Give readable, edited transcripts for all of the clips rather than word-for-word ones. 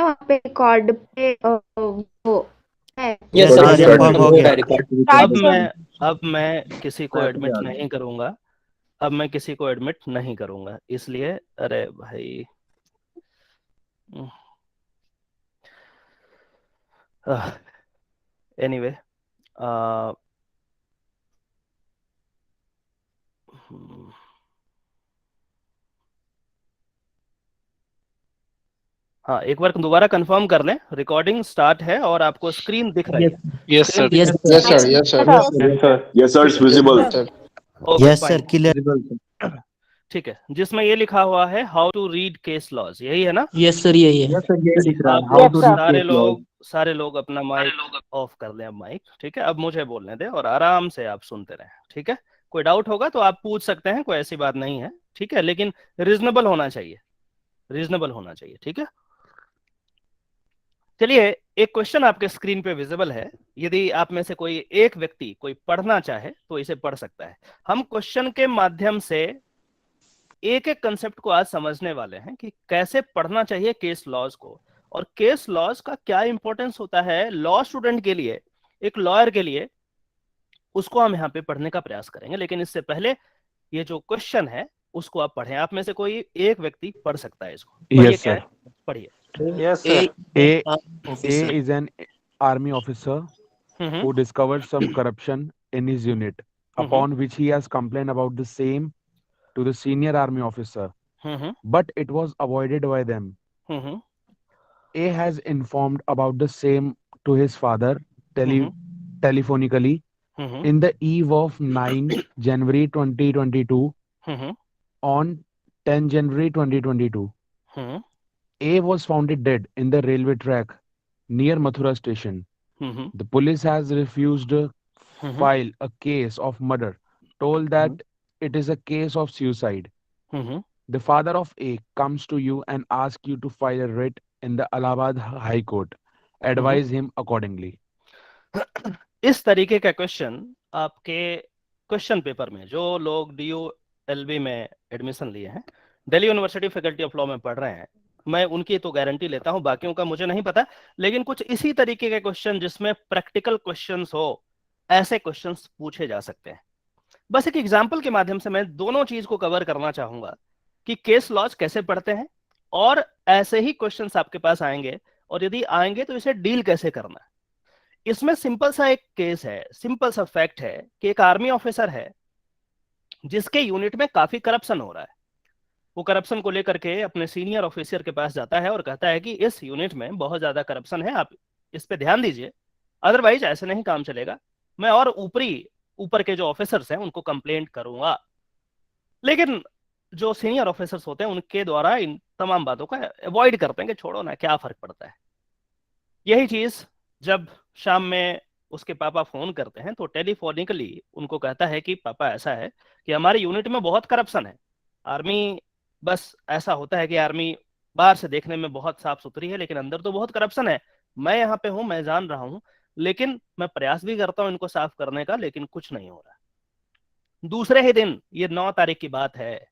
वहाँ पे रिकॉर्ड पे वो है। Yes Recording sir, start confirm हो हो गया। record to be Start अब continued. मैं किसी को Start एडमिट पे आ नहीं करूंगा। अब मैं किसी को एडमिट नहीं करूंगा, इसलिए अरे भाई एनीवे हाँ, एक बार दोबारा कंफर्म कर लें, रिकॉर्डिंग स्टार्ट है और आपको स्क्रीन दिख रही है। Yes, screen sir. दिख यस रही Yes, sir. Yes, sir. Yes, Yes, sir. Yes, sir, it's visible. Yes, sir. है? Okay yes sir, fine, clear. visible, sir. ठीक है। जिसमें ये लिखा हुआ है how to read case laws, यही है ना? यस सर, यही है। Yes, sir, ये दिख रहा है. आप How लोग to read सारे case laws. सारे लोग अपना माइक ऑफ कर लें। अब माइक ठीक है, अब मुझे बोलने दें और आराम से आप सुनते रहें, ठीक है? कोई डाउट होगा तो आप पूछ सकते हैं, कोई ऐसी बात नहीं है, ठीक है? लेकिन रीजनेबल होना चाहिए, रीजनेबल होना चाहिए, ठीक है? चलिए, एक क्वेश्चन आपके स्क्रीन पे विजिबल है। यदि आप में से कोई एक व्यक्ति कोई पढ़ना चाहे तो इसे पढ़ सकता है। हम क्वेश्चन के माध्यम से एक एक कंसेप्ट को आज समझने वाले हैं कि कैसे पढ़ना चाहिए केस लॉज को, और केस लॉज का क्या इंपॉर्टेंस होता है लॉ स्टूडेंट के लिए, एक लॉयर के लिए, उसको हम यहाँ पे पढ़ने का प्रयास करेंगे। लेकिन इससे पहले ये जो क्वेश्चन है उसको आप पढ़ें। आप में से कोई एक व्यक्ति पढ़ सकता है इसको। पढ़िए, Yes, क्या sir. है? पढ़िए। Yes, sir. A is an army officer who discovered some corruption in his unit, upon which he has complained about the same to the senior army officer, but it was avoided by them. A has informed about the same to his father telephonically in the eve of 9 January 2022. On 10 January 2022, A was found dead in the railway track near Mathura station. The police has refused to file a case of murder, told that it is a case of suicide. The father of A comes to you and asks you to file a writ in the Allahabad High Court. Advise him accordingly. इस तरीके का question आपके question paper में, जो लोग DULB में admission लिए हैं, Delhi university faculty of law में पढ़ रहे हैं, मैं उनकी तो गारंटी लेता हूं, बाकियों का मुझे नहीं पता, लेकिन कुछ इसी तरीके के क्वेश्चन जिसमें प्रैक्टिकल क्वेश्चंस हो, ऐसे क्वेश्चंस पूछे जा सकते हैं। बस एक एग्जांपल के माध्यम से मैं दोनों चीज को कवर करना चाहूंगा कि केस लॉज कैसे पढ़ते हैं, और ऐसे ही क्वेश्चंस आपके पास आएंगे, और यदि आएंगे तो इसे डील कैसे करना है। इसमें सिंपल सा एक केस है, सिंपल सा फैक्ट है कि एक आर्मी ऑफिसर है जिसके यूनिट में काफी करप्शन हो रहा है। वो करप्शन को लेकर के अपने सीनियर ऑफिसर के पास जाता है और कहता है कि इस यूनिट में बहुत ज्यादा करप्शन है, आप इस पे ध्यान दीजिए, अदरवाइज ऐसे नहीं काम चलेगा, मैं और ऊपर के जो ऑफिसर्स हैं उनको कंप्लेंट करूंगा। लेकिन जो सीनियर ऑफिसर्स होते हैं उनके द्वारा इन तमाम बातों का अवॉइड करते हैं कि छोड़ो ना, क्या फर्क पड़ता है। यही चीज जब शाम में उसके पापा फोन करते हैं तो टेलीफोनिकली उनको कहता है कि पापा ऐसा है कि हमारे यूनिट में बहुत करप्शन है, आर्मी, बस ऐसा होता है कि आर्मी बाहर से देखने में बहुत साफ सुथरी है लेकिन अंदर तो बहुत करप्शन है, मैं यहाँ पे हूँ, मैं जान रहा हूँ, लेकिन मैं प्रयास भी करता हूँ इनको साफ करने का, लेकिन कुछ नहीं हो रहा। दूसरे ही दिन, ये 9 तारीख की बात है,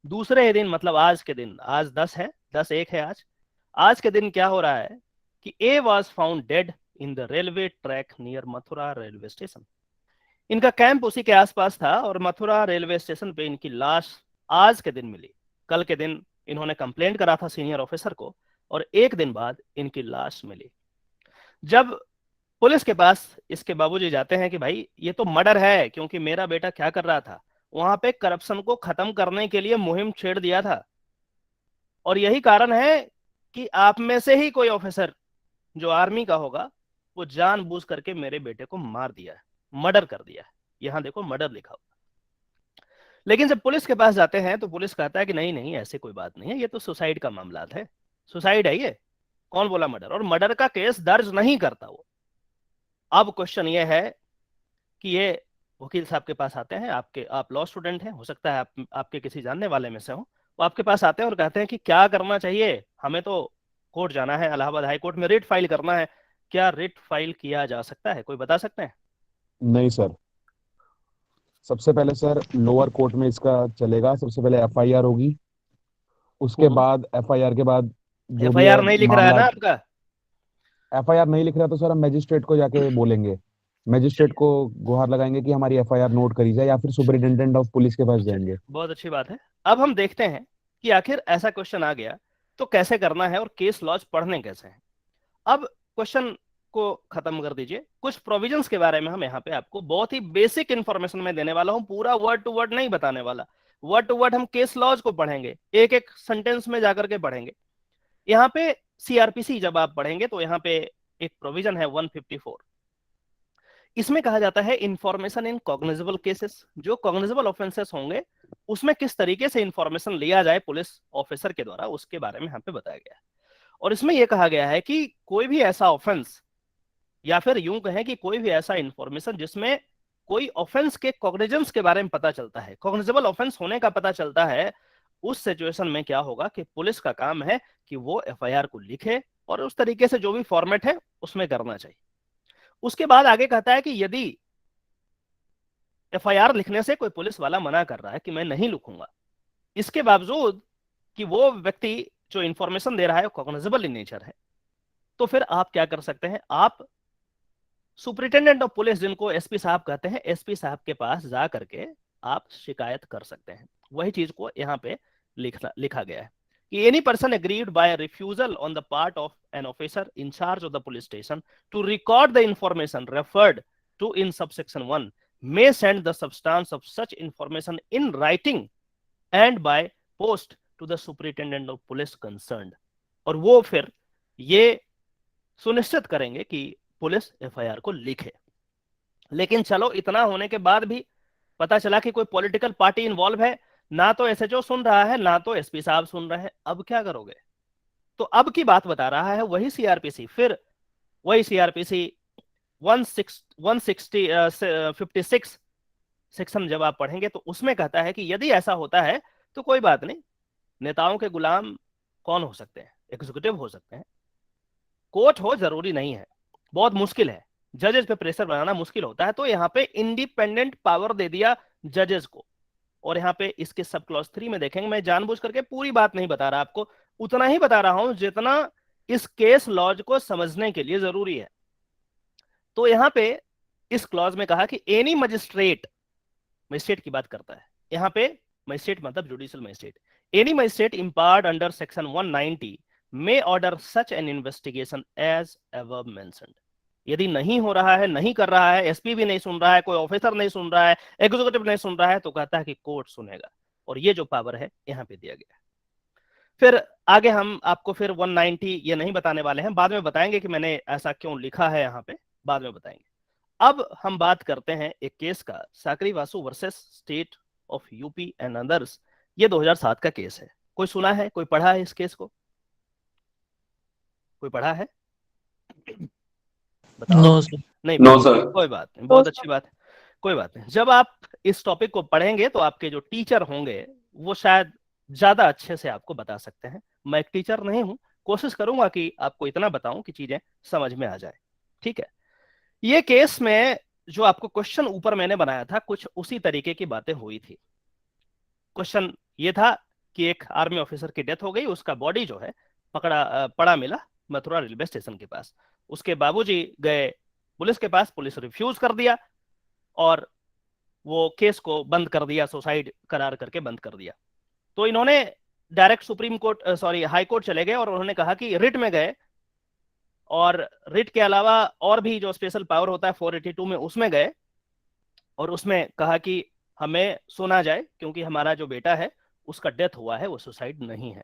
दूसरे ही दिन मतलब आज के दिन, आज 10 है, 10/1 है आज के दिन क्या हो रहा है कि A was found dead in the railway track near Mathura railway station. इनका कैंप उसी के आसपास था और मथुरा रेलवे स्टेशन पे इनकी लाश आज के दिन मिली। कल के दिन इन्होंने कंप्लेंट करा था सीनियर ऑफिसर को और एक दिन बाद इनकी लाश मिली। जब पुलिस के पास इसके बाबूजी जाते हैं कि भाई ये तो मर्डर है, क्योंकि मेरा बेटा क्या कर रहा था, वहां पे करप्शन को खत्म करने के लिए मुहिम छेड़ दिया था, और यही कारण है कि आप में से ही कोई ऑफिसर जो आर्मी का होगा वो जानबूझ करके मेरे बेटे को मार दिया है, मर्डर कर दिया है। यहां देखो मर्डर लिखा हुआ। लेकिन जब पुलिस के पास जाते हैं तो पुलिस कहता है कि नहीं नहीं, ऐसे कोई बात नहीं है, ये तो सुसाइड का मामला है, सुसाइड है ये, कौन बोला मर्डर, और मर्डर का केस दर्ज नहीं करता वो। अब क्वेश्चन ये है कि ये वकील साहब के पास आते हैं, आप लॉ स्टूडेंट हैं, हो सकता है आपके किसी जानने वाले में से हो, वो आपके पास आते हैं और कहते हैं कि क्या करना चाहिए, हमें तो कोर्ट जाना है, इलाहाबाद हाई कोर्ट में रिट फाइल करना है, क्या रिट फाइल किया जा सकता है, कोई बता सकते हैं? नहीं सर, सबसे पहले सर लोअर कोर्ट में इसका चलेगा। सबसे पहले FIR होगी, उसके बाद FIR के बाद जो भी एफआईआर है नहीं लिख रहा है मामला। ना आपका? एफआईआर नहीं लिख रहा तो सर हम मजिस्ट्रेट को जाके बोलेंगे, मजिस्ट्रेट चलिए, को गुहार लगाएंगे कि हमारी एफआईआर नोट करी जाए, या फिर सुपरिटेंडेंट ऑफ पुलिस के पास चलिए, जाएंगे। बहुत अच्छी बात है। अब हम देखते हैं कि आखिर ऐसा क्वेश्चन आ गया तो कैसे करना है और केस लॉज पढ़ने कैसे हैं। अब क्वेश्चन को खत्म कर दीजिए, कुछ प्रोविजंस के बारे में हम यहाँ पे आपको बहुत ही बेसिक इंफॉर्मेशन में देने वाला हूं, पूरा वर्ड टू वर्ड नहीं बताने वाला। वर्ड टू वर्ड हम केस लॉज को पढ़ेंगे, एक एक सेंटेंस में जाकर के पढ़ेंगे। यहाँ पे सीआरपीसी जब आप पढ़ेंगे तो यहाँ पे एक प्रोविजन है 154। इसमें कहा जाता है इंफॉर्मेशन इन कॉग्निजेबल केसेस, जो कॉग्निजेबल ऑफेंसेस होंगे उसमें किस तरीके से इंफॉर्मेशन लिया जाए पुलिस ऑफिसर के द्वारा, उसके बारे में यहाँ पे बताया गया है। और इसमें यह कहा गया है कि कोई भी ऐसा ऑफेंस, या फिर यूं कहें कि कोई भी ऐसा इंफॉर्मेशन जिसमें कोई ऑफेंस के कॉग्निजेंस के बारे में पता चलता है, कॉग्निजेबल ऑफेंस होने का पता चलता है, उस सिचुएशन में क्या होगा कि पुलिस का काम है कि वो एफआईआर को लिखे और उस तरीके से जो भी फॉर्मेट है उसमें करना चाहिए। उसके बाद आगे कहता है कि यदि एफआईआर लिखने से कोई पुलिस वाला मना कर रहा है कि मैं नहीं लिखूंगा, इसके बावजूद कि वो व्यक्ति जो इंफॉर्मेशन दे रहा है कॉग्निजेबल इन नेचर है, तो फिर आप क्या कर सकते हैं, आप सुपरिटेंडेंट ऑफ पुलिस, जिनको एसपी साहब कहते हैं, एसपी साहब के पास जा करके आप शिकायत कर सकते हैं। वही चीज को यहाँ पे लिखा गया है कि any person agreed by refusal on the part of an officer in charge of the police station to record the information referred to in subsection 1 may send the substance of such information in writing and by post to the superintendent of police concerned। और वो फिर ये सुनिश्चित करेंगे कि police FIR को लिखे। लेकिन चलो, इतना होने के बाद भी पता चला कि कोई पॉलिटिकल पार्टी इन्वॉल्व है, ना तो एसएचओ सुन रहा है ना तो एसपी साहब सुन रहे हैं, अब क्या करोगे? तो अब की बात बता रहा है वही सीआरपीसी, फिर वही सीआरपीसी 56 सेक्शन जब आप पढ़ेंगे तो उसमें कहता है कि यदि ऐसा होता है तो कोई बात नहीं, नेताओं के गुलाम कौन हो सकते हैं? एग्जीक्यूटिव हो सकते हैं, कोर्ट हो जरूरी नहीं है, बहुत मुश्किल है, जजेस पे प्रेशर बनाना मुश्किल होता है, तो यहाँ पे इंडिपेंडेंट पावर दे दिया जजेस को। और यहाँ पे इसके सब क्लॉज 3 में देखेंगे, मैं जानबूझ करके पूरी बात नहीं बता रहा आपको, उतना ही बता रहा हूं जितना इस केस लॉज को समझने के लिए जरूरी है। तो यहाँ पे इस क्लॉज में कहा कि एनी मजिस्ट्रेट, मजिस्ट्रेट की बात करता है यहाँ पे, मजिस्ट्रेट मतलब judicial magistrate, any magistrate empowered under section 190 may order such an investigation as above mentioned. यदि नहीं हो रहा है, नहीं कर रहा है, एसपी भी नहीं सुन रहा है, कोई ऑफिसर नहीं सुन रहा है, एग्जीक्यूटिव नहीं सुन रहा है, तो कहता है कि कोर्ट सुनेगा। और ये जो पावर है यहाँ पे दिया गया है। फिर आगे हम आपको फिर 190 ये नहीं बताने वाले हैं, बाद में बताएंगे कि मैंने ऐसा क्यों लिखा है यहाँ पे, बाद में बताएंगे। अब हम बात करते हैं एक केस का, Sakiri Vasu versus state of UP and others. ये 2007 का केस है। कोई सुना है, कोई पढ़ा है इस केस को? कोई पढ़ा है? बताओ। No sir. नहीं नो पढ़ा? सर। कोई बात नहीं, बहुत अच्छी बात है, कोई बात नहीं। जब आप इस टॉपिक को पढ़ेंगे तो आपके जो टीचर होंगे वो शायद ज्यादा अच्छे से आपको बता सकते हैं। मैं एक टीचर नहीं हूं, कोशिश करूंगा कि आपको इतना बताऊं कि चीजें समझ में आ जाए। ठीक है, ये केस में जो आपको क्वेश्चन ऊपर मैंने बनाया था, कुछ उसी तरीके की बातें हुई थी। क्वेश्चन ये था कि एक आर्मी ऑफिसर की डेथ हो गई, उसका बॉडी जो है पड़ा मिला मथुरा रेलवे स्टेशन के पास। उसके बाबूजी गए पुलिस के पास, पुलिस रिफ्यूज कर दिया और वो केस को बंद कर दिया, सुसाइड करार करके बंद कर दिया। तो इन्होंने direct supreme court, sorry high court चले गए और उन्होंने कहा कि रिट में गए, और रिट के अलावा और भी जो स्पेशल पावर होता है 482 में, उसमें गए और उसमें कहा कि हमें सुना जाए क्योंकि हमारा जो बेटा है उसका डेथ हुआ है, वो सुसाइड नहीं है।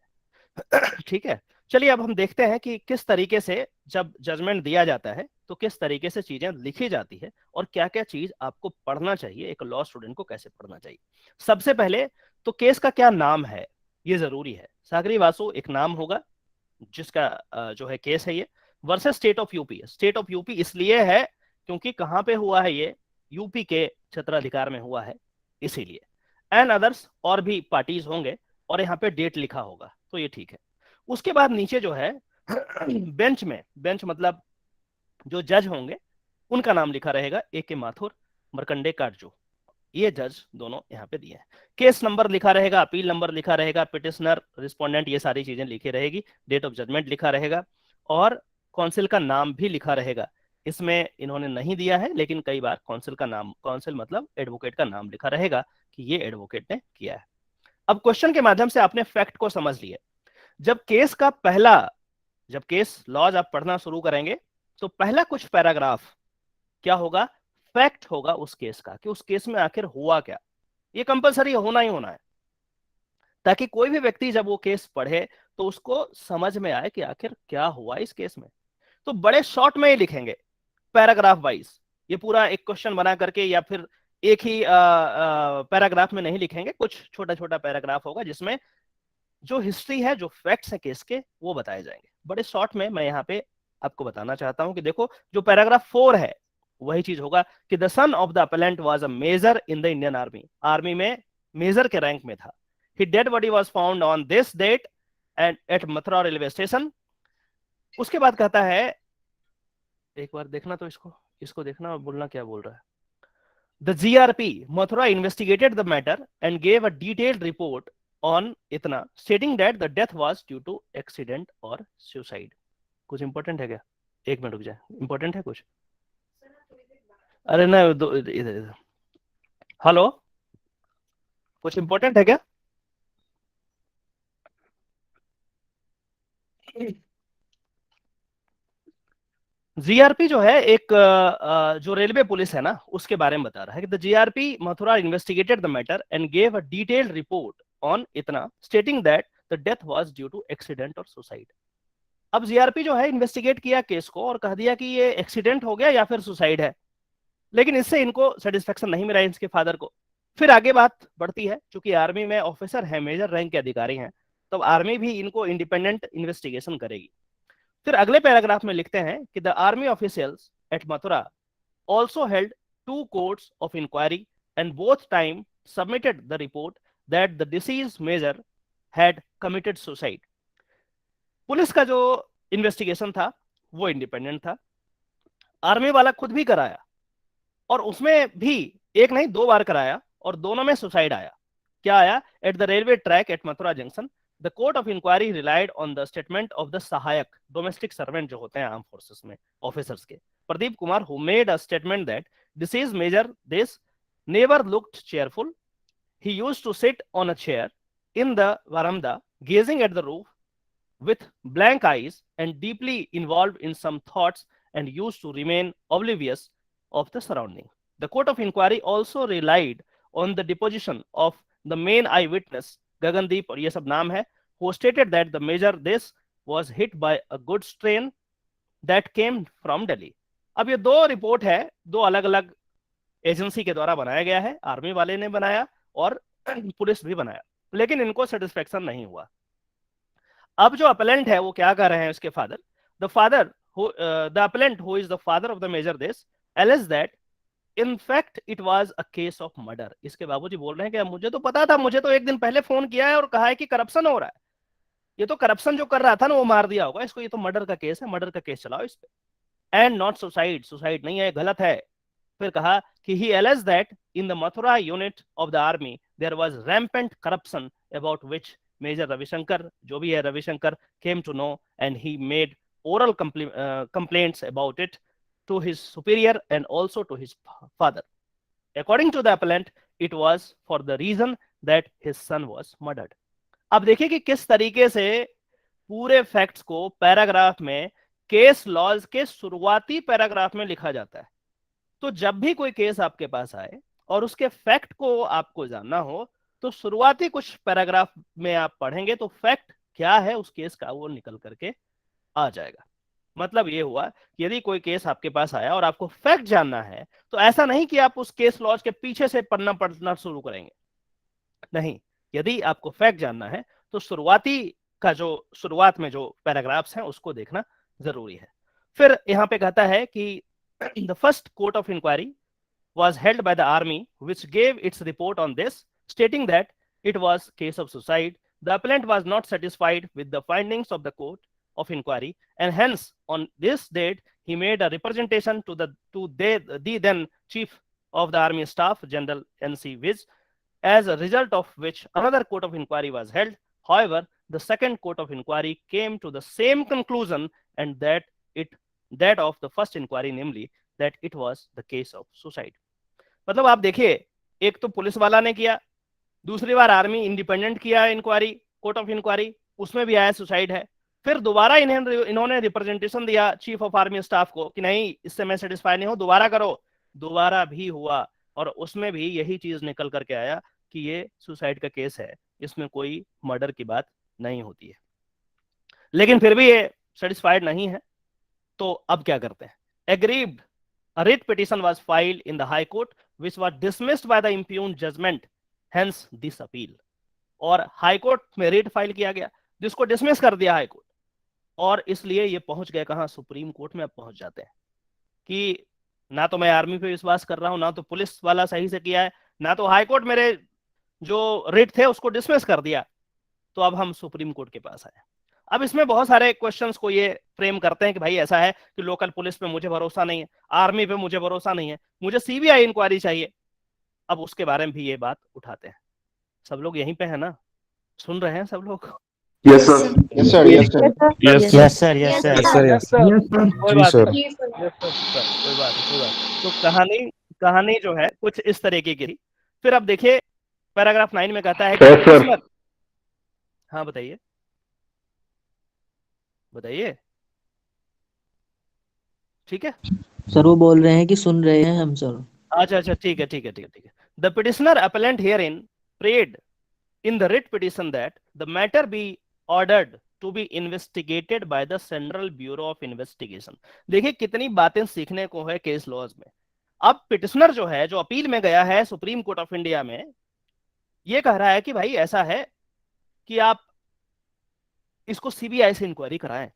ठीक है, चलिए अब हम देखते हैं कि किस तरीके से जब जजमेंट दिया जाता है तो किस तरीके से चीजें लिखी जाती है और क्या क्या चीज आपको पढ़ना चाहिए, एक लॉ स्टूडेंट को कैसे पढ़ना चाहिए। सबसे पहले तो केस का क्या नाम है ये जरूरी है। सागरी वासु एक नाम होगा जिसका जो है केस है ये, versus state of UP. State of UP इसलिए है क्योंकि कहां पे हुआ है ये, यूपी के क्षेत्राधिकार में हुआ है, इसीलिए। एंड अदर्स, और भी पार्टीज होंगे और यहाँ पे डेट लिखा होगा, तो ये ठीक है। उसके बाद नीचे जो है बेंच में, बेंच मतलब जो जज होंगे उनका नाम लिखा रहेगा, ए के माथुर, मरकंडे काटजू, ये जज दोनों यहाँ पे दिए हैं। केस नंबर लिखा रहेगा, अपील नंबर लिखा रहेगा, पिटिशनर, रिस्पोंडेंट, ये सारी चीजें लिखी रहेगी, डेट ऑफ जजमेंट लिखा रहेगा और काउंसिल का नाम भी लिखा रहेगा। इसमें इन्होंने नहीं दिया है, लेकिन कई बार काउंसिल का नाम, काउंसिल मतलब एडवोकेट का नाम लिखा रहेगा कि ये एडवोकेट ने किया है। अब क्वेश्चन के माध्यम से आपने फैक्ट को समझ लिया। जब केस लॉज आप पढ़ना शुरू करेंगे तो पहला कुछ पैराग्राफ क्या होगा, फैक्ट होगा उस केस का, कि उस केस में आखिर हुआ क्या। ये कंपलसरी होना ही होना है, ताकि कोई भी व्यक्ति जब वो केस पढ़े तो उसको समझ में आए कि आखिर क्या हुआ इस केस में। तो बड़े शॉर्ट में ही लिखेंगे, पैराग्राफ वाइज। ये पूरा एक क्वेश्चन बना करके या फिर एक ही पैराग्राफ में नहीं लिखेंगे, कुछ छोटा छोटा पैराग्राफ होगा जिसमें जो हिस्ट्री है, जो फैक्ट्स है केस के, वो बताए जाएंगे। बड़े शॉर्ट में मैं यहाँ पे आपको बताना चाहता हूं कि देखो, जो पैराग्राफ 4 है वही चीज होगा कि the son of the appellant was a major in the Indian army. Army में मेजर के रैंक में था। He dead body was found on this date and at Mathura railway station. उसके बाद कहता है, एक बार देखना तो इसको देखना और बोलना क्या बोल रहा है। The GRP Mathura investigated the matter and gave a detailed report on इतना, stating that the death was due to accident or suicide। कुछ इंपॉर्टेंट है क्या? एक मिनट रुक जाए, इंपॉर्टेंट है कुछ? अरे ना, इधर इधर। हेलो, कुछ इंपॉर्टेंट है क्या? जीआरपी जो है एक जो रेलवे पुलिस है ना, उसके बारे में बता रहा है कि the GRP Mathura investigated the matter and gave a detailed report on इतना, stating that the death was due to accident और सुसाइड। अब जीआरपी जो है इन्वेस्टिगेट किया केस को और कह दिया कि ये एक्सीडेंट हो गया या फिर सुसाइड है, लेकिन इससे इनको सेटिस्फेक्शन नहीं मिला इसके फादर को। फिर आगे बात बढ़ती है, क्योंकि आर्मी में ऑफिसर है, मेजर रैंक के अधिकारी हैं, तो आर्मी भी इनको इंडिपेंडेंट इन्वेस्टिगेशन करेगी। फिर अगले पैराग्राफ में लिखते हैं कि the army officials at Mathura also held 2 courts of inquiry and both time submitted the report that the deceased major had committed suicide। Police का जो इन्वेस्टिगेशन था वो इंडिपेंडेंट था, आर्मी वाला खुद भी कराया और उसमें भी एक नहीं 2 बार कराया और दोनों में सुसाइड आया। क्या आया? At the railway track at Mathura junction the court of inquiry relied on the statement of the sahayak, domestic servant जो होते हैं आर्म फोर्सेस में ऑफिसर्स के, Pradeep Kumar, who made a statement that deceased Major Des never looked cheerful. He used to sit on a chair in the veranda, gazing at the roof with blank eyes and deeply involved in some thoughts, and used to remain oblivious of the surrounding. The court of inquiry also relied on the deposition of the main eyewitness, Gagandeep, और ये सब नाम है, who stated that the Major Des was hit by a goods train that came from Delhi। अब ये 2 report है, 2 अलग अलग एजेंसी के द्वारा बनाया गया है, आर्मी वाले ने बनाया और पुलिस भी बनाया, लेकिन इनको सेटिस्फेक्शन नहीं हुआ। अब जो अपलेंट है वो क्या कर रहे हैं, उसके father, the appellant who is the father of the major देश alleges that in fact it was a case of murder. इसके बाबूजी बोल रहे हैं कि मुझे तो पता था, मुझे तो एक दिन पहले फोन किया है और कहा है कि करप्शन हो रहा है, ये तो करप्शन जो कर रहा था ना वो मार दिया होगा इसको, ये तो मर्डर का केस है, मर्डर का केस चलाओ इस पे, एंड नॉट सुसाइड, सुसाइड नहीं है, गलत है। फिर कहा कि he alleged that in the Mathura unit of the army there was rampant corruption about which Major Ravishankar, जो भी है Ravishankar, came to know and he made oral complaints about it to his superior and also to his father। According to the appellant, it was for the reason that his son was murdered। अब देखिए कि किस तरीके से पूरे facts को paragraph में, case laws के शुरुआती पैराग्राफ में लिखा जाता है। तो जब भी कोई केस आपके पास आए और उसके फैक्ट को आपको जानना हो तो शुरुआती कुछ पैराग्राफ में आप पढ़ेंगे तो फैक्ट क्या है उस केस का वो निकल करके आ जाएगा। मतलब ये हुआ कि यदि कोई केस आपके पास आया और आपको फैक्ट जानना है तो ऐसा नहीं कि आप उस केस लॉज के पीछे से पढ़ना शुरू करेंगे, नहीं, यदि आपको फैक्ट जानना है तो शुरुआत में जो पैराग्राफ्स हैं उसको देखना जरूरी है। फिर यहाँ पे कहता है कि the first court of inquiry was held by the army which gave its report on this, stating that it was case of suicide। The appellant was not satisfied with the findings of the court of inquiry and hence on this date he made a representation to the then chief of the army staff general NC Viz, as a result of which another court of inquiry was held. However, the second court of inquiry came to the same conclusion, and that of the first inquiry, namely that it was the case of suicide. मतलब आप देखिए, एक तो police वाला ने किया, दूसरी बार army independent किया इंक्वायरी, कोर्ट ऑफ इंक्वायरी, उसमें भी आया सुसाइड है। फिर दोबारा इन्होंने रिप्रेजेंटेशन दिया चीफ ऑफ आर्मी स्टाफ को कि नहीं, इससे मैं सेटिस्फाई नहीं हूं, दोबारा करो। दोबारा भी हुआ और उसमें भी यही चीज निकल करके आया कि ये सुसाइड का केस है, इसमें कोई मर्डर की बात नहीं होती है। लेकिन फिर भी ये सेटिस्फाइड नहीं है, तो अब क्या करते हैं? Aggrieved a writ petition was filed in the high court which was dismissed by the impugned judgment, hence this appeal. और हाई कोर्ट में रिट फाइल किया गया, जिसको डिसमिस कर दिया हाई कोर्ट, और इसलिए ये पहुंच गए कहां? सुप्रीम कोर्ट में अब पहुंच जाते हैं कि ना तो मैं आर्मी पे विश्वास कर रहा हूं, ना तो पुलिस वाला सही से किया है, ना तो हाई कोर्ट मेरे जो रिट थे उसको डिसमिस कर दिया, तो अब हम सुप्रीम कोर्ट के पास आए। अब इसमें बहुत सारे क्वेश्चंस को ये फ्रेम करते हैं कि भाई ऐसा है कि लोकल पुलिस पे मुझे भरोसा नहीं है, आर्मी पे मुझे भरोसा नहीं है, मुझे सीबीआई इंक्वायरी चाहिए। अब उसके बारे में भी ये बात उठाते हैं। सब लोग यहीं पे है ना? सुन रहे हैं सब लोग? Yes, sir. Yes, sir. Yes, sir. Yes, Yes, sir. Yes, sir. Yes, sir. Yes, sir. कोई जी बात सर। नहीं, कोई बात। तो कहानी जो है कुछ इस तरीके की थी। फिर अब देखिए पैराग्राफ 9 में कहता है कि Yes, sir. हाँ बताइए बताइए, ठीक है। सर वो बोल रहे हैं कि सुन रहे हैं हम सर। अच्छा, ठीक है। The petitioner appellant herein prayed in the writ petition that the matter be ordered to be investigated by the Central Bureau of Investigation. देखिए कितनी बातें सीखने को है केस लॉज में। अब पिटिशनर जो है, जो अपील में गया है सुप्रीम कोर्ट ऑफ इंडिया में, ये कह रहा है कि भाई ऐसा है कि आप इसको सीबीआई से इंक्वायरी कराएं।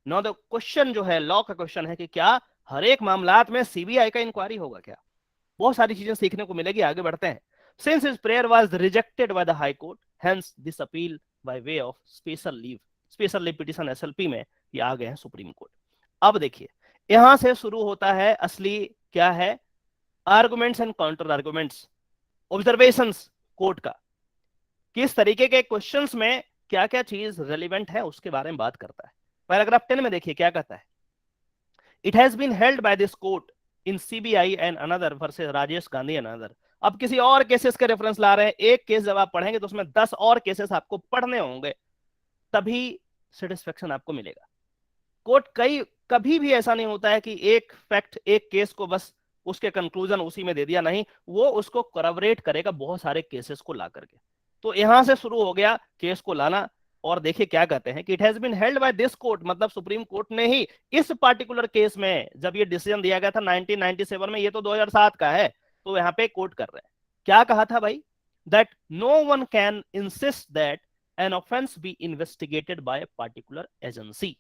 नो द क्वेश्चन जो है, लॉ का क्वेश्चन है कि क्या हर एक मामलात में सीबीआई का इंक्वायरी होगा क्या? बहुत सारी चीजें सीखने को मिलेगी, आगे बढ़ते हैं। Since his prayer was rejected by the High Court, hence this appeal by way of special leave petition SLP में ये आ गए हैं सुप्रीम कोर्ट। अब देखिए यहां से शुरू होता है असली क्या है, arguments and counter arguments, observations court का, किस तरीके के क्वेश्चंस में क्या क्या चीज रेलिवेंट है उसके बारे में बात करता है। पैराग्राफ 10 में देखिए क्या कहता है। It has been held by this court in CBI and another versus Rajesh Gandhi and another. अब किसी और केसेस के रेफरेंस ला रहे हैं। एक केस जब आप पढ़ेंगे तो उसमें 10 और केसेस आपको पढ़ने होंगे, तभी सेटिस्फेक्शन आपको मिलेगा। कोर्ट कभी भी ऐसा नहीं होता है कि एक फैक्ट, एक केस को बस उसके कंक्लूजन उसी में दे दिया, नहीं, वो उसको करवरेट करेगा बहुत सारे केसेस को ला करके। तो यहां से शुरू हो गया केस को लाना। और देखिए क्या कहते हैं कि it has been held by this court, मतलब सुप्रीम कोर्ट ने ही इस पार्टिकुलर केस में, जब ये डिसीजन दिया गया था 1997 में, ये तो 2007 का है, तो यहाँ पे कोर्ट कर रहे हैं। क्या कहा था भाई? That no one can insist that an offence be investigated by a particular agency.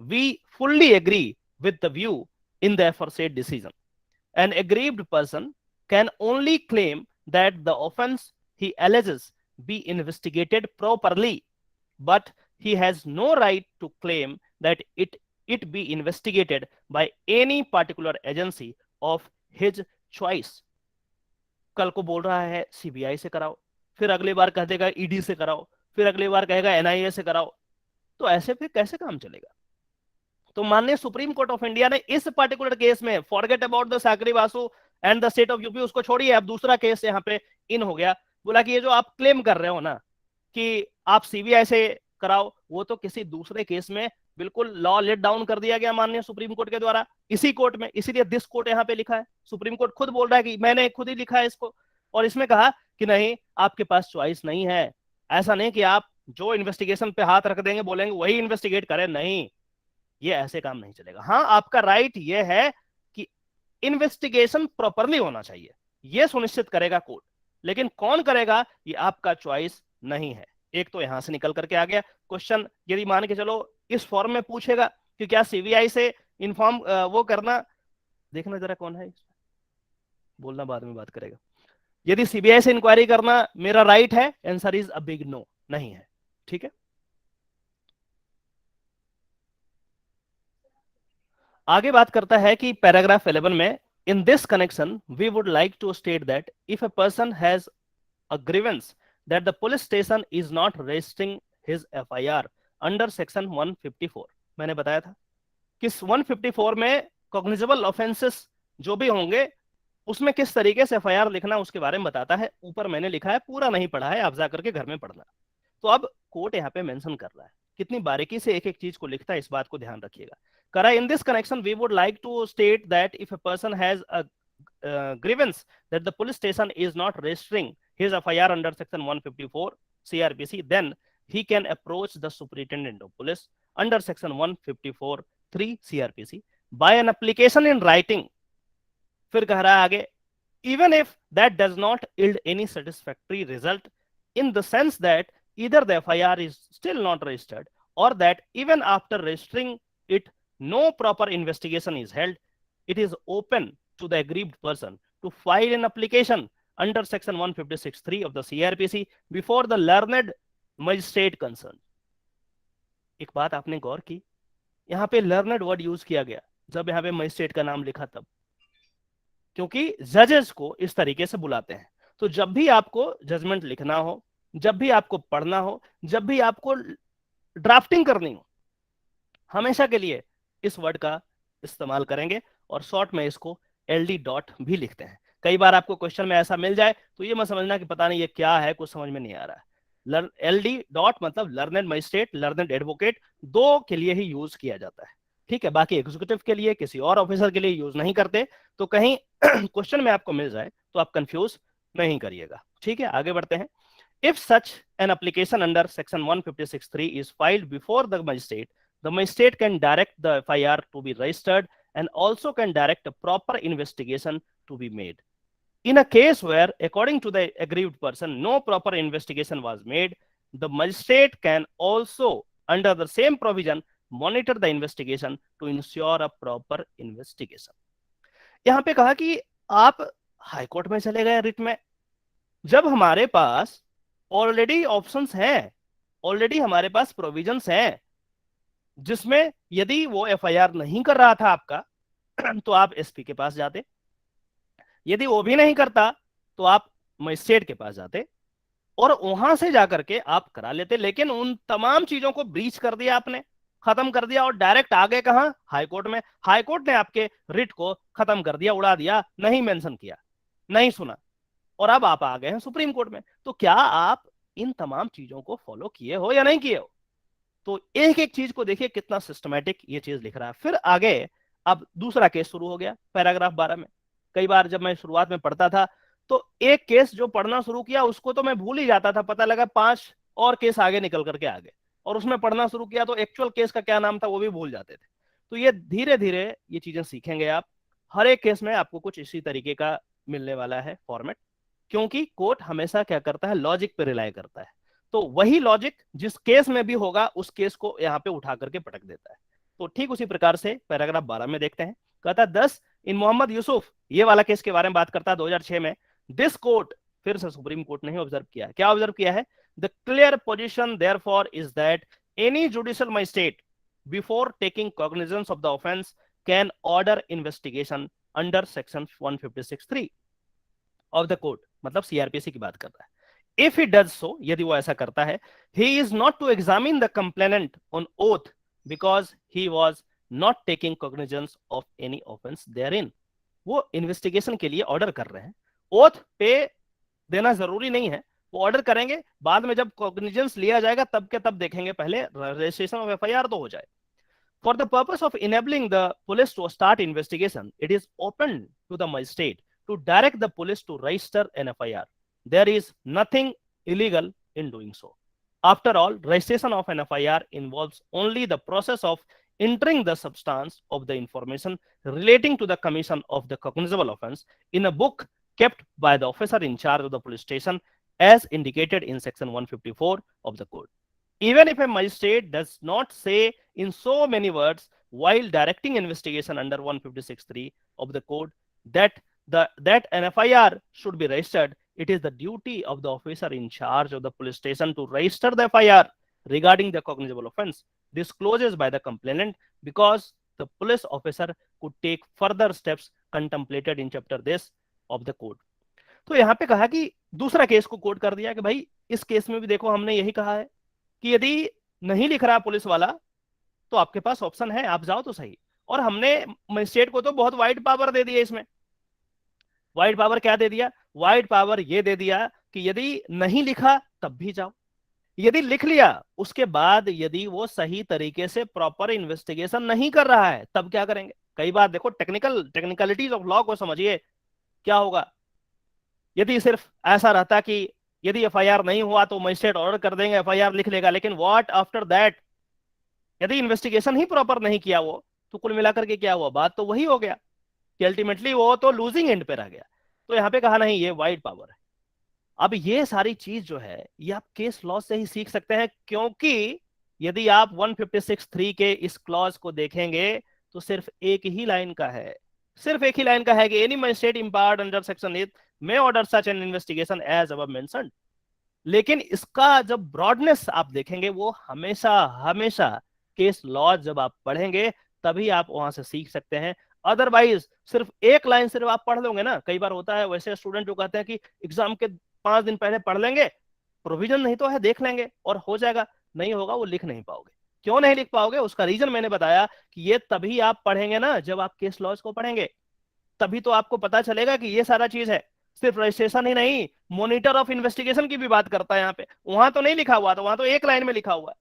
We fully agree with the view in the aforesaid decision. An aggrieved person can only claim that the offense he alleges be investigated properly, but he has no right to claim that it be investigated by any particular agency of his choice. कल को बोल रहा है CBI से कराओ, फिर अगली बार कह देगा ईडी से कराओ, फिर अगली बार कहेगा एनआईए से कराओ, तो ऐसे फिर कैसे काम चलेगा? तो माननीय सुप्रीम कोर्ट ऑफ इंडिया ने इस पर्टिकुलर केस में, forget about the Sakri Basu and the state of UP, उसको छोड़िए, अब दूसरा केस यहाँ पे इन हो गया। बोला कि ये जो आप क्लेम कर रहे हो ना कि आप सीबीआई से कराओ, वो तो किसी दूसरे केस में बिल्कुल लॉ लेट डाउन कर दिया गया माननीय सुप्रीम कोर्ट के द्वारा, इसी कोर्ट में। इसीलिए दिस कोर्ट यहाँ पे लिखा है। सुप्रीम कोर्ट खुद बोल रहा है कि मैंने खुद ही लिखा है इसको, और इसमें कहा कि नहीं, आपके पास चॉइस नहीं है। ऐसा नहीं कि आप जो इन्वेस्टिगेशन पे हाथ रख देंगे, बोलेंगे वही इन्वेस्टिगेट करें, नहीं, ये ऐसे काम नहीं चलेगा। हाँ, आपका राइट ये है कि इन्वेस्टिगेशन प्रॉपरली होना चाहिए, ये सुनिश्चित करेगा कोर्ट, लेकिन कौन करेगा ये आपका चॉइस नहीं है। एक तो यहां से निकल करके आ गया क्वेश्चन। यदि मान के चलो इस फॉर्म में पूछेगा कि क्या सीबीआई से इन्फॉर्म वो करना, देखना जरा कौन है, बोलना बाद में बात करेगा। यदि सीबीआई से इंक्वायरी करना मेरा राइट है, answer is a big no, नहीं है। ठीक है, आगे बात करता है कि पैराग्राफ 11 में In this connection, we would like to state that if a person has a grievance that the police station is not registering his FIR under section 154, मैंने बताया था कि 154 में कॉग्निजेबल ऑफेंसेस जो भी होंगे उसमें किस तरीके से FIR लिखना उसके बारे में बताता है। ऊपर मैंने लिखा है, पूरा नहीं पढ़ा है, आप जाकर के घर में पढ़ना। तो अब कोर्ट यहाँ पे मेंशन कर रहा है, कितनी बारीकी से एक एक चीज को लिखता है, इस बात को ध्यान रखिएगा। करा in this connection we would like to state that if a person has a grievance that the police station is not registering his FIR under section 154 CRPC, then he can approach the superintendent of police under section 154 3 CRPC by an application in writing. फिर कह रहा है आगे, even if that does not yield any satisfactory result in the sense that either the FIR is still not registered or that even after registering it no proper investigation is held, it is open to the aggrieved person to file an application under section 156(3) of the CRPC before the learned magistrate concerned. एक बात आपने गौर की, यहाँ पे learned word use किया गया जब यहाँ पे मजिस्ट्रेट का नाम लिखा तब, क्योंकि जजेस को इस तरीके से बुलाते हैं। तो जब भी आपको जजमेंट लिखना हो, जब भी आपको पढ़ना हो, जब भी आपको ड्राफ्टिंग करनी हो, हमेशा के लिए इस वर्ड का इस्तेमाल करेंगे और शॉर्ट में इसको LD डॉट भी लिखते हैं। कई बार आपको क्वेश्चन में ऐसा मिल जाए तो ये मत समझना कि पता नहीं ये क्या है, कुछ समझ में नहीं आ रहा है। LD डॉट मतलब लर्नेड मजिस्ट्रेट, लर्नेड एडवोकेट, दो के लिए ही यूज किया जाता है, ठीक है। बाकी एग्जीक्यूटिव के लिए, किसी और ऑफिसर के लिए यूज नहीं करते। तो कहीं क्वेश्चन में आपको मिल जाए तो आप कंफ्यूज नहीं करिएगा, ठीक है। आगे बढ़ते हैं। If such an application under section 156(3) is filed before the magistrate can direct the FIR to be registered and also can direct a proper investigation to be made. In a case where, according to the aggrieved person, no proper investigation was made, the magistrate can also, under the same provision, monitor the investigation to ensure a proper investigation. यहाँ पे कहा कि आप high court में चले गए writ में, जब हमारे पास ऑलरेडी ऑप्शंस हैं, ऑलरेडी हमारे पास प्रोविजंस हैं, जिसमें यदि वो FIR नहीं कर रहा था आपका तो आप SP के पास जाते, यदि वो भी नहीं करता तो आप मजिस्ट्रेट के पास जाते और वहां से जाकर के आप करा लेते। लेकिन उन तमाम चीजों को ब्रीच कर दिया आपने, खत्म कर दिया और डायरेक्ट आ गए कहां? हाईकोर्ट में। हाईकोर्ट ने आपके रिट को खत्म कर दिया, उड़ा दिया, नहीं मेंशन किया, नहीं सुना, और अब आप आ गए हैं सुप्रीम कोर्ट में। तो क्या आप इन तमाम चीजों को फॉलो किए हो या नहीं किए हो? तो एक एक चीज को देखिए कितना सिस्टमैटिक ये चीज लिख रहा है। फिर आगे अब दूसरा केस शुरू हो गया पैराग्राफ 12 में। कई बार जब मैं शुरुआत में पढ़ता था तो एक केस जो पढ़ना शुरू किया उसको तो मैं भूल ही जाता था, पता लगा 5 और केस आगे निकल करके आ गए, और उसमें पढ़ना शुरू किया तो एक्चुअल केस का क्या नाम था वो भी भूल जाते थे। तो ये धीरे धीरे ये चीजें सीखेंगे आप। हर एक केस में आपको कुछ इसी तरीके का मिलने वाला है फॉर्मेट, क्योंकि कोर्ट हमेशा क्या करता है? लॉजिक पे रिलाई करता है। तो वही लॉजिक जिस केस में भी होगा उस केस को यहाँ पे उठा करके पटक देता है। तो ठीक उसी प्रकार से पैराग्राफ 12 में देखते हैं, कहता है 10 इन मोहम्मद यूसुफ, ये वाला केस के बारे में बात करता है 2006 में। दिस कोर्ट, फिर से सुप्रीम कोर्ट ने ही ऑब्जर्व किया है। क्या ऑब्जर्व किया है? The clear position therefore is that any judicial magistrate before taking cognizance of the offence can order investigation under section 156(3) of the code, मतलब CRPC की बात कर रहा है। If he does so, यदि वो ऐसा करता है, he is not to examine the complainant on oath because he was not taking cognizance of any offense therein. वो इन्वेस्टिगेशन के लिए ऑर्डर कर रहे हैं, ओथ पे देना जरूरी नहीं है, वो ऑर्डर करेंगे, बाद में जब कॉग्निजेंस लिया जाएगा तब के तब देखेंगे, पहले रजिस्ट्रेशन ऑफ FIR तो हो जाए। For the purpose of enabling the police to start investigation, it is open to the magistrate to direct the police to register an FIR. There is nothing illegal in doing so. After all, registration of an FIR involves only the process of entering the substance of the information relating to the commission of the cognizable offense in a book kept by the officer in charge of the police station as indicated in section 154 of the code. Even if a magistrate does not say in so many words while directing investigation under 156(3) of the code that an FIR should be registered, it is the duty of the officer in charge of the police station to register the FIR regarding the cognizable offense disclosed by the complainant, because the police officer could take further steps contemplated in chapter this of the code। तो यहाँ पे कहा कि दूसरा case को coat कर दिया कि भाई इस केस में भी देखो हमने यही कहा है कि यदि नहीं लिख रहा पुलिस वाला तो आपके पास ऑप्शन है, आप जाओ तो सही। और हमने मजिस्ट्रेट को तो बहुत वाइड पावर दे दिया। इसमें वाइड पावर क्या दे दिया? वाइड पावर ये दे दिया कि यदि नहीं लिखा तब भी जाओ, यदि लिख लिया उसके बाद यदि वो सही तरीके से प्रॉपर इन्वेस्टिगेशन नहीं कर रहा है तब क्या करेंगे। कई बार देखो टेक्निकलिटीज ऑफ लॉ को समझिए, क्या होगा यदि सिर्फ ऐसा रहता कि यदि एफआईआर नहीं हुआ तो मजिस्ट्रेट ऑर्डर कर देंगे, एफआईआर लिख लेगा, लेकिन व्हाट आफ्टर दैट, यदि इन्वेस्टिगेशन ही प्रॉपर नहीं किया वो, तो कुल मिलाकर के क्या हुआ? बात तो वही हो गया कि अल्टीमेटली वो तो लूजिंग एंड पे रह गया। तो यहाँ पे कहा नहीं, ये वाइड पावर है। अब ये सारी चीज जो है ये आप केस लॉ से ही सीख सकते हैं, क्योंकि यदि आप 156(3) के इस क्लॉज को देखेंगे तो सिर्फ एक ही लाइन का है, सिर्फ एक ही लाइन का है कि any magistrate empowered under section 8 may order such an investigation as above mentioned. लेकिन इसका जब ब्रॉडनेस आप देखेंगे वो हमेशा हमेशा केस लॉ जब आप पढ़ेंगे तभी आप वहां से सीख सकते हैं। अदरवाइज सिर्फ एक लाइन सिर्फ आप पढ़ लोगे ना, कई बार होता है वैसे स्टूडेंट जो कहते हैं कि एग्जाम के 5 दिन पहले पढ़ लेंगे, प्रोविजन नहीं तो है देख लेंगे और हो जाएगा, नहीं होगा, वो लिख नहीं पाओगे। क्यों नहीं लिख पाओगे? उसका रीजन मैंने बताया कि ये तभी आप पढ़ेंगे ना जब आप केस लॉज को पढ़ेंगे, तभी तो आपको पता चलेगा कि ये सारा चीज है। सिर्फ रजिस्ट्रेशन ही नहीं, मॉनिटर ऑफ इन्वेस्टिगेशन की भी बात करता है यहाँ पे, वहां तो नहीं लिखा हुआ, तो वहां तो एक लाइन में लिखा हुआ है।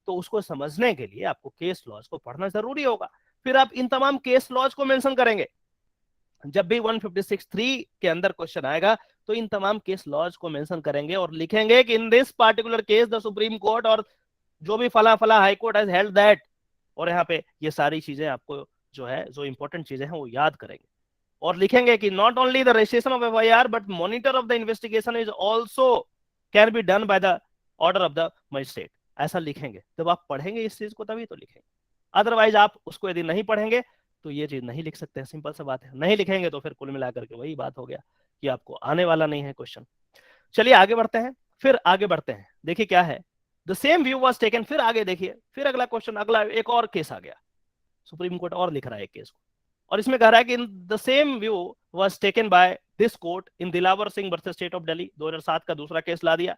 तो उसको समझने के लिए आपको केस लॉज को पढ़ना जरूरी होगा। फिर आप इन तमाम केस लॉज को मेंशन करेंगे। जब भी 156(3) के अंदर क्वेश्चन आएगा तो इन तमाम केस लॉज को मेंशन करेंगे और लिखेंगे कि in this particular case the supreme court और जो भी फला फला high court has held that. और यहाँ पे ये सारी चीजें आपको जो है, जो इंपॉर्टेंट चीजें हैं वो याद करेंगे और लिखेंगे कि not only the registration of FIR but monitor of the investigation is also can be done by the order of the magistrate. ऐसा लिखेंगे, जब आप पढ़ेंगे इस चीज को तभी तो लिखेंगे। अदरवाइज आप उसको यदि नहीं पढ़ेंगे तो ये चीज नहीं लिख सकते हैं, सिंपल सा बात है। नहीं लिखेंगे तो फिर कुल मिलाकर के वही बात हो गया कि आपको आने वाला नहीं है क्वेश्चन। चलिए आगे बढ़ते हैं, फिर आगे बढ़ते हैं। देखिए क्या है, the same view was taken. फिर आगे देखिए, फिर अगला क्वेश्चन, अगला एक और केस आ गया, सुप्रीम कोर्ट और लिख रहा है केस को, और इसमें कह रहा है कि the same view was taken by this court in Dilawar Singh versus state of Delhi. 2007 का दूसरा केस ला दिया।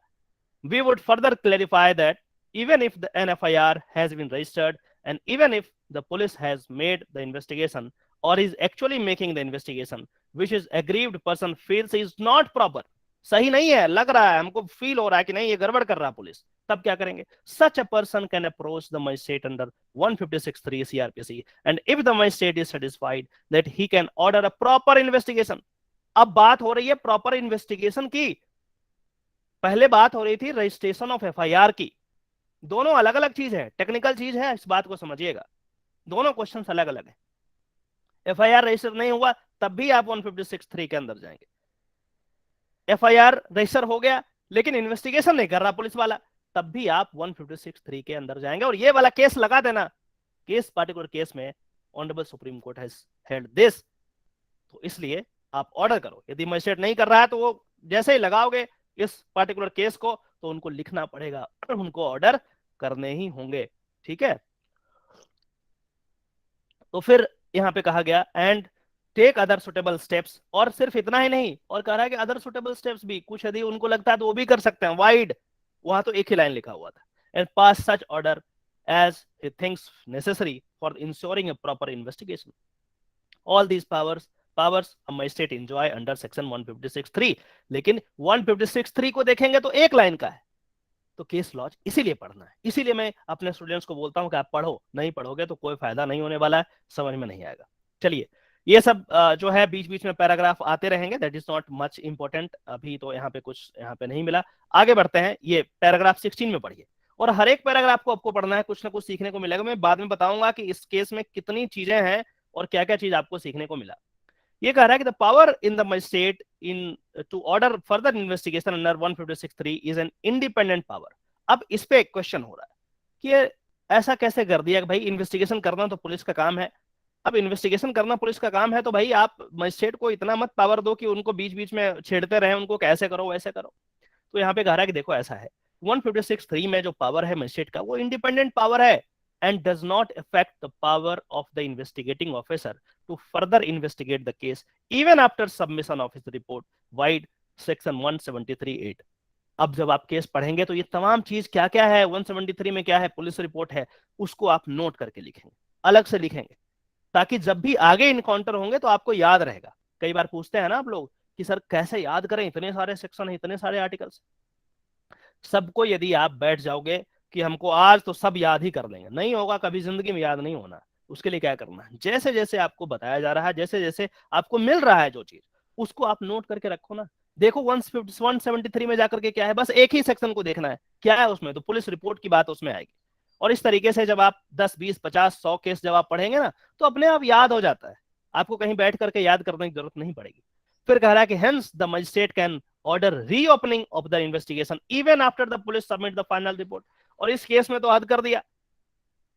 We would further clarify that even if an FIR has been registered and even if the police has made the investigation or is actually making the investigation which is aggrieved person feels is not proper, सही नहीं है, लग रहा है हमको, feel हो रहा है कि नहीं ये गड़बड़ कर रहा है पुलिस, तब क्या करेंगे? such a person can approach the magistrate under 156(3) CRPC and if the magistrate is satisfied that he can order a proper investigation। अब बात हो रही है प्रॉपर इन्वेस्टिगेशन की, पहले बात हो रही थी रजिस्ट्रेशन ऑफ एफआईआर की। दोनों अलग अलग चीज है, टेक्निकल चीज है, इस बात को समझिएगा। दोनों क्वेश्चन अलग अलग है। एफआईआर रजिस्टर नहीं हुआ तब भी आप 156(3) के अंदर जाएंगे। एफआईआर रजिस्टर हो गया लेकिन इन्वेस्टिगेशन नहीं कर रहा पुलिस वाला, तब भी आप 156(3) के अंदर जाएंगे। और ये वाला केस लगा देना, केस पार्टिकुलर केस में honourable supreme court has held this, तो इसलिए आप ऑर्डर करो। यदि मजिस्ट्रेट नहीं कर रहा है तो वो जैसे ही लगाओगे इस पार्टिकुलर केस को तो उनको लिखना पड़ेगा, उनको ऑर्डर करने ही होंगे, ठीक है। तो फिर यहां पे कहा गया and take other suitable steps, और सिर्फ इतना ही नहीं, और कह रहा है कि अदर सुटेबल स्टेप्स भी कुछ यदि उनको लगता है तो वो भी कर सकते हैं। वाइड, वहां तो एक ही लाइन लिखा हुआ था, and pass such order as he thinks necessary for ensuring a proper investigation. All these powers a magistrate enjoy under section 156(3). लेकिन 156(3) को देखेंगे तो एक लाइन का है, तो केस लॉज इसीलिए पढ़ना है। इसीलिए मैं अपने स्टूडेंट्स को बोलता हूं कि आप पढ़ो, नहीं पढ़ोगे तो कोई फायदा नहीं होने वाला है, समझ में नहीं आएगा। चलिए, ये सब जो है बीच बीच में पैराग्राफ आते रहेंगे, that is not much important. अभी तो यहाँ पे कुछ यहाँ पे नहीं मिला, आगे बढ़ते हैं। ये पैराग्राफ 16 में पढ़िए, और हर एक पैराग्राफ को आपको पढ़ना है, कुछ ना कुछ सीखने को मिलेगा। मैं बाद में बताऊंगा कि इस केस में कितनी चीजें हैं और क्या क्या चीज आपको सीखने को मिला। ये कह रहा है कि the power in the magistrate in to order further investigation under 156(3) is an independent power. अब इस पे एक क्वेश्चन हो रहा है कि ये ऐसा कैसे कर दिया कि भाई इन्वेस्टिगेशन करना तो पुलिस का काम है। अब इन्वेस्टिगेशन करना पुलिस का काम है तो भाई आप मजिस्ट्रेट को इतना मत पावर दो कि उनको बीच बीच में छेड़ते रहे, उनको कैसे करो वैसे करो। तो यहाँ पे कह रहा है कि देखो ऐसा है, 156(3) में जो पावर है मजिस्ट्रेट का वो इंडिपेंडेंट पावर है, and does not affect the power of the investigating officer to further investigate the case even after submission of his report wide section 173(8). अब जब आप केस पढ़ेंगे तो ये तमाम चीज क्या क्या है, 173 में क्या है, पुलिस रिपोर्ट है, उसको आप नोट करके लिखेंगे, अलग से लिखेंगे, ताकि जब भी आगे इनकाउंटर होंगे तो आपको याद रहेगा। कई बार पूछते हैं ना आप लोग कि सर कैसे याद करें, इतने सारे सेक्शन है, इतने सारे आर्टिकल्स। सबको यदि आप बैठ जाओगे कि हमको आज तो सब याद ही कर लेंगे, नहीं होगा, कभी जिंदगी में याद नहीं होना। उसके लिए क्या करना है, जैसे जैसे आपको बताया जा रहा है, जैसे जैसे आपको मिल रहा है जो चीज, उसको आप नोट करके रखो ना। देखो 173 में जाकर के क्या है, बस एक ही सेक्शन को देखना है, क्या है उसमें, तो पुलिस रिपोर्ट की बात उसमें आएगी। और इस तरीके से जब आप 10, 20, 50, 100 केस जब आप पढ़ेंगे ना, तो अपने आप याद हो जाता है, आपको कहीं बैठ करके याद करने की जरूरत नहीं पड़ेगी। फिर कह रहा है कि hence the magistrate can order reopening of the investigation even after the police submit the final report. और इस केस में तो हद कर दिया।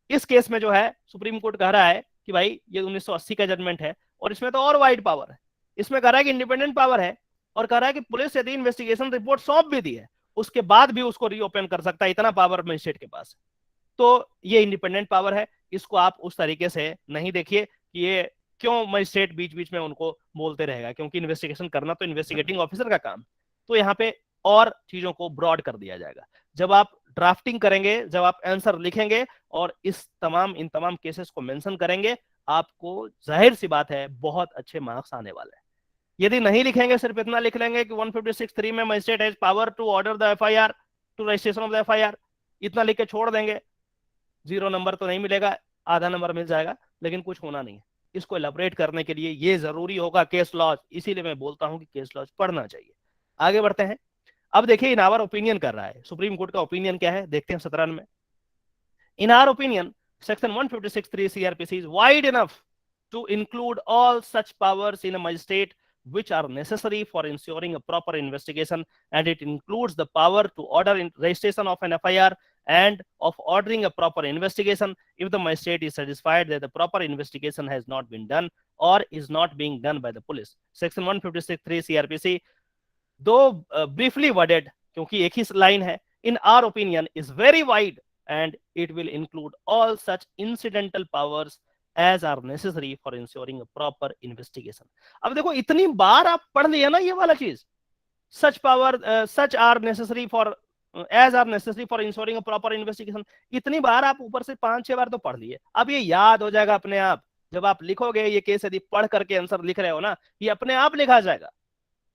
इस केस में जो है सुप्रीम कोर्ट कह रहा है कि भाई ये 1980 का जजमेंट है, और इसमें तो और वाइड पावर है। इसमें कह रहा है कि इंडिपेंडेंट पावर है, और कह रहा है कि पुलिस यदि इन्वेस्टिगेशन रिपोर्ट सौंप भी दी है, उसके बाद भी उसको रीओपन कर सकता है, इतना पावर मजिस्ट्रेट के पास है। तो ये इंडिपेंडेंट पावर है, इसको आप उस तरीके से नहीं देखिए कि ये क्यों मजिस्ट्रेट बीच बीच में उनको बोलते रहेगा, क्योंकि इन्वेस्टिगेशन करना तो इन्वेस्टिगेटिंग ऑफिसर का काम। तो यहाँ पे और चीजों को ब्रॉड कर दिया जाएगा। जब आप ड्राफ्टिंग करेंगे, जब आप आंसर लिखेंगे और इन तमाम केसेस को मेंशन करेंगे, आपको जाहिर सी बात है बहुत अच्छे मार्क्स आने वाले हैं। यदि नहीं लिखेंगे, सिर्फ इतना लिख लेंगे कि 156(3) में magistrate has power to order the FIR to registration of the FIR, इतना लिख के छोड़ देंगे, 0 नंबर तो नहीं मिलेगा, आधा नंबर मिल जाएगा, लेकिन कुछ होना नहीं है। इसको एलैबोरेट करने के लिए ये जरूरी होगा केस लॉज, इसीलिए मैं बोलता हूं कि केस लॉज पढ़ना चाहिए। आगे बढ़ते हैं। अब देखिए इन आवर ओपिनियन कर रहा है, सुप्रीम कोर्ट का ओपिनियन क्या है, देखते हैं 17 में। In our opinion section 156(3) CRPC is wide enough to include all such powers in a magistrate which are necessary for ensuring a proper investigation, and it includes the power to order registration of an FIR and of ordering a proper investigation if the magistrate is satisfied that the proper investigation has not been done or is not being done by the police. Section 156(3) CRPC, though briefly worded, क्योंकि एक ही line है, in our opinion is very wide and it will include all such incidental powers as are necessary for ensuring a proper investigation. अब देखो इतनी बार आप पढ़ लिया ना ये वाला चीज, such power such are necessary for as are necessary for ensuring a proper investigation, इतनी बार आप ऊपर से 5-6 बार तो पढ़ लिए। अब ये याद हो जाएगा अपने आप, जब आप लिखोगे ये केस, यदि पढ़ करके आंसर लिख रहे हो ना, ये अपने आप लिखा जाएगा।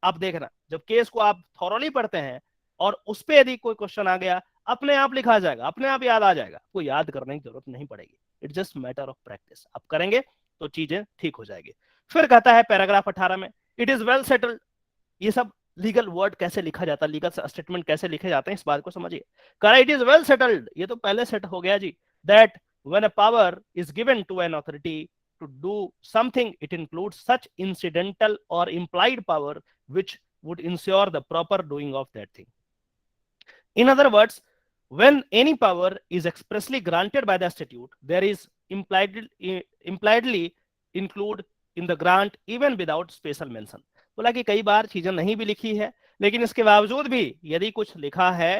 आप देखना, जब केस को आप थॉरोली पढ़ते हैं और उस पर यदि कोई क्वेश्चन आ गया, अपने आप लिखा जाएगा, अपने आप याद आ जाएगा, कोई याद करने की जरूरत नहीं पड़ेगी। It's just matter of practice. आप करेंगे तो चीजें ठीक हो जाएगी। फिर कहता है पैराग्राफ 18 में, इट इज वेल सेटल्ड। ये सब लीगल वर्ड कैसे लिखा जाता है, लीगल स्टेटमेंट कैसे लिखे जाते हैं, इस बात को समझिए। कहा इट इज वेल सेटल्ड, ये तो पहले सेट हो गया जी, that when a power is given to an authority to do something, it includes such incidental or implied power which would ensure the proper doing of that thing. In other words, when any power is expressly granted by the statute, there is impliedly include in the grant even without special mention. बोला कि कई बार चीजें नहीं भी लिखी है, लेकिन इसके बावजूद भी यदि कुछ लिखा है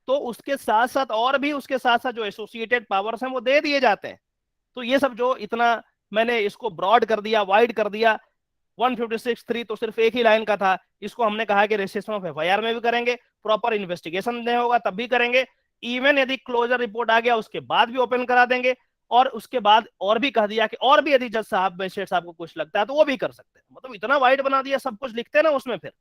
तो उसके साथ साथ और भी उसके साथ साथ जो एसोसिएटेड पावर्स हैं वो दे दिए जाते हैं। तो ये सब जो इतना मैंने इसको ब्रॉड कर दिया, वाइड कर दिया, 156(3) तो सिर्फ एक ही लाइन का था, इसको हमने कहा कि रजिस्ट्रेशन ऑफ एफआईआर में भी करेंगे, प्रॉपर इन्वेस्टिगेशन नहीं होगा तब भी करेंगे, इवन यदि क्लोजर रिपोर्ट आ गया उसके बाद भी ओपन करा देंगे, और उसके बाद और भी कह दिया कि और भी यदि जज साहब मजिस्ट्रेट साहब को कुछ लगता है तो वो भी कर सकते हैं। मतलब इतना वाइड बना दिया, सब कुछ लिखते हैं ना उसमें, फिर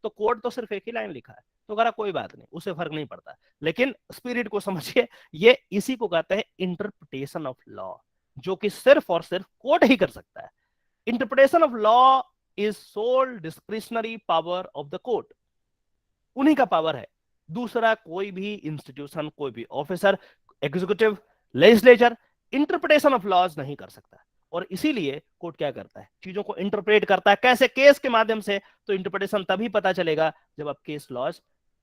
तो कोर्ट तो सिर्फ एक ही लाइन लिखा है, तो कहा कोई बात नहीं, उससे फर्क नहीं पड़ता। लेकिन स्पिरिट को समझिए, ये इसी को कहते हैं इंटरप्रिटेशन ऑफ लॉ, जो कि सिर्फ और सिर्फ कोर्ट ही कर सकता है। Interpretation of law is sole discretionary power of the court, उन्हीं का पावर है, दूसरा कोई भी इंस्टीट्यूशन, कोई भी officer, executive, legislature interpretation of laws नहीं कर सकता। और इसीलिए कोर्ट क्या करता है, चीजों को इंटरप्रेट करता है, कैसे, केस के माध्यम से। तो इंटरप्रिटेशन तभी पता चलेगा जब आप केस लॉज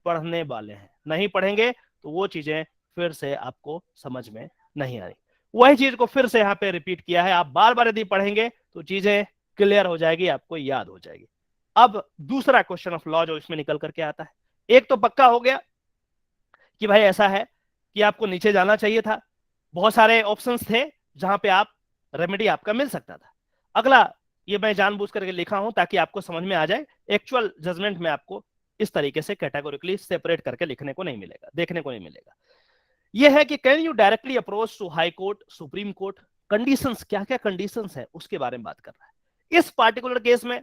पढ़ने वाले हैं, नहीं पढ़ेंगे तो वो चीजें फिर से आपको समझ में नहीं आ रही। वही चीज को फिर से यहाँ पे रिपीट किया है, आप बार बार यदि पढ़ेंगे तो चीजें क्लियर हो जाएगी, आपको याद हो जाएगी। अब दूसरा क्वेश्चन ऑफ लॉ जो इसमें निकल करके आता है, एक तो पक्का हो गया कि भाई ऐसा है कि आपको नीचे जाना चाहिए था, बहुत सारे ऑप्शंस थे जहां पे आप रेमेडी आपका मिल सकता था। अगला, ये मैं जानबूझ करके लिखा हूं ताकि आपको समझ में आ जाए, एक्चुअल जजमेंट में आपको इस तरीके से कैटेगोरिकली सेपरेट करके लिखने को नहीं मिलेगा, देखने को नहीं मिलेगा। यह है कि can you directly approach to high court, supreme court. Conditions, क्या क्या कंडीशंस है उसके बारे में बात कर रहा है। इस पार्टिकुलर केस में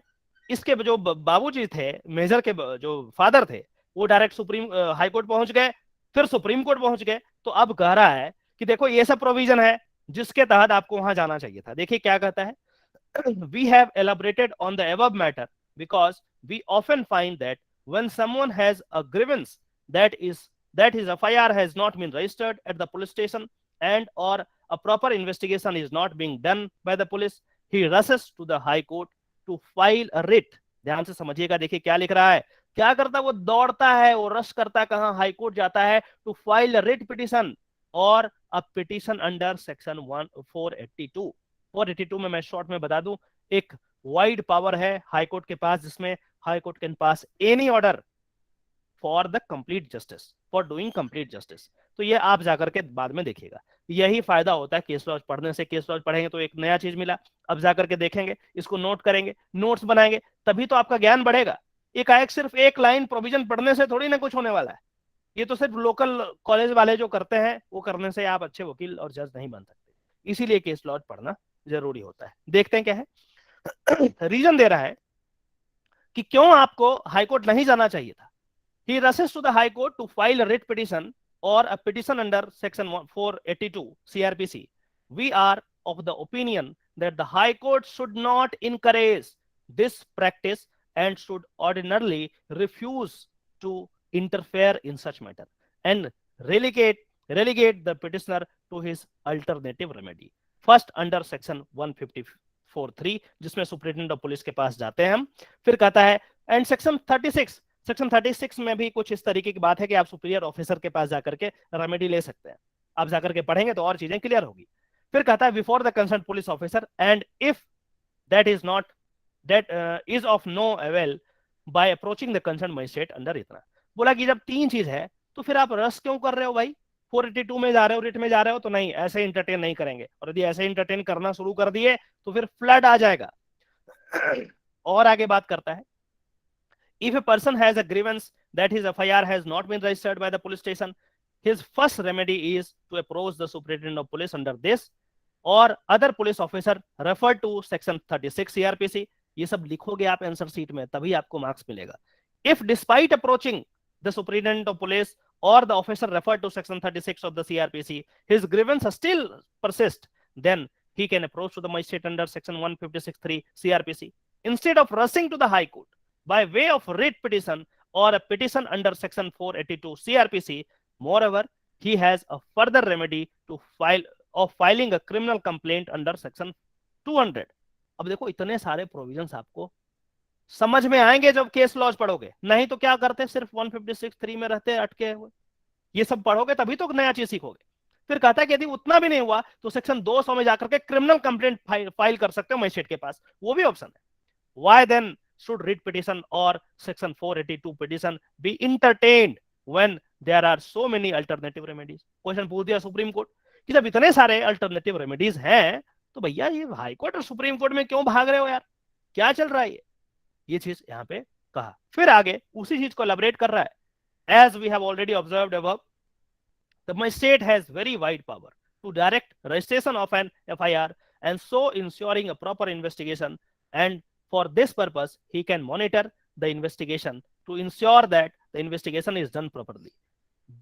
इसके जो बाबूजी थे, मेजर के जो फादर थे, वो डायरेक्ट सुप्रीम हाई कोर्ट पहुंच गए, फिर सुप्रीम कोर्ट पहुंच गए। तो अब कह रहा है कि देखो ये सब प्रोविजन है जिसके तहत आपको वहां जाना चाहिए था। देखिए क्या कहता है, we have elaborated on the above matter because we often find that when someone has a grievance that his FIR has not been registered at the police station and or a proper investigation is not being done by the police, he rushes to the high court to file a writ. ध्यान से समझिएगा, देखिए क्या लिख रहा है, क्या करता है, वो दौड़ता है, वो रश करता है, कहां, हाई कोर्ट जाता है, to file a writ petition और अ पिटिशन अंडर सेक्शन 482। 482 में मैं शॉर्ट में बता दूं, एक वाइड पावर है हाई कोर्ट के पास, जिसमें high court can pass any order for the complete justice, for doing complete justice. तो ये आप जाकर के बाद में देखिएगा, यही फायदा होता है केस लॉज पढ़ने से। केस लॉज पढ़ेंगे तो एक नया चीज मिला, अब जाकर के देखेंगे, इसको नोट करेंगे, नोट्स बनाएंगे, तभी तो आपका ज्ञान बढ़ेगा। एकाएक सिर्फ एक लाइन प्रोविजन पढ़ने से थोड़ी ना कुछ होने वाला है। ये तो सिर्फ लोकल कॉलेज वाले जो करते हैं, वो करने से आप अच्छे वकील और जज नहीं बन सकते। इसीलिए केस लॉज पढ़ना जरूरी होता है। देखते हैं क्या है। रीजन दे रहा है कि क्यों आपको हाईकोर्ट नहीं जाना चाहिए था। He rushes to the High Court to file a writ petition or a petition under Section 482 CRPC. We are of the opinion that the High Court should not encourage this practice and should ordinarily refuse to interfere in such matter and relegate the petitioner to his alternative remedy. First under Section 154(3) जिसमें superintendent of police के पास जाते हैं हम। फिर कहता है and section 36 में भी कुछ इस तरीके की बात है कि आप सुपीरियर ऑफिसर के पास जाकर के रेमेडी ले सकते हैं। आप जाकर के पढ़ेंगे तो और चीजें क्लियर होगी। फिर कहता है before the concern police officer and if that is of no avail by approaching the concern magistrate under इतना। बोला कि जब तीन चीज है तो फिर आप रस क्यों कर रहे हो भाई, 482 में जा रहे हो, रिट में जा रहे हो, तो नहीं, ऐसे इंटरटेन नहीं करेंगे। और यदि ऐसे इंटरटेन करना शुरू कर दिए तो फिर फ्लड आ जाएगा। और आगे बात करता है, if a person has a grievance that his FIR has not been registered by the police station, his first remedy is to approach the superintendent of police under this or other police officer referred to section 36 CRPC। ये सब लिखोगे आप answer sheet में, तभी आपको marks मिलेगा। If despite approaching the superintendent of police or the officer referred to section 36 of the CRPC, his grievance still persists, then he can approach to the magistrate under section 156(3) CRPC instead of rushing to the high court by way of writ petition or a petition under section 482 CRPC. Moreover, he has a further remedy to filing a criminal complaint under section 200। अब देखो इतने सारे provisions आपको समझ में आएंगे जब case laws पढ़ोगे, नहीं तो क्या करते, सिर्फ 156(3) में रहते अटके हुए। ये सब पढ़ोगे तभी तो नया चीज सीखोगे। फिर कहता है कि यदि उतना भी नहीं हुआ तो सेक्शन 200 में जाकर के क्रिमिनल कंप्लेंट फाइल कर सकते हो मजिस्ट्रेट के पास, वो भी ऑप्शन है। Why then should writ petition or section 482 petition be entertained when there are so many alternative remedies? Question पूछ दिया सुप्रीम कोर्ट कि जब इतने सारे अल्टरनेटिव रेमेडीज हैं तो भैया ये हाई कोर्ट और सुप्रीम कोर्ट में क्यों भाग रहे हो यार, क्या चल रहा है ये चीज यहाँ पे कहा। फिर आगे उसी चीज को एलैबोरेट कर रहा है, as we have already observed above, the magistrate has very wide power to direct registration of an FIR and so ensuring a proper investigation, and for this purpose he can monitor the investigation to ensure that the investigation is done properly,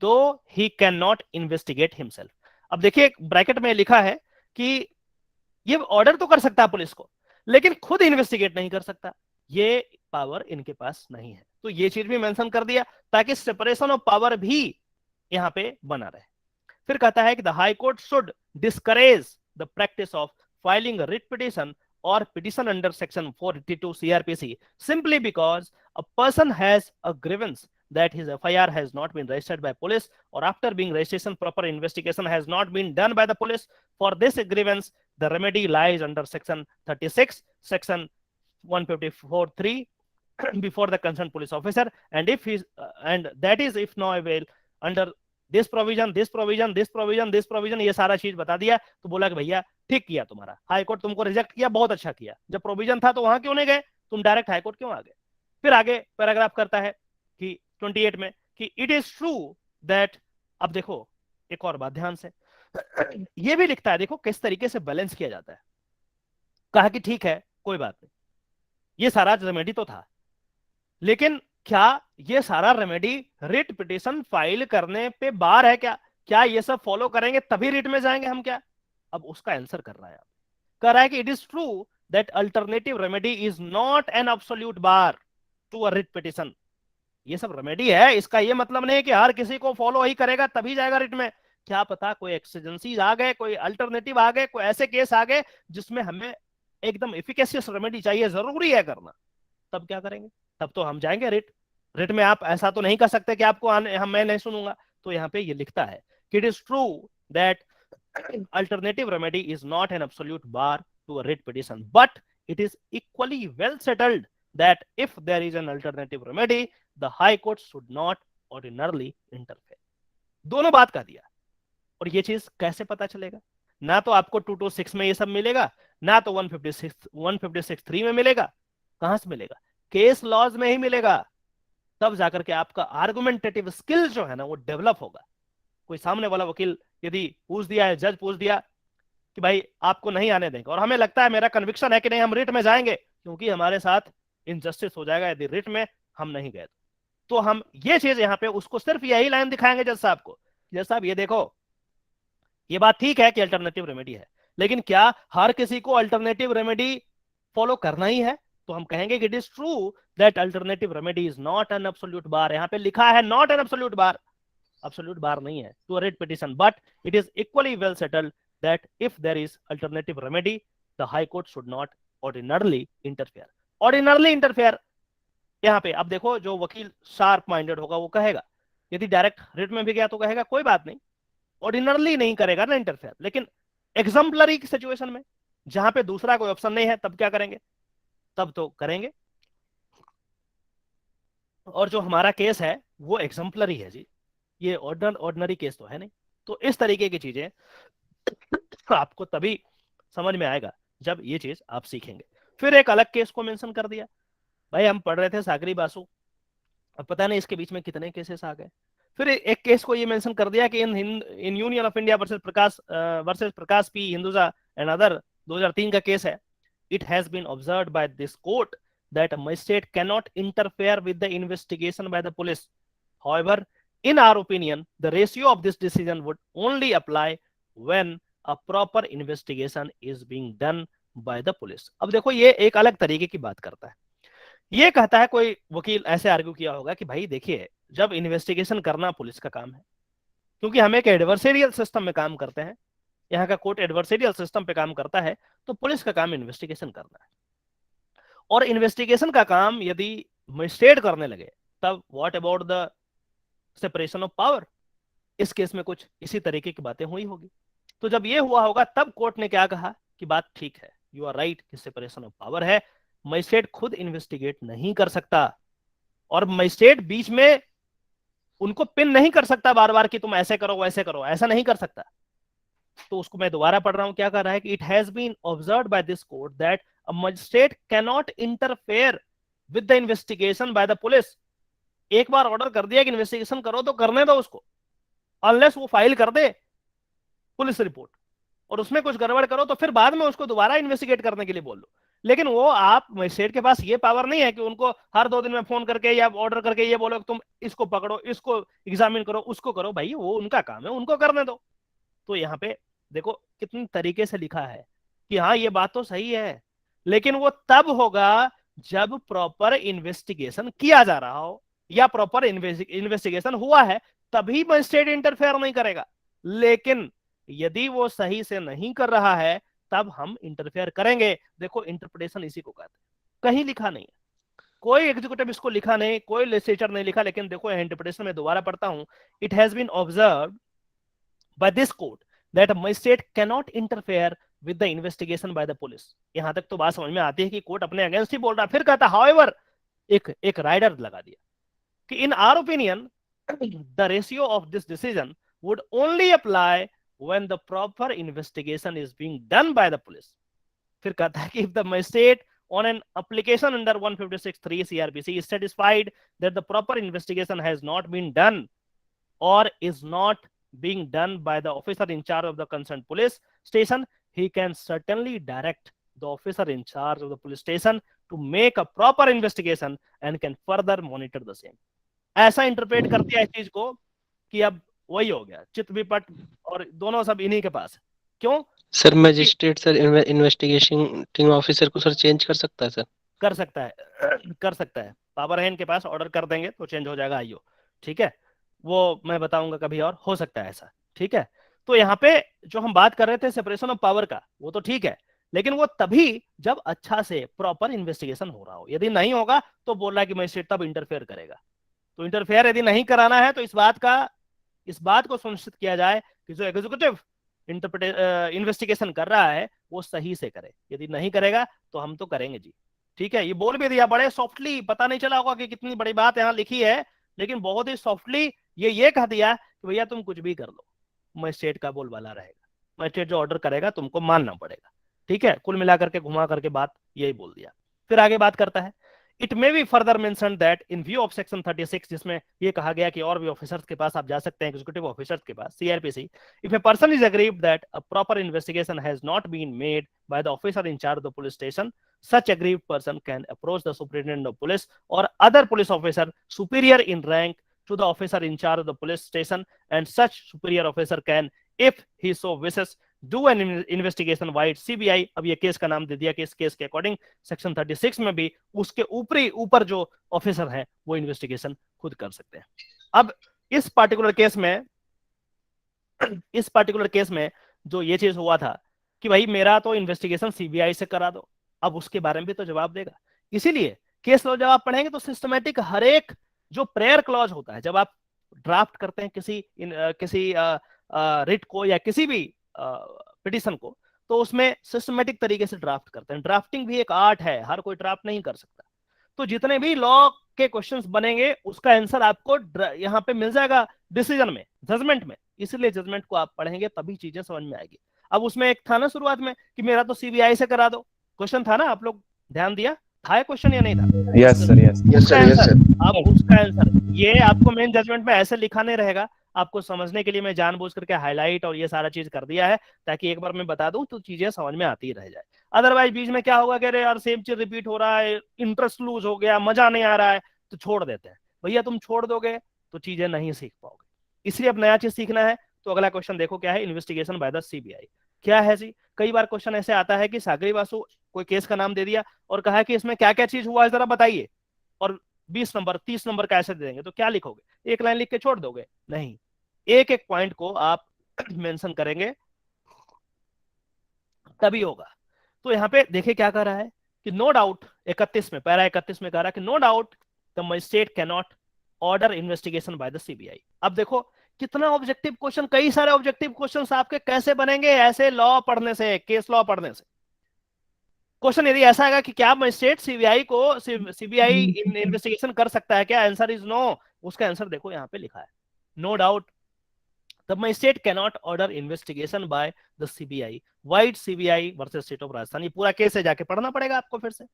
though he cannot investigate himself। अब देखिए bracket में लिखा है कि ये order तो कर सकता है पुलिस को, लेकिन खुद इन्वेस्टिगेट नहीं कर सकता, ये पावर इनके पास नहीं है। तो ये चीज भी मेंशन कर दिया ताकि सेपरेशन ऑफ पावर भी यहां पे बना रहे। फिर कहता है कि the high court should discourage the practice of filing writ petition or petition under section 482 CRPC simply because a person has a grievance that his FIR has not been registered by police, or after being registration proper investigation has not been done by the police. For this grievance the remedy lies under section 36, section 154(3) before the concerned police officer, and if and that is if no avail under this provision, this provision, this provision, this provision, ये सारा चीज बता दिया, तो बोला कि भैया ठीक किया तुम्हारा, हाई कोर्ट तुमको रिजेक्ट किया, बहुत अच्छा किया, जब प्रोविजन था तो वहां क्यों नहीं गए, तुम डायरेक्ट हाई कोर्ट क्यों आ गए। फिर आगे पैराग्राफ करता है कि 28 में कि इट इज ट्रू दैट, अब देखो एक और बात ध्यान से, ये भी लिखता है, देखो किस तरीके से बैलेंस किया जाता है। कहा कि ठीक है कोई बात नहीं, ये सारा रेमेडी तो था, लेकिन क्या ये सारा रेमेडी रिट पिटिशन फाइल करने पे बार है क्या, क्या ये सब फॉलो करेंगे तभी रिट में जाएंगे हम क्या। अब उसका आंसर कर रहा है, कह रहा है कि it is true that alternative remedy is not an absolute bar to a writ petition. ये सब रेमेडी है, इसका ये मतलब नहीं कि हर किसी को फॉलो ही करेगा तभी जाएगा रिट में। क्या पता कोई एक्सीजेंसीज आ गए, कोई अल्टरनेटिव आ गए, कोई ऐसे केस आ गए जिसमें हमें एकदम एफिकेशियस रेमेडी चाहिए, जरूरी है करना, तब क्या करेंगे, तब तो हम जाएंगे रिट। रिट में आप ऐसा तो नहीं कर सकते कि आपको मैं नहीं सुनूंगा। तो यहाँ पे ये लिखता है कि it is true that alternative remedy is not an absolute bar to a writ petition, but it is equally well settled that if there is an alternative remedy, the high court should not ordinarily interfere। दोनों बात कह दिया। और ये चीज कैसे पता चलेगा, ना तो आपको 226 में ये सब मिलेगा, ना तो 156(3) में मिलेगा, कहां से मिलेगा, केस लॉज में ही मिलेगा। तब जाकर के आपका आर्गुमेंटेटिव स्किल जो है ना वो डेवलप होगा। कोई सामने वाला वकील यदि पूछ दिया है, जज पूछ दिया कि भाई आपको नहीं आने देंगे, और हमें लगता है, मेरा कन्विक्शन है कि नहीं हम रिट में जाएंगे क्योंकि हमारे साथ इनजस्टिस हो जाएगा यदि रिट में हम नहीं गए, तो हम ये चीज यहाँ पे उसको सिर्फ यही लाइन दिखाएंगे जज साहब को, जज साहब ये देखो ये बात ठीक है कि अल्टरनेटिव रेमेडी है, लेकिन क्या हर किसी को अल्टरनेटिव रेमेडी फॉलो करना ही है। तो हम कहेंगे कि it is true that alternative remedy is not an absolute bar, यहाँ पे लिखा है not an absolute bar, absolute bar नहीं है to a writ petition, but it is equally well settled that if there is alternative remedy, the high court should not ordinarily interfere। ordinarily interfere यहाँ पे अब देखो, जो वकील sharp minded होगा वो कहेगा, यदि डायरेक्ट रिट में भी गया तो कहेगा कोई बात नहीं, ऑर्डिनरली नहीं करेगा ना इंटरफेयर, लेकिन एग्जाम्पलरी सिचुएशन में जहां पे दूसरा कोई ऑप्शन नहीं है तब क्या करेंगे, तब तो करेंगे। और जो हमारा केस है वो एग्जाम्पलरी है जी, ये ऑर्डिनरी केस तो है नहीं। तो इस तरीके की चीजें आपको तभी समझ में आएगा जब ये चीज आप सीखेंगे। फिर एक अलग केस को मेंशन कर दिया, भाई हम पढ़ रहे थे सागरी बासु, अब पता नहीं इसके बीच में कितने केसेस आ गए। फिर एक केस को ये मेंशन कर दिया कि in union of India versus Prakash P Hinduja and other 2003 का केस है। It has been observed by this court that a magistrate can not interfere with the investigation by the police, however in our opinion the ratio of this decision would only apply when a proper investigation is being done by the police। अब देखो ये एक अलग तरीके की बात करता है, ये कहता है, कोई वकील ऐसे आर्ग्यू किया होगा कि भाई देखिए जब इन्वेस्टिगेशन करना पुलिस का काम है, क्योंकि हम एक एडवर्सेरियल सिस्टम में काम करते हैं, यहाँ का कोर्ट एडवर्सेरियल सिस्टम पे काम करता है, तो पुलिस का काम इन्वेस्टिगेशन करना है। और इन्वेस्टिगेशन का काम यदि मजिस्ट्रेट करने लगे तब what about the separation of power, इस केस में कुछ इसी तरीके की बातें हुई होगी। तो जब ये हुआ होगा तब कोर्ट ने क्या कहा कि बात ठीक है, यू आर राइट कि सेपरेशन ऑफ पावर है, मजिस्ट्रेट खुद इन्वेस्टिगेट नहीं कर सकता, और मजिस्ट्रेट बीच में उनको पिन नहीं कर सकता बार बार कि तुम ऐसे करो वैसे करो, ऐसा नहीं कर सकता। तो उसको मैं दोबारा पढ़ रहा हूं, क्या कर रहा है कि it has been observed by this court that a magistrate can not interfere with the investigation by the police. एक बार ऑर्डर कर दिया कि इन्वेस्टिगेशन करो तो करने दो उसको, अनलेस वो फाइल कर दे पुलिस रिपोर्ट और उसमें कुछ गड़बड़ करो तो फिर बाद में उसको दोबारा इन्वेस्टिगेट करने के लिए बोल लो। लेकिन वो आप मजिस्ट्रेट के पास ये पावर नहीं है कि उनको हर 2 दिन में फोन करके या ऑर्डर करके ये बोलो कि तुम इसको पकड़ो, इसको एग्जामिन करो, उसको करो। भाई वो उनका काम है, उनको करने दो। तो यहाँ पे देखो कितनी तरीके से लिखा है कि हाँ ये बात तो सही है, लेकिन वो तब होगा जब प्रॉपर इन्वेस्टिगेशन किया जा रहा हो या प्रॉपर इन्वेस्टिगेशन हुआ है, तभी मजिस्ट्रेट इंटरफेयर नहीं करेगा। लेकिन यदि वो सही से नहीं कर रहा है तब हम इंटरफेयर करेंगे। देखो इंटरप्रिटेशन इसी को कहते हैं, कहीं लिखा नहीं है, कोई एग्जीक्यूटिव इसको लिखा नहीं, कोई लेजिस्लेचर नहीं लिखा, लेकिन देखो इंटरप्रिटेशन में दोबारा पढ़ता हूं, it has been observed by this court that a magistrate can not interfere with the investigation by the police. यहां तक तो बात समझ में आती है कि कोर्ट अपने अगेंस्ट ही बोल रहा है। फिर कहता हाउएवर एक राइडर लगा दिया कि in our opinion the ratio of this decision would only apply when the proper investigation is being done by the police. फिर कहता है कि if the magistrate on an application under 156(3) CRPC is satisfied that the proper investigation has not been done or is not being done by the officer in charge of the concerned police station, he can certainly direct the officer in charge of the police station to make a proper investigation and can further monitor the same. ऐसा interpret कर दिया इस चीज को कि अब वही हो गया, चित विपट और दोनों सब इन्हीं के पास है। क्यों sir? Magistrate sir investigating officer को सर चेंज कर सकता है सर? कर सकता है, कर सकता है, पावर है इनके पास, ऑर्डर कर देंगे तो चेंज हो जाएगा आईओ। ठीक है, वो मैं बताऊंगा कभी और, हो सकता है ऐसा। ठीक है, तो यहाँ पे जो हम बात कर रहे थे सेपरेशन ऑफ पावर का, वो तो ठीक है, लेकिन वो तभी जब अच्छा से प्रॉपर इन्वेस्टिगेशन हो रहा हो। यदि नहीं होगा तो बोल रहा है कि मजिस्ट्रेट तब इंटरफेयर करेगा। तो इंटरफेयर यदि नहीं कराना है तो इस बात को सुनिश्चित किया जाए कि जो एग्जीक्यूटिव इन्वेस्टिगेशन कर रहा है वो सही से करे। यदि नहीं करेगा तो हम तो करेंगे जी। ठीक है, ये बोल भी दिया बड़े सॉफ्टली, पता नहीं चला होगा कि कितनी बड़ी बात यहाँ लिखी है, लेकिन बहुत ही सॉफ्टली ये कह दिया कि भैया तुम कुछ भी कर लो, मजिस्ट्रेट का बोलबाला रहेगा, मजिस्ट्रेट जो ऑर्डर करेगा तुमको मानना पड़ेगा। ठीक है, कुल मिलाकर के घुमा करके बात यही बोल दिया। फिर आगे बात करता है, it may be further mentioned that in view of section 36, जिसमें ये कहा गया कि और भी ऑफिसर्स के पास आप जा सकते हैं, एग्जीक्यूटिव ऑफिसर्स के पास, CrPC, if a person is aggrieved that a proper investigation has not been made by the officer in charge of the police station, such aggrieved person can approach the superintendent of police or other police officer superior in rank to the officer in charge of the police station, and such superior officer can, if he so wishes, do an investigation by CBI। अब ये case का नाम दे दिया कि इस case के according section 36 में भी उसके ऊपर जो ऑफिसर है वो इन्वेस्टिगेशन खुद कर सकते हैं। अब इस पार्टिकुलर केस में जो ये चीज हुआ था कि भाई मेरा तो इन्वेस्टिगेशन सीबीआई से करा दो, अब उसके बारे में भी तो जवाब देगा। इसीलिए केस लॉ जब आप पढ़ेंगे तो सिस्टमेटिक हर एक जो प्रेयर क्लॉज होता है, जब आप ड्राफ्ट करते हैं किसी रिट को या किसी भी पिटिशन को, तो उसमें सिस्टमेटिक तरीके से ड्राफ्ट करते हैं। ड्राफ्टिंग भी एक आर्ट है, हर कोई ड्राफ्ट नहीं कर सकता। तो जितने भी लॉ के क्वेश्चंस बनेंगे उसका आंसर आपको यहाँ पे मिल जाएगा डिसीजन में, जजमेंट में। इसलिए जजमेंट को आप पढ़ेंगे तभी चीजें समझ में आएगी। अब उसमें एक था ना शुरुआत में कि मेरा तो सीबीआई से करा दो, क्वेश्चन था ना, आप लोग ध्यान दिया था क्वेश्चन या नहीं था? Yes sir, yes sir. अब उसका आंसर ये आपको मेन जजमेंट में ऐसे लिखा नहीं रहेगा, आपको समझने के लिए मैं जानबूझ करके हाईलाइट और ये सारा चीज कर दिया है ताकि एक बार मैं बता दूं तो चीजें समझ में आती रह जाए। अदरवाइज बीच में क्या होगा कि अरे यार सेम चीज रिपीट हो रहा है, इंटरेस्ट लूज हो गया, मजा नहीं आ रहा है, तो छोड़ देते हैं। भैया तुम छोड़ दोगे तो चीजें नहीं सीख पाओगे, इसलिए अब नया चीज सीखना है। तो अगला क्वेश्चन देखो क्या है, इन्वेस्टिगेशन बाय द सीबीआई क्या है जी। कई बार क्वेश्चन ऐसे आता है कि सागरी वासु कोई केस का नाम दे दिया और कहा कि इसमें क्या क्या चीज हुआ है जरा बताइए, और 20 नंबर 30 नंबर का ऐसे दे देंगे, तो क्या लिखोगे? एक लाइन लिख के छोड़ दोगे? नहीं, एक एक पॉइंट को आप मेंशन करेंगे तभी होगा। तो यहाँ पे देखिए क्या कह रहा है कि नो डाउट 31 में, पैरा 31 में कह रहा है कि no doubt the magistrate can not order investigation by the CBI. अब देखो कितना ऑब्जेक्टिव क्वेश्चन, कई सारे ऑब्जेक्टिव क्वेश्चंस आपके कैसे बनेंगे ऐसे लॉ पढ़ने से, केस लॉ पढ़ने से। क्वेश्चन यदि ऐसा आएगा कि क्या मजिस्ट्रेट सीबीआई इन्वेस्टिगेशन कर सकता है क्या, आंसर इज नो। उसका आंसर देखो यहाँ पे लिखा है, no doubt the magistrate can not order investigation by the CBI vide CBI versus state of Rajasthan. ये पूरा केस है, जाके पढ़ना पड़ेगा आपको फिर से।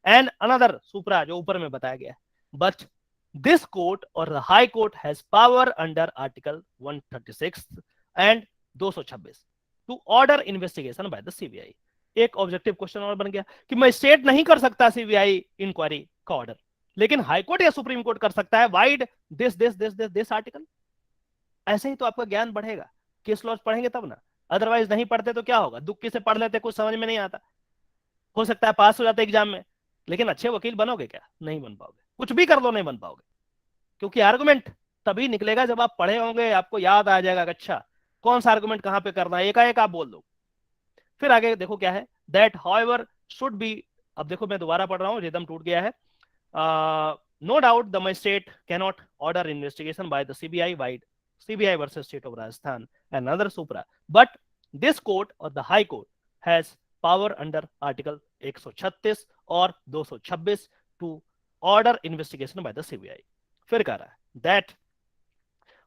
एंड अनदर सुप्रा जो ऊपर में बताया गया, but this court or the high court has power under article 136 and 226 to order investigation by the CBI। एक ऑब्जेक्टिव क्वेश्चन और बन गया कि मजिस्ट्रेट नहीं कर सकता सीबीआई इंक्वायरी का ऑर्डर, लेकिन हाई कोर्ट या सुप्रीम कोर्ट कर सकता है वाइड दिस आर्टिकल। ऐसे ही तो आपका ज्ञान बढ़ेगा, केस लॉज पढ़ेंगे तब ना, अदरवाइज नहीं पढ़ते तो क्या होगा, दुक्की से पढ़ लेते, कुछ समझ में नहीं आता, हो सकता है पास हो जाते एग्जाम में, लेकिन अच्छे वकील बनोगे क्या? नहीं बन पाओगे, कुछ भी कर लो नहीं बन पाओगे, क्योंकि आर्गुमेंट तभी निकलेगा जब आप पढ़े होंगे, आपको याद आ जाएगा अच्छा कौन सा आर्गुमेंट कहां पे करना है, एकाएक आप बोल दो। फिर आगे देखो क्या है, दैट हाउएवर शुड बी, अब देखो मैं दोबारा पढ़ रहा हूं, रिदम टूट गया है। No doubt the magistrate can not order investigation by the CBI vide CBI versus state of Rajasthan and other supra, but this court और the high court has power under article 136 और 226 to order investigation by the CBI. फिर कह रहा है that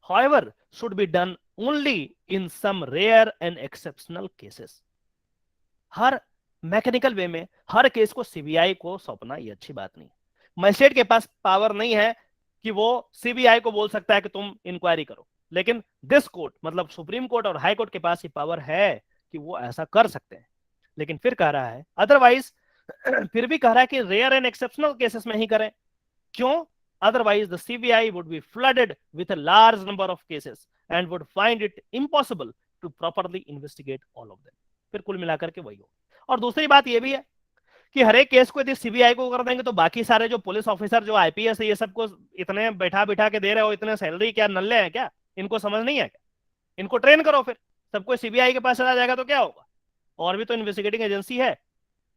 however should be done only in some rare and exceptional cases. Her mechanical वे में हर case को CBI को सौंपना ये अच्छी बात नहीं। मजिस्ट्रेट के पास पावर नहीं है कि वो सीबीआई को बोल सकता है कि तुम इंक्वायरी करो, लेकिन दिस कोर्ट मतलब सुप्रीम कोर्ट और हाई कोर्ट के पास ये पावर है कि वो ऐसा कर सकते हैं। लेकिन फिर कह रहा है अदरवाइज फिर भी कह रहा है कि रेयर एंड एक्सेप्शनल केसेस में ही करें। क्यों? Otherwise the CBI would be flooded with a large number of cases and would find it impossible to properly investigate all of them. फिर कुल मिलाकर के वही हो। और दूसरी बात यह भी है कि हर एक केस को यदि सीबीआई को कर देंगे तो बाकी सारे जो पुलिस ऑफिसर जो आईपीएस है ये सबको इतने बैठा बिठा के दे रहे हो, इतने सैलरी क्या नल्ले हैं क्या? इनको समझ नहीं है क्या? इनको ट्रेन करो, फिर सबको सीबीआई के पास चला जाएगा तो क्या होगा? और भी तो इन्वेस्टिगेटिंग एजेंसी है।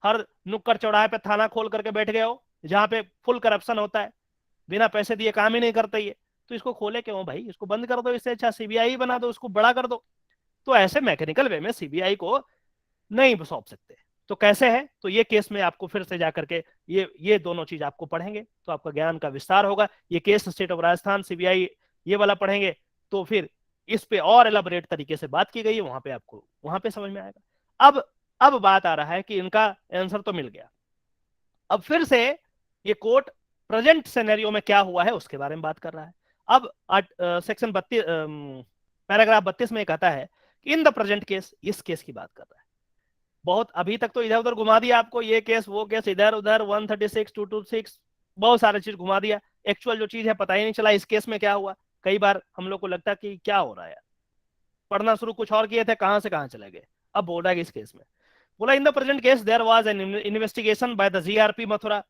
हर नुक्कड़ चौराहे पे थाना खोल करके बैठ गए हो जहां पे फुल करप्शन होता है, बिना पैसे दिए काम ही नहीं करते ये, तो इसको खोले क्यों भाई? इसको बंद कर दो, इससे अच्छा सीबीआई बना दो, उसको बड़ा कर दो। तो ऐसे मैकेनिकल वे में सीबीआई को नहीं सौंप सकते। तो कैसे है? तो ये केस में आपको फिर से जाकर के ये दोनों चीज आपको पढ़ेंगे तो आपका ज्ञान का विस्तार होगा। ये case state of Rajasthan CBI ये वाला पढ़ेंगे तो फिर इस पे और एलाबोरेट तरीके से बात की गई है, वहां पे आपको वहां पे समझ में आएगा। अब बात आ रहा है कि इनका आंसर तो मिल गया, अब फिर से ये कोर्ट प्रेजेंट सिनेरियो में क्या हुआ है उसके बारे में बात कर रहा है। अब सेक्शन 32 पैराग्राफ 32 में कहता है कि इन द प्रेजेंट केस, इस केस की बात कर रहा है। बहुत अभी तक तो इधर उधर घुमा दिया आपको, ये केस वो केस, इधर उधर 136 226 बहुत सारे चीज घुमा दिया। एक्चुअल जो चीज है पता ही नहीं चला इस केस में क्या हुआ। कई बार हम लोग को लगता कि क्या हो रहा है यार, पढ़ना शुरू कुछ और किए थे, कहां से कहां चले गए। अब बोल रहा है कि इस केस में बोला in the present case there was an investigation by the GRP Mathura,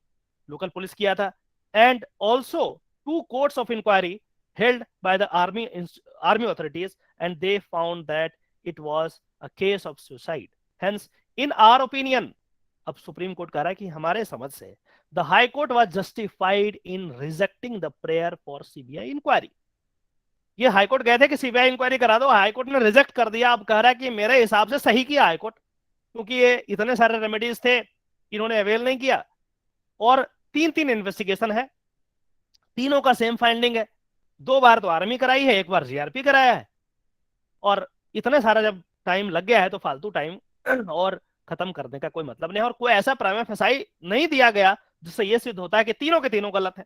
local police किया था, and also 2 courts of inquiry held by the army authorities and they found that it was a case of suicide. Hence in our opinion, अब supreme court कह रहा है कि हमारे समझ से the high court was justified in rejecting the prayer for CBI inquiry. ये high court गए थे कि सीबीआई इंक्वायरी करा दो, हाई कोर्ट ने रिजेक्ट कर दिया। अब कह रहा है कि मेरे हिसाब से सही किया हाई कोर्ट, क्योंकि ये इतने सारे रेमेडीज थे इन्होंने अवेल नहीं किया। और 3 इन्वेस्टिगेशन है, तीनों का सेम फाइंडिंग है। 2 बार तो आर्मी कराई है, 1 बार जीआरपी कराया है। और इतने सारा जब टाइम लग गया है तो फालतू टाइम और खत्म करने का कोई मतलब नहीं, और कोई ऐसा प्राइमा फेसाई नहीं दिया गया जिससे यह सिद्ध होता है कि तीनों के तीनों गलत है।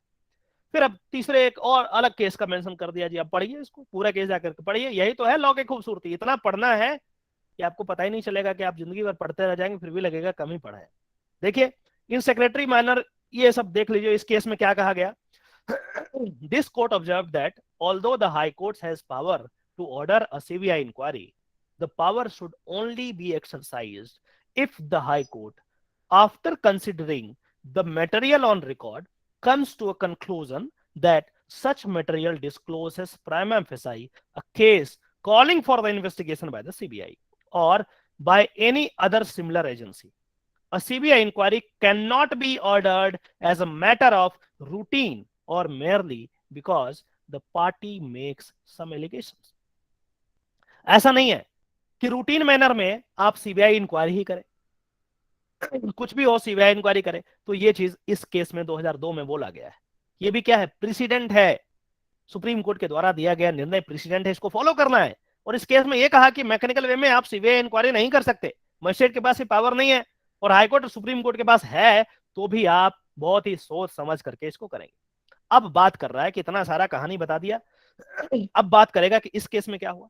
फिर अब तीसरे एक और अलग केस का मेंशन कर दिया जी। अब पढ़िए इसको, पूरा केस जाकर के पढ़िए। यही तो है लॉ की खूबसूरती, इतना पढ़ना है कि आपको पता ही नहीं चलेगा कि आप जिंदगी भर पढ़ते रह जाएंगे, फिर भी लगेगा कम ही पढ़ा है। देखिए इन सेक्रेटरी माइनर ये सब देख लीजिए इस केस में क्या कहा गया। This court observed that although the High Court has power to order a CBI inquiry, the power should only be exercised if the High Court, after considering the material on record, comes to a conclusion that such material discloses prima facie a case calling for the investigation by the CBI or by any other similar agency. A CBI inquiry cannot be ordered as a matter of routine or merely because the party makes some allegations. ऐसा नहीं है कि routine manner में आप CBI inquiry ही करें, कुछ भी हो सीबीआई इंक्वायरी करें। तो ये चीज इस केस में 2002 में बोला गया है। ये भी क्या है? प्रेसिडेंट है, सुप्रीम कोर्ट के द्वारा दिया गया निर्णय प्रेसिडेंट है, इसको फॉलो करना है। और इस केस में ये कहा कि मैकेनिकल वे में आप सीबीआई इंक्वायरी नहीं कर सकते, मजिस्ट्रेट के पास ये पावर नहीं है, और हाईकोर्ट और सुप्रीम कोर्ट के पास है, तो भी आप बहुत ही सोच समझ करके इसको करेंगे। अब बात कर रहा है कि इतना सारा कहानी बता दिया, अब बात करेगा कि इस केस में क्या हुआ।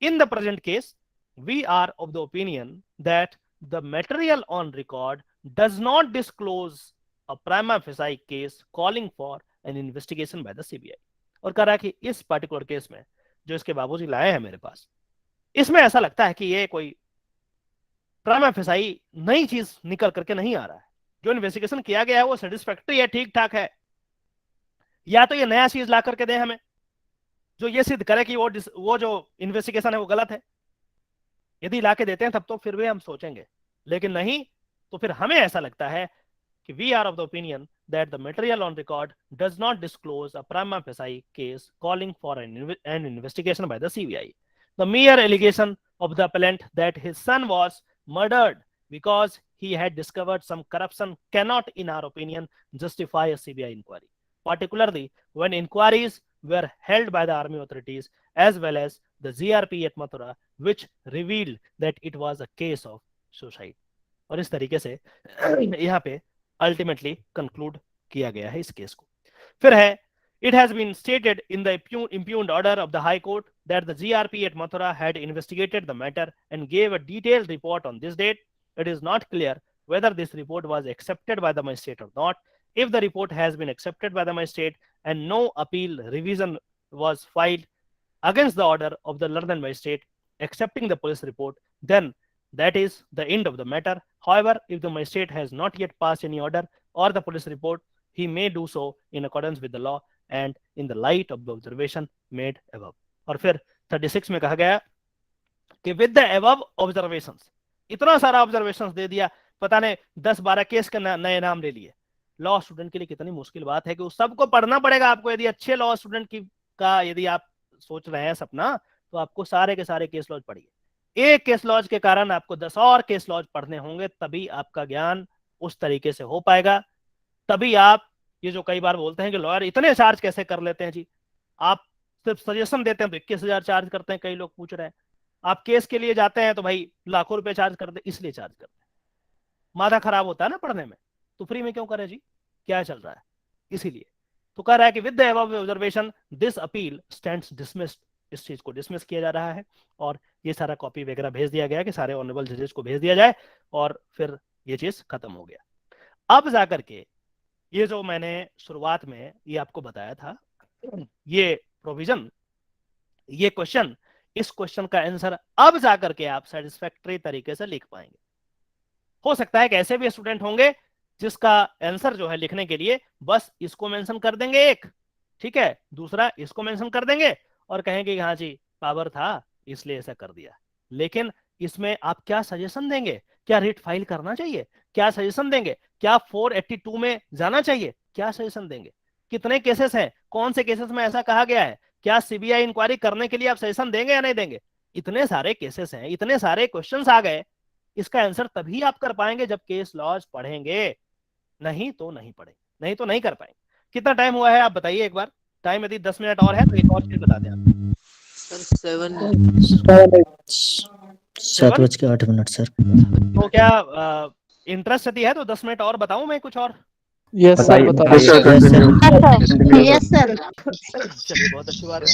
In the present case we are of the opinion that the material on record does not disclose a prima facie case calling for an investigation by the CBI. और कह रहा है कि इस पर्टिकुलर केस में जो इसके बाबूजी लाए हैं मेरे पास, इसमें ऐसा लगता है कि ये कोई प्राइमा फेसाई नई चीज निकल करके नहीं आ रहा है। जो इन्वेस्टिगेशन किया गया है वो सेटिस्फैक्टरी है, ठीक ठाक है, या तो ये नया चीज ला करके दे हमें जो ये सिद्ध करे कि वो जो इन्वेस्टिगेशन है वो गलत है। यदि ला के देते हैं तब तो फिर भी हम सोचेंगे, लेकिन नहीं तो फिर हमें ऐसा लगता है कि we are of the opinion that the material on record does not disclose a prima facie case calling for an investigation by the CBI. The mere allegation of the appellant that his son was murdered because he had discovered some corruption cannot, in our opinion, justify a CBI inquiry, particularly when inquiries were held by the army authorities as well as the GRP at Mathura, which revealed that it was a case of suicide. और इस तरीके से यहाँ पे ultimately conclude किया गया है इस केस को। फिर है It has been stated in the impugned order of the High Court that the GRP at Mathura had investigated the matter and gave a detailed report on this date. It is not clear whether this report was accepted by the magistrate or not. If the report has been accepted by the magistrate and no appeal revision was filed against the order of the learned magistrate accepting the police report, then that is the end of the matter. However, if the magistrate has not yet passed any order or the police report, he may do so in accordance with the law and in the light of the observation made above. और फिर 36 में कहा गया कि with the above observations, इतना सारा observations दे दिया, पता नहीं 10-12 केस के नए नाम ले लिए। लॉ स्टूडेंट के लिए कितनी मुश्किल बात है कि उस सबको पढ़ना पड़ेगा आपको। यदि अच्छे लॉ स्टूडेंट की का यदि आप सोच रहे हैं सपना, तो आपको सारे के सारे केस लॉज पढ़िए। एक केस लॉज के कारण आपको 10 और केस लॉज पढ़ने होंगे, तभी आपका ज्ञान उस तरीके से हो पाएगा। तभी आप ये जो कई बार बोलते हैं कि लॉयर इतने चार्ज कैसे कर लेते हैं जी, आप सिर्फ सजेशन देते हैं तो 21,000 चार्ज करते हैं, कई लोग पूछ रहे हैं। आप केस के लिए जाते हैं तो भाई लाखों रुपए चार्ज करते, इसलिए चार्ज करते हैं। माथा खराब होता है ना पढ़ने में, तो फ्री में क्यों करें जी, क्या चल रहा है, इसीलिए। तो कह रहा है कि with the above observation this appeal stands dismissed, इस चीज को डिसमिस किया जा रहा है और ये सारा कॉपी वगैरह भेज दिया गया कि सारे ऑनरेबल जजेस को भेज दिया जाए और फिर ये चीज खत्म हो गया। अब जाकर के ये जो मैंने शुरुआत में ये आपको बताया था, ये प्रोविजन, ये क्वेश्चन, इस क्वेश्चन का आंसर अब जाकर के आप सेटिस्फैक्टरी तरीके से लिख पाएंगे। हो सकता है कि ऐसे भी स्टूडेंट होंगे जिसका आंसर जो है लिखने के लिए बस इसको मेंशन कर देंगे एक, ठीक है, दूसरा इसको मेंशन कर देंगे और कहेंगे हाँ जी पावर था इसलिए ऐसा कर दिया। लेकिन इसमें आप क्या सजेशन देंगे, क्या रिट फाइल करना चाहिए, क्या सजेशन देंगे, क्या 482 में जाना चाहिए, क्या सजेशन देंगे, कितने केसेस हैं, कौन से केसेस में ऐसा कहा गया है, क्या सीबीआई इंक्वायरी करने के लिए आप सजेशन देंगे या नहीं देंगे। इतने सारे केसेस हैं, इतने सारे क्वेश्चंस आ गए, इसका आंसर तभी आप कर पाएंगे जब केस लॉज पढ़ेंगे, नहीं तो नहीं पढ़ेंगे, नहीं तो नहीं कर पाएंगे। कितना टाइम हुआ है आप बताइए एक बार, टाइम यदि 10 मिनट और है तो एक और चीज बता दें आप। Sir 7:08 sir. तो क्या इंटरेस्ट यदि है तो 10 मिनट और बताऊं मैं कुछ और? Yes sir, yes sir. चलिए बहुत अच्छी बात है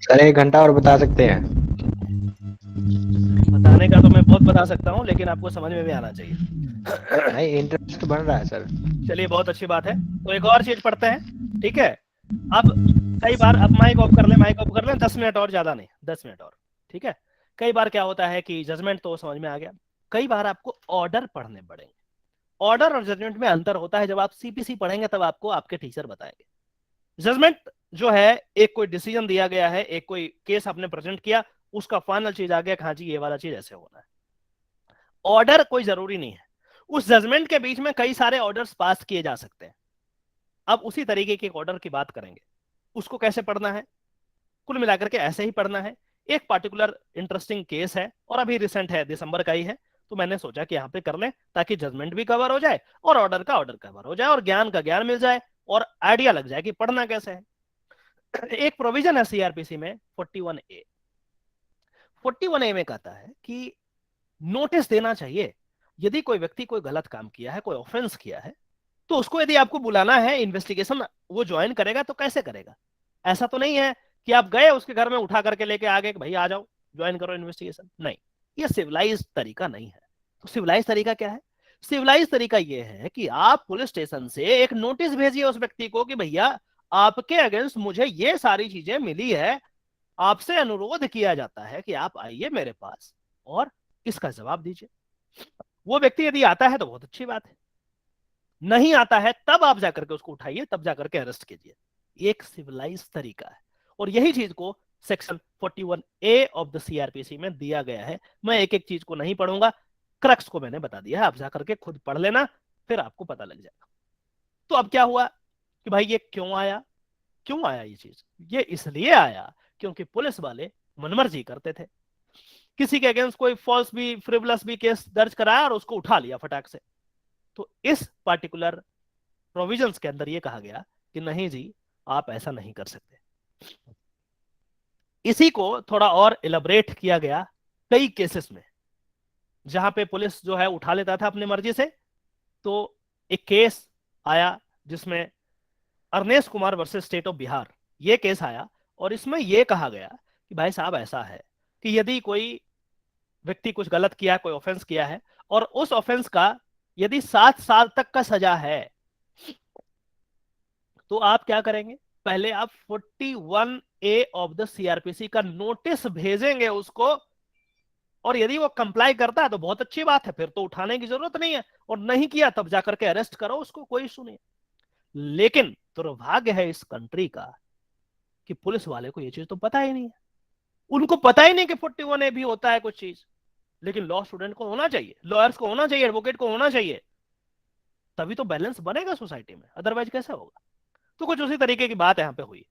सर, 1 घंटा और बता सकते हैं। बताने का तो मैं बहुत बता सकता हूं, लेकिन आपको समझ में भी आना चाहिए। नहीं, इंटरेस्ट बन रहा है सर। चलिए बहुत अच्छी बात है, तो एक और चीज पढ़ते हैं, ठीक है। अब कई बार अब माइक ऑफ कर लें, माइक ऑफ कर लें, 10 मिनट और, ज्यादा नहीं, 10 मिनट और, ठीक है। कई बार क्या होता है कि जजमेंट तो समझ में आ गया, कई बार आपको ऑर्डर पढ़ने पड़ेंगे। ऑर्डर और जजमेंट में अंतर होता है, जब आप सीपीसी पढ़ेंगे तब आपको आपके टीचर बताएंगे। जजमेंट जो है, एक कोई डिसीजन दिया गया है, एक कोई केस आपने प्रेजेंट किया, उसका फाइनल चीज आ गया कि हाँ जी ये वाला चीज ऐसे होना है। ऑर्डर कोई जरूरी नहीं है, उस जजमेंट के बीच में कई सारे ऑर्डर्स पास किए जा सकते हैं। अब उसी तरीके के ऑर्डर की बात करेंगे, उसको कैसे पढ़ना है, कुल मिलाकर के ऐसे ही पढ़ना है। एक पार्टिकुलर इंटरेस्टिंग केस है और अभी रिसेंट है, दिसंबर का ही है, तो मैंने सोचा कि यहाँ पे कर लें ताकि जजमेंट भी कवर हो जाए और ऑर्डर का ऑर्डर कवर हो जाए और ज्ञान का ज्ञान मिल जाए और आइडिया लग जाए कि पढ़ना कैसे है। एक प्रोविजन है सीआरपीसी में 41A। 41A में कहता है कि नोटिस देना चाहिए यदि कोई व्यक्ति कोई गलत काम किया है, कोई ऑफेंस किया है, तो उसको यदि आपको बुलाना है इन्वेस्टिगेशन, वो ज्वाइन करेगा तो कैसे करेगा। ऐसा तो नहीं है कि आप गए उसके घर में उठा करके लेके आ गए कि भाई आ जाओ ज्वाइन करो इन्वेस्टिगेशन, नहीं, ये सिविलाइज तरीका नहीं है। तो सिविलाइज तरीका क्या है? सिविलाइज तरीका ये है कि आप पुलिस स्टेशन से एक नोटिस भेजिए उस व्यक्ति को कि भैया आपके अगेंस्ट मुझे ये सारी चीजें मिली है, आपसे अनुरोध किया जाता है कि आप आइए मेरे पास और इसका जवाब दीजिए। वो व्यक्ति यदि आता है तो बहुत अच्छी बात है, नहीं आता है तब आप जाकर के उसको उठाइए, तब जाकर के अरेस्ट कीजिए। एक सिविलाइज तरीका है और यही चीज को section 41A of the CrPC में दिया गया है। मैं एक एक चीज को नहीं पढ़ूंगा, क्रक्स को मैंने बता दिया है, आप जाकर के खुद पढ़ लेना, फिर आपको पता लग जाएगा। तो अब क्या हुआ कि भाई ये क्यों आया ये चीज? ये इसलिए आया क्योंकि पुलिस वाले मनमर्जी करते थे, किसी के अगेंस्ट कोई फॉल्स भी, फ्रिवलस भी केस दर्ज कराया और उसको उठा लिया फटाक से। तो इस पार्टिकुलर प्रोविजंस के अंदर ये कहा गया कि नहीं जी, आप ऐसा नहीं कर सकते। इसी को थोड़ा और इलैबोरेट किया गया कई केसेस में, जहां पे पुलिस जो है उठा लेता था अपनी मर्जी से। तो एक केस आया जिसमें Arnesh Kumar versus state of Bihar, ये केस आया, और इसमें यह कहा गया कि भाई साहब ऐसा है कि यदि कोई व्यक्ति कुछ गलत किया, कोई ऑफेंस किया है, और उस ऑफेंस का यदि 7 साल तक का सजा है, तो आप क्या करेंगे? पहले आप 41A ऑफ द सीआरपीसी का नोटिस भेजेंगे उसको, और यदि वो कंप्लाई करता है तो बहुत अच्छी बात है, फिर तो उठाने की जरूरत नहीं है, और नहीं किया तब जाकर के अरेस्ट करो उसको, कोई इशू नहीं। लेकिन दुर्भाग्य है इस कंट्री का कि पुलिस वाले को ये चीज तो पता ही नहीं है। उनको पता ही नहीं कि 41A भी होता है कुछ चीज, लेकिन लॉ स्टूडेंट को होना चाहिए, लॉयर्स को होना चाहिए, एडवोकेट को होना चाहिए, तभी तो बैलेंस बनेगा सोसाइटी में, अदरवाइज कैसे होगा? तो कुछ उसी तरीके की बात यहां पे हुई।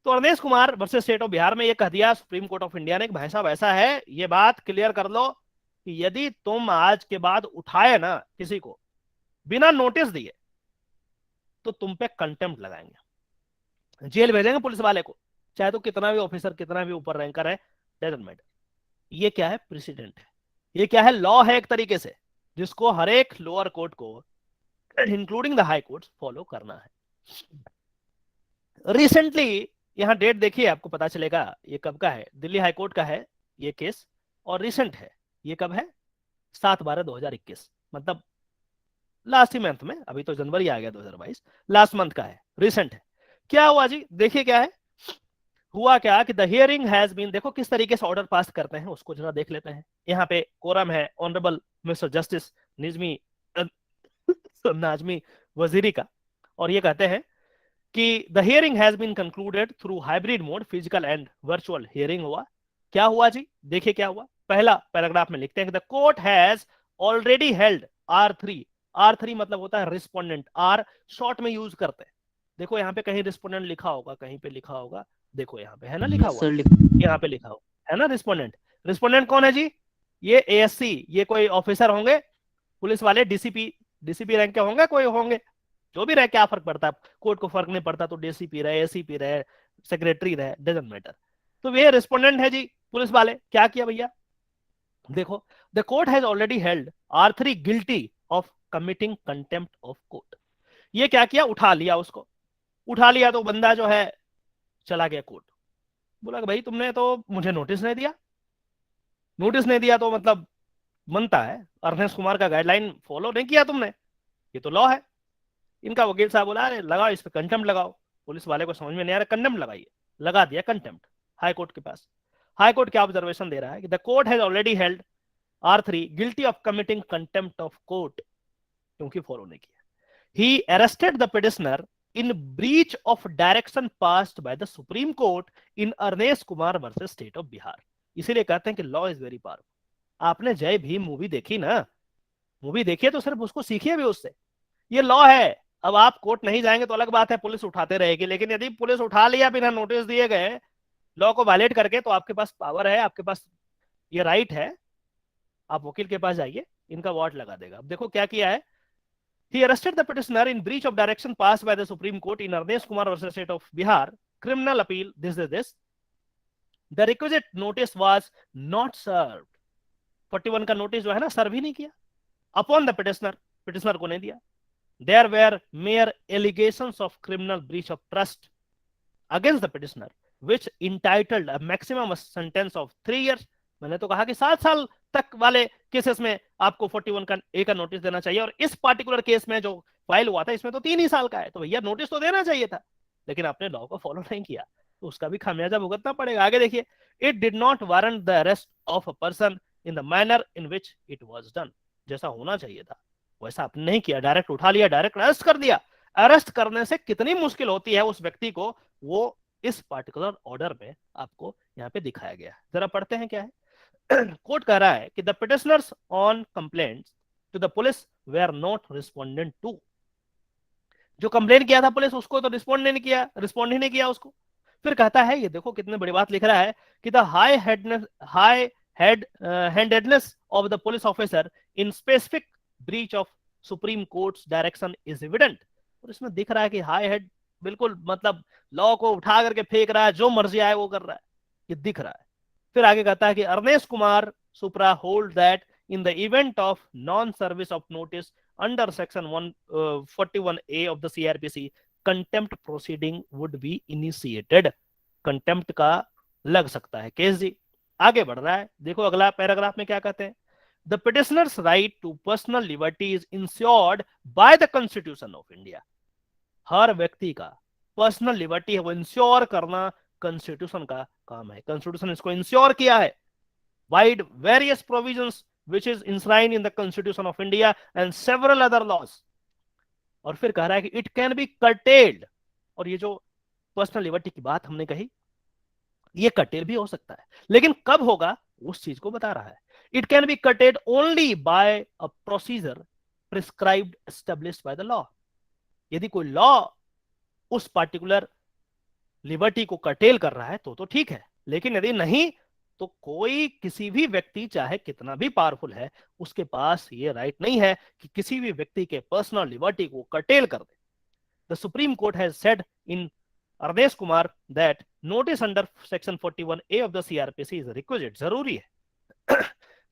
तो Arnesh Kumar versus state of Bihar में ये कह दिया सुप्रीम कोर्ट ऑफ इंडिया ने कि भाई साहब ऐसा है, ये बात क्लियर कर लो कि यदि तुम आज के बाद उठाए ना किसी को बिना नोटिस दिए, तो तुम पे कंटेम्प्ट लगाएंगे, जेल भेजेंगे पुलिस वाले को, चाहे तो कितना भी ऑफिसर, कितना भी ऊपर रैंकर है, डजंट मैटर। ये क्या है? प्रेसिडेंट है, ये क्या है? लॉ है एक तरीके से, जिसको हर एक लोअर कोर्ट को including the high court follow करना है। रिसेंटली यहां डेट देखिए, आपको पता चलेगा ये कब का है। दिल्ली हाई कोर्ट का है ये केस, और रिसेंट है। ये कब है? 7/12/2021, मतलब लास्ट ही मंथ में, अभी तो जनवरी आ गया 2022, लास्ट मंथ का है, रिसेंट है। क्या हुआ जी? देखिए क्या है हुआ क्या कि द हियरिंग हैज बीन, देखो किस तरीके से ऑर्डर पास करते हैं उसको जरा देख लेते हैं। यहाँ पे कोरम है honourable mister justice Najmi Waziri का, और ये कहते हैं कि the hearing has been concluded through hybrid mode, physical and virtual hearing हुआ। क्या हुआ जी? देखिए क्या हुआ। पहला पैराग्राफ में लिखते हैं कि the court has already held R3, R3 मतलब होता है रिस्पोंडेंट, R शॉर्ट में यूज करते हैं। देखो यहाँ पे कहीं रिस्पोंडेंट लिखा होगा, कहीं पे लिखा होगा, देखो यहाँ पे है ना लिखा हुआ, यहाँ पे लिखा हुआ है ना रिस्पोंडेंट। रिस्पोंडेंट कौन है जी? ये ASC, ये कोई ऑफिसर होंगे, पुलिस वाले, डीसीपी रैंक के होंगे, कोई होंगे, जो भी रहे, क्या फर्क पड़ता है? कोर्ट को फर्क नहीं पड़ता, तो डीसीपी रहे, ACP रहे, सेक्रेटरी रहे, डजंट मैटर। तो ये रिस्पोंडेंट है जी पुलिस वाले। क्या किया भैया? देखो, the court has already held R3 guilty of committing contempt of court. ये क्या किया? उठा लिया उसको, उठा लिया तो बंदा जो है चला गया कोर्ट। बोला कि भाई तुमने तो मुझे नोटिस नहीं दिया, नोटिस नहीं दिया तो मतलब बनता है, अरनेश कुमार का गाइडलाइन फॉलो नहीं किया तुमने, ये तो लॉ है। इनका वकील साहब बोला अरे लगाओ इस पे कंटेम्प्ट लगाओ। पुलिस वाले को समझ में नहीं आ रहा, कंटेम्प्ट लगाइए। लगा दिया कंटेम्प्ट हाई कोर्ट के पास। हाई कोर्ट क्या ऑब्जर्वेशन दे रहा है कि the court has already held R3 guilty of committing contempt of court, क्योंकि फॉलो नहीं किया। ही arrested the petitioner in breach of direction passed by the supreme court in Arnesh Kumar versus state of Bihar. इसीलिए कहते हैं कि लॉ इज वेरी पावरफुल। आपने जय Bhim movie देखी ना, मूवी देखिए तो सिर्फ उसको सीखिए भी उससे, ये लॉ है। अब आप कोर्ट नहीं जाएंगे तो अलग बात है, पुलिस उठाते रहेगी, लेकिन यदि पुलिस उठा लिया बिना नोटिस दिए गए, लॉ को वायलेट करके, तो आपके पास पावर है, आपके पास ये राइट है, आप वकील के पास जाइए, इनका वार्ड लगा देगा। अब देखो क्या किया है। He arrested the petitioner in breach of direction passed by the Supreme Court in Arnesh Kumar versus State of Bihar. Criminal appeal. This is this. The requisite notice was not served. 41 का notice जो है ना, सर्व ही नहीं किया upon the petitioner, petitioner को नहीं दिया। There were mere allegations of criminal breach of trust against the petitioner, which entitled a maximum sentence of 3 years. मैंने तो कहा कि 7 साल तक वाले केसेस में आपको 41A का नोटिस देना चाहिए, और इस पार्टिकुलर केस में जो फाइल हुआ था इसमें तो 3 ही साल का है, तो भैया नोटिस तो देना चाहिए था, लेकिन आपने लॉ को फॉलो नहीं किया, तो उसका भी खामियाजा भुगतना पड़ेगा। आगे देखिए, it did not warrant the arrest of a person in the manner in which it was done. जैसा होना चाहिए था वैसा आपने नहीं किया, डायरेक्ट उठा लिया, डायरेक्ट अरेस्ट कर दिया। अरेस्ट करने से कितनी मुश्किल होती है उस व्यक्ति को, वो इस पार्टिकुलर ऑर्डर में आपको यहाँ पे दिखाया गया है। जरा पढ़ते हैं क्या है। कोर्ट कह रहा है कि the petitioners on complaints to the police were not respondent to. जो कंप्लेन किया था पुलिस, उसको तो रिस्पोंड ही नहीं किया उसको। फिर कहता है, ये देखो कितनी बड़ी बात लिख रहा है कि the high handedness of the police officer in specific breach of supreme courts direction is evident. और इसमें दिख रहा है कि हाई हेड बिल्कुल मतलब लॉ को उठा करके फेंक रहा है, जो मर्जी आए वो कर रहा है, ये दिख रहा है। फिर आगे कहता है कि Arnesh Kumar supra hold that in the event of non service of notice under section 141A of the CRPC contempt proceeding would be initiated. Contempt का लग सकता है केस जी। आगे बढ़ रहा है, देखो अगला पैराग्राफ में क्या कहते हैं। The petitioner's right to personal liberty is ensured by the constitution of India. हर व्यक्ति का पर्सनल लिबर्टी है वो इंश्योर करना कॉन्स्टिट्यूशन का काम है। कॉन्स्टिट्यूशन इसको इंश्योर किया है। Wide various provisions which is enshrined in the Constitution of India and several other laws। और फिर कह रहा है कि it can be curtailed। और ये जो पर्सनल लिबर्टी की बात हमने कही, ये curtail भी हो सकता है, लेकिन कब होगा उस चीज को बता रहा है। It can be curtailed only by a procedure prescribed established by the law। यदि कोई लॉ उस पार्टिकुलर लिबर्टी को कर्टेल कर रहा है तो ठीक है, लेकिन यदि नहीं तो कोई किसी भी व्यक्ति चाहे कितना भी पावरफुल है उसके पास ये राइट नहीं है कि किसी भी व्यक्ति के पर्सनल लिबर्टी को कर्टेल कर दे। The supreme court has said in Arnesh Kumar that notice under section 41A of the CRPC is requisite, जरूरी है।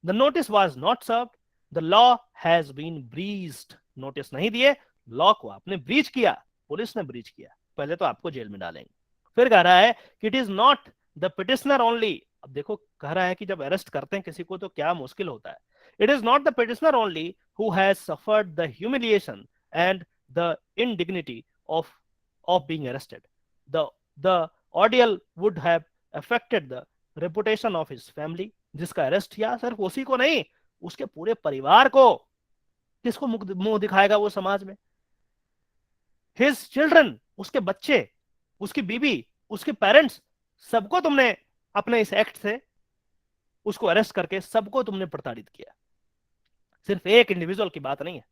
The notice was not served, the law has been breached. Notice नहीं दिए, लॉ को आपने breach किया, पुलिस ने ब्रीच किया, पहले तो आपको जेल में डालेंगे। फिर कह रहा है कि it is not the petitioner only. अब देखो कह रहा है कि जब अरेस्ट करते हैं किसी को तो क्या मुश्किल होता है। It is not the petitioner only who has suffered the humiliation and the indignity of being arrested. The ordeal would have affected the reputation of his family. जिसका अरेस्ट किया सिर्फ उसी को नहीं, उसके पूरे परिवार को। किसको मुंह दिखाएगा वो समाज में? हिज चिल्ड्रन, उसके बच्चे, उसकी बीवी, उसके पेरेंट्स, सबको तुमने अपने इस एक्ट से उसको अरेस्ट करके सबको तुमने प्रताड़ित किया। सिर्फ एक इंडिविजुअल की बात नहीं है।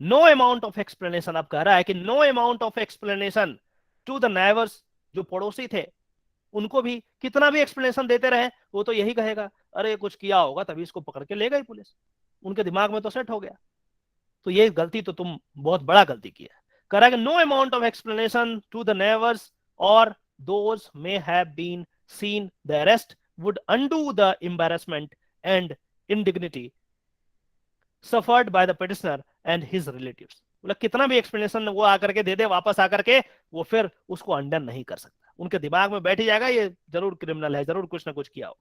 नो अमाउंट ऑफ एक्सप्लेनेशन, अब कह रहा है कि no amount of explanation to the neighbours, जो पड़ोसी थे उनको भी कितना भी एक्सप्लेनेशन देते रहे वो तो यही कहेगा अरे कुछ किया होगा तभी इसको पकड़ के ले गई पुलिस, उनके दिमाग में तो सेट हो गया। तो ये गलती तो तुम बहुत बड़ा गलती किया। कह रहा है कि no amount of explanation to the neighbours और those may have been seen the arrest would undo the embarrassment and indignity suffered by the petitioner and his relatives। मतलब कितना भी एक्सप्लेनेशन वो आकर के दे दे वापस आकर के, वो फिर उसको अंडन नहीं कर सकता। उनके दिमाग में बैठ ही जाएगा ये जरूर क्रिमिनल है, जरूर कुछ ना कुछ किया हो।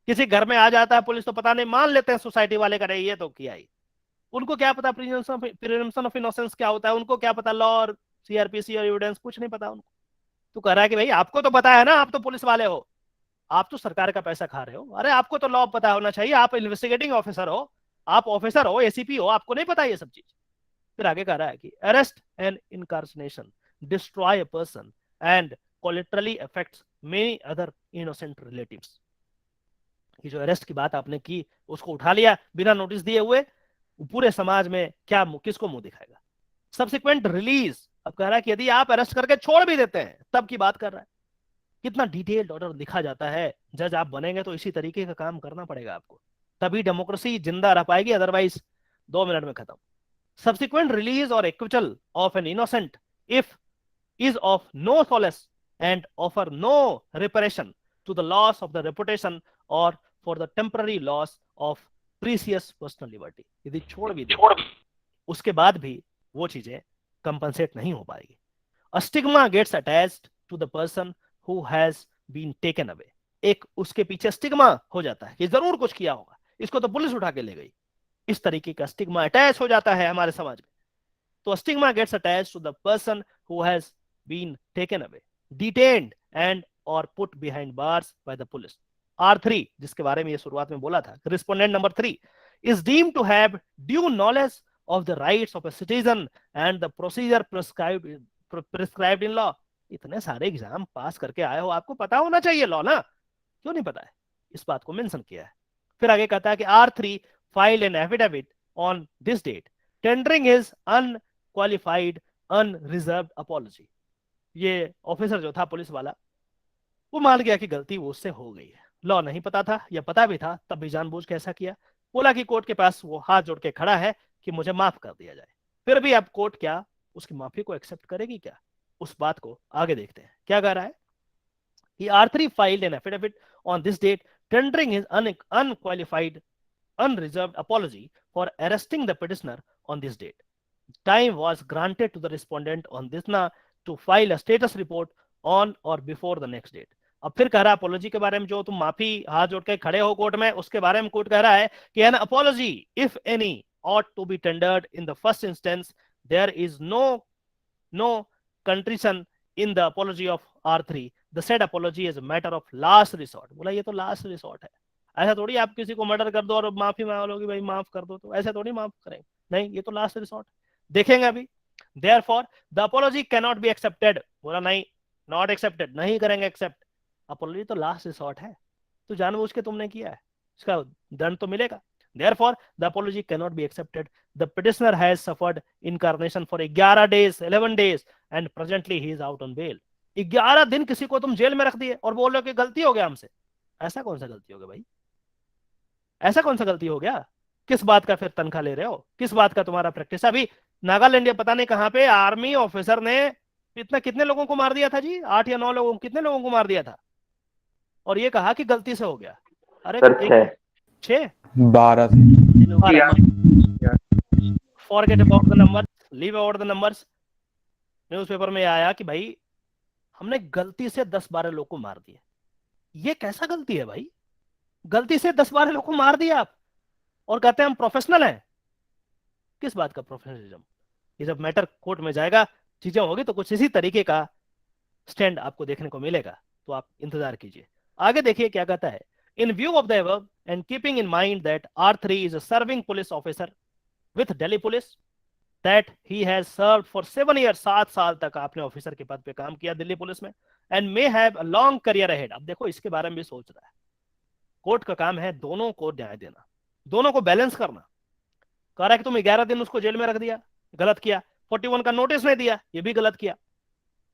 किसी घर में आ जाता है पुलिस तो पता नहीं, मान लेते हैं सोसाइटी वाले करे ये तो किया ही। उनको क्या पता प्रिजम्पशन ऑफ इनोसेंस क्या होता है, उनको क्या पता लॉ और CRPC और एविडेंस, कुछ नहीं पता उनको। तो कह रहा है कि भाई आपको तो पता है ना, आप तो पुलिस वाले हो, आप तो सरकार का पैसा खा रहे हो, अरे आपको तो लॉ पता होना चाहिए, आप इन्वेस्टिगेटिंग ऑफिसर हो, आप ऑफिसर हो, ACP हो, आपको नहीं पता ये सब चीज। फिर आगे कह रहा है कि arrest and incarceration destroy a person and collaterally affects many other innocent relatives. ये जो अरेस्ट की बात आपने की उसको उठा लिया बिना नोटिस दिए हुए, पूरे समाज में क्या किसको मुंह दिखाएगा। सब्सिक्वेंट रिलीज, अब कह रहा है कि यदि आप अरेस्ट करके छोड़ भी देते हैं तब की बात कर रहा है। कितना डिटेल्ड ऑर्डर लिखा जाता है। जज आप बनेंगे तो इसी तरीके का काम करना पड़ेगा आपको, तभी डेमोक्रेसी जिंदा रह पाएगी, अदरवाइज 2 मिनट में खत्म। सब्सिक्वेंट रिलीज और acquittal of an innocent if is of no solace and offer no reparation to the loss of the reputation or for the temporary loss of precious personal liberty। यदि छोड़ भी दे उसके बाद भी वो चीजें कंपनसेट नहीं हो पाएगी। A stigma gets attached to the person who has been taken away। एक उसके पीछे स्टिग्मा हो जाता है कि जरूर कुछ किया होगा, इसको तो पुलिस उठा के ले गई, इस तरीके का स्टिग्मा अटैच हो जाता है हमारे समाज में। तो stigma gets attached to the person who has been taken away, detained and or put behind bars by the police। R3 जिसके बारे में ये शुरुआत में बोला था, respondent number 3 is deemed to have due knowledge of the rights of a citizen and the procedure prescribed in law। इतने सारे एग्जाम पास करके आए हो, आपको पता होना चाहिए लॉ ना, क्यों नहीं पता है? इस बात को मेंशन किया है। फिर आगे कहता है कि R3 filed an affidavit on this date tendering his unqualified unreserved apology। ये ऑफिसर जो था पुलिस वाला वो मान गया कि गलती वो उससे हो गई है, लॉ नहीं पता था या पता भी था तब भी जानबूझ के ऐसा किया। बोला कि कोर्ट के पास वो हाथ जोड़ के खड़ा है कि मुझे माफ कर दिया जाए। फिर भी अब कोर्ट क्या उसकी माफी को एक्सेप्ट करेगी क्या? उस बात को आगे देखते हैं। क्या कह रहा है कि R3 filed an affidavit on this date tendering his unqualified unreserved apology for arresting the petitioner on this date. Time was granted to the respondent on this na to file a status report on or before the next date. अब फिर कह रहा है apology के बारे में, जो तुम माफी हाथ जोड़ के खड़े हो कोर्ट में, उसके बारे में कोर्ट कह रहा है कि an apology if any ought to be tendered in the first instance, there is no contrition in the apology of R3. The said apology is a matter of last resort. बोला ये तो last resort है, ऐसा थोड़ी आप किसी को murder कर दो और माफी मांग लोगे भाई माफ कर दो, तो ऐसे थोड़ी माफ करेंगे, नहीं ये तो लास्ट रिसोर्ट देखेंगे अभी। Therefore the apology cannot be accepted. बोला नहीं, नॉट एक्सेप्टेड, नहीं करेंगे एक्सेप्ट, अपोलॉजी तो लास्ट रिसोर्ट है, तो जानबूझ के तुमने किया है, इसका दंड तो मिलेगा। Therefore the apology cannot be accepted. The petitioner has suffered incarnation for 11 days 11 days and presently he is out on bail. 11 दिन किसी को तुम जेल में रख दिए और बोल रहे हो कि गलती हो गया हमसे। ऐसा कौन सा गलती हो गया भाई, ऐसा कौन सा गलती हो गया? किस बात का फिर तनख्वाह ले रहे हो, किस बात का तुम्हारा प्रैक्टिस? अभी नागालैंड या पता नहीं कहां पे आर्मी ऑफिसर ने इतना कितने लोगों को मार दिया था जी, 8 या 9 लोगों, कितने लोगों को मार दिया था, और ये कहा कि गलती से हो गया। अरे 6 12 forget about the numbers, leave about the numbers. Newspaper में आया कि भाई हमने गलती से 10-12 लोग को मार दिया। ये कैसा गलती है भाई, गलती से 10-12 लोग को मार दिया आप और कहते हैं हम प्रोफेशनल हैं। किस बात का प्रोफेशनलिज्म? ये जब मैटर कोर्ट में जाएगा, चीजें होगी, तो कुछ इसी तरीके का स्टैंड आपको देखने को मिलेगा, तो आप इंतजार कीजिए। आगे देखिए क्या कहता है। In view of the above and keeping in mind that R3 is a serving police officer with Delhi Police, that he has served for 7 years, 7 साल तक आपने ऑफिसर के पद पे काम किया दिल्ली पुलिस में, and may have a long career ahead। अब देखो इसके बारे में भी सोच रहा है। कोर्ट का काम है दोनों को न्याय देना, दोनों को बैलेंस करना। कह रहा है कि तुम 11 दिन उसको जेल में रख दिया, गलत किया। 41 का नोटिस नहीं दिया, ये भी गलत किया।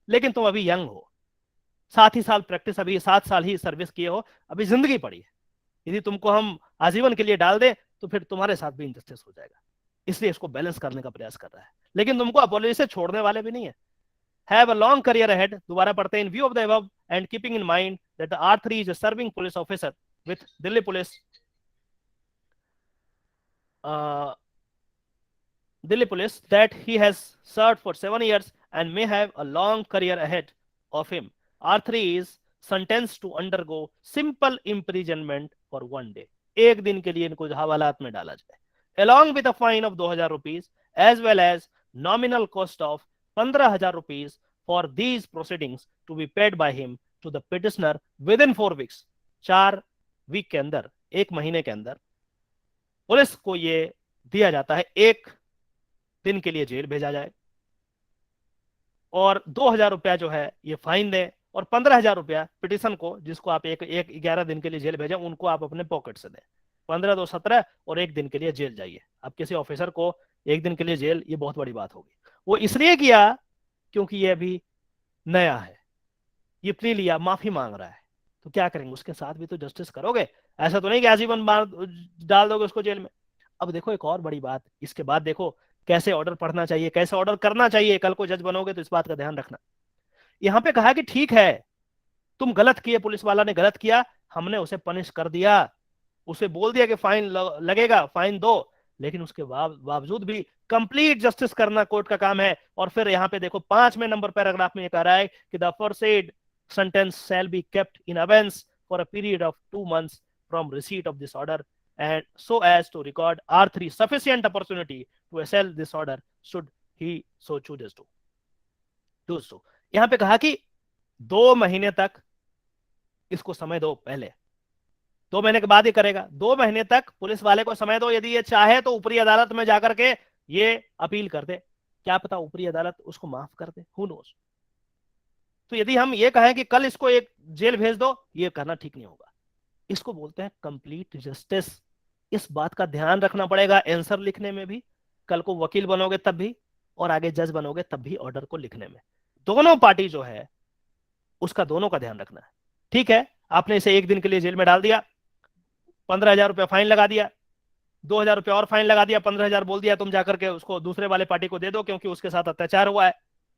लेकिन तुम अभी यंग हो, 7 ही साल प्रैक्टिस, अभी 7 साल ही सर्विस किए हो, अभी जिंदगी पड़ी है। यदि तुमको हम आजीवन के लिए डाल दे तो फिर तुम्हारे साथ भी इंजस्टिस हो जाएगा, इसलिए इसको बैलेंस करने का प्रयास कर रहा है। लेकिन तुमको अपॉलॉजी से छोड़ने वाले भी नहीं है। Have a long career ahead, दोबारा पढ़ते हैं। इन view of the above and keeping in mind that R3 is a serving police officer with Delhi police, that he has served for 7 years and may have a long career ahead of him. R3 is sentenced to undergo simple imprisonment for 1 day. एक दिन के लिए इनको हवालात में डाला जाए, along with a fine of 2000 rupees as well as nominal cost of 15,000 rupees for these proceedings to be paid by him to the petitioner within 4 weeks. 4 week के अंदर, 1 महीने के अंदर पुलिस को ये दिया जाता है, 1 दिन के लिए जेल भेजा जाए और 2000 रुपया जो है ये फाइन दें और 15,000 रुपया पिटिशन को, जिसको आप एक 11 दिन के लिए जेल भेजें, उनको आप अपने पॉकेट से दें। 15 2 17 और 1 दिन के लिए जेल जाइए। अब किसी ऑफिसर को 1 दिन के लिए जेल, ये बहुत बड़ी बात होगी। वो इसलिए किया क्योंकि ये अभी नया है, ये प्ली लिया, माफी मांग रहा है, तो क्या करेंगे, उसके साथ भी तो जस्टिस करोगे। ऐसा तो नहीं कि आजीवन डाल दोगे उसको जेल में। अब देखो एक और बड़ी बात, इसके बाद देखो कैसे ऑर्डर पढ़ना चाहिए, कैसे ऑर्डर करना चाहिए। कल को जज बनोगे तो इस बात का ध्यान रखना। यहां पे कहा कि ठीक है तुम गलत किए, पुलिस वाला ने गलत किया, हमने उसे पनिश कर दिया, उसे बोल दिया कि फाइन लगेगा, फाइन दो, लेकिन उसके बावजूद भी कंप्लीट जस्टिस करना कोर्ट का काम है। और फिर यहाँ पे देखो 5वें नंबर पैराग्राफ में ये कह रहा है कि the aforesaid sentence shall be kept in abeyance for a period of 2 months from receipt of this order, and so as to record R3 sufficient opportunity to assail this order should he so choose to। यहां पे कहा कि 2 महीने तक इसको समय दो, पहले 2 महीने के बाद ही करेगा। 2 महीने तक पुलिस वाले को समय दो, यदि ये चाहे तो ऊपरी अदालत में जाकर के ये अपील कर दे, क्या पता ऊपरी अदालत उसको माफ कर दे, हु नोस। तो यदि हम ये कहें कि कल इसको एक जेल भेज दो, ये करना ठीक नहीं होगा। इसको बोलते हैं कंप्लीट जस्टिस। इस बात का ध्यान रखना पड़ेगा आंसर लिखने में भी, कल को वकील बनोगे तब भी, और आगे जज बनोगे तब भी ऑर्डर को लिखने में। दोनों पार्टी जो है उसका दोनों का ध्यान रखना है। ठीक है, आपने इसे 1 दिन के लिए जेल में डाल दिया, 15,000 रुपया फाइन लगा दिया, 2,000 रुपया और फाइन लगा दिया, 15,000 बोल दिया तुम जाकर के उसको दूसरे वाले पार्टी को दे दो क्योंकि उसके साथ अत्याचार हुआ है।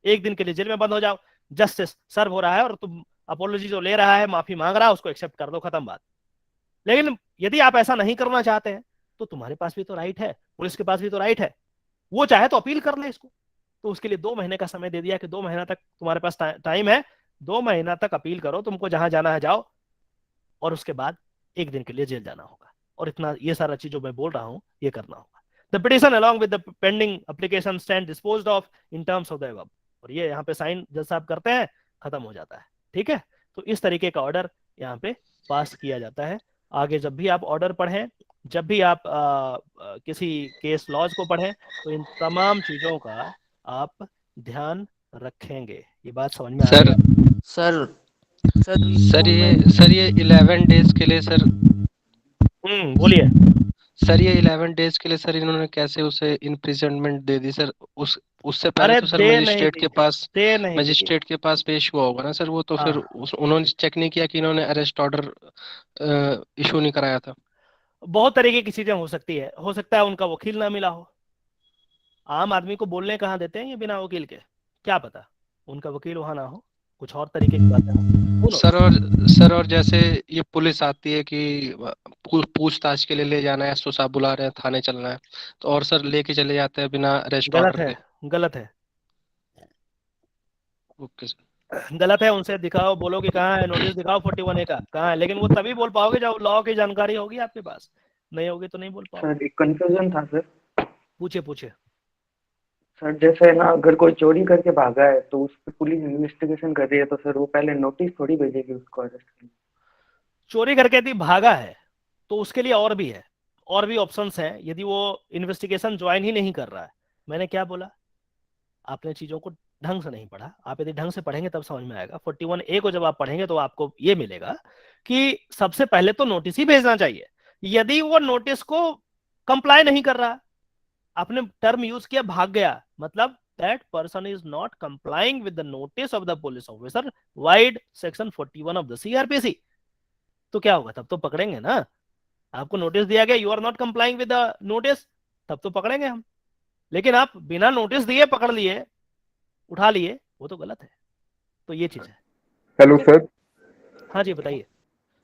एक दिन के लिए जेल में बंद हो जाओ, जस्टिस सर्व हो रहा है और तुम अपोलॉजी जो ले रहा है, माफी मांग रहा है, उसको एक्सेप्ट कर दो, खत्म बात। लेकिन यदि आप ऐसा नहीं करना चाहते हैं तो तुम्हारे पास भी तो राइट है, पुलिस के पास भी तो राइट है, वो चाहे तो अपील कर ले इसको। तो उसके लिए 2 महीने का समय दे दिया कि 2 महीना तक तुम्हारे पास टाइम है, 2 महीना तक अपील करो, तुमको जहां जाना है जाओ, और उसके बाद 1 दिन के लिए जेल जाना होगा। और इतना ये सारा चीज जो मैं बोल रहा हूं ये करना होगा। The petition along with the pending application stand disposed of in terms of the above. और ये यहाँ पे साइन जज साहब करते हैं, खत्म हो जाता है। ठीक है, तो इस तरीके का ऑर्डर यहाँ पे पास किया जाता है। आगे जब भी आप ऑर्डर पढ़ें, जब भी आप किसी केस लॉज को पढ़ें, तो इन तमाम चीजों का आप ध्यान रखेंगे। ये बात समझ में आ सर रही है? सर सर ये 11 डेज के लिए सर, बोलिए। सर ये 11 डेज के लिए सर इन्होंने कैसे उसे इम्प्रिजनमेंट दे दी सर? उससे पहले अरे तो सर दे नहीं मजिस्ट्रेट के दी, पास दे नहीं दी। मजिस्ट्रेट के पास पेश हुआ होगा ना सर वो, तो फिर हाँ, उन्होंने चेक नहीं किया कि इन्होंने अरेस्ट ऑर्डर इशू नहीं कराया था? बहुत तरीके की चीजें हो सकती है, हो सकता है उनका वकील ना मिला हो। आम आदमी को बोलने कहाँ देते हैं ये बिना वकील के, क्या पता उनका वकील वहां ना हो, कुछ और तरीके की बातें हो। सर और जैसे ये पुलिस आती है कि पूछताछ के लिए ले जाना है, एसओ साहब बुला रहे हैं, थाने चलना है, तो और सर लेके चले जाते हैं बिना अरेस्ट गलत ऑर्डर है, के। गलत है, ओके सर। गलत है। उनसे दिखाओ, बोलो कि कहाँ है नोटिस, दिखाओ 41A का कहाँ है, लेकिन वो तभी बोल पाओगे जब लॉ की जानकारी होगी आपके पास, नहीं होगी तो नहीं बोल पाओगे। सर एक कंफ्यूजन था सर। पूछे पूछे। सर जैसे ना अगर कोई चोरी करके भागा है तो उस पर पुलिस इन्वेस्टिगेशन कर रही है, तो सर वो पहले नोटिस थोड़ी भेजेगी उसको अरेस्ट करने? चोरी करके यदि भागा है तो उसके लिए और भी है, और भी ऑप्शंस हैं। यदि वो इन्वेस्टिगेशन ज्वाइन ही नहीं कर रहा है, मैंने क्या बोला, आपने चीजों को ढंग से नहीं पढ़ा। आप यदि ढंग से पढ़ेंगे तब समझ में आएगा। 41A को जब आप पढ़ेंगे तो आपको ये मिलेगा कि सबसे पहले तो नोटिस ही भेजना चाहिए। यदि वो नोटिस को कंप्लाई नहीं कर रहा, आपने टर्म यूज किया भाग गया, मतलब that person is not complying with the notice of the police officer wide section 41 of the CrPC, तो क्या होगा? तब तो पकड़ेंगे ना। आपको नोटिस दिया गया, you are not complying with the notice, तब तो पकड़ेंगे हम। लेकिन आप बिना नोटिस दिए पकड़ लिए, उठा लिए, वो तो गलत है। तो ये चीज है। Hello sir. हाँ जी बताइए।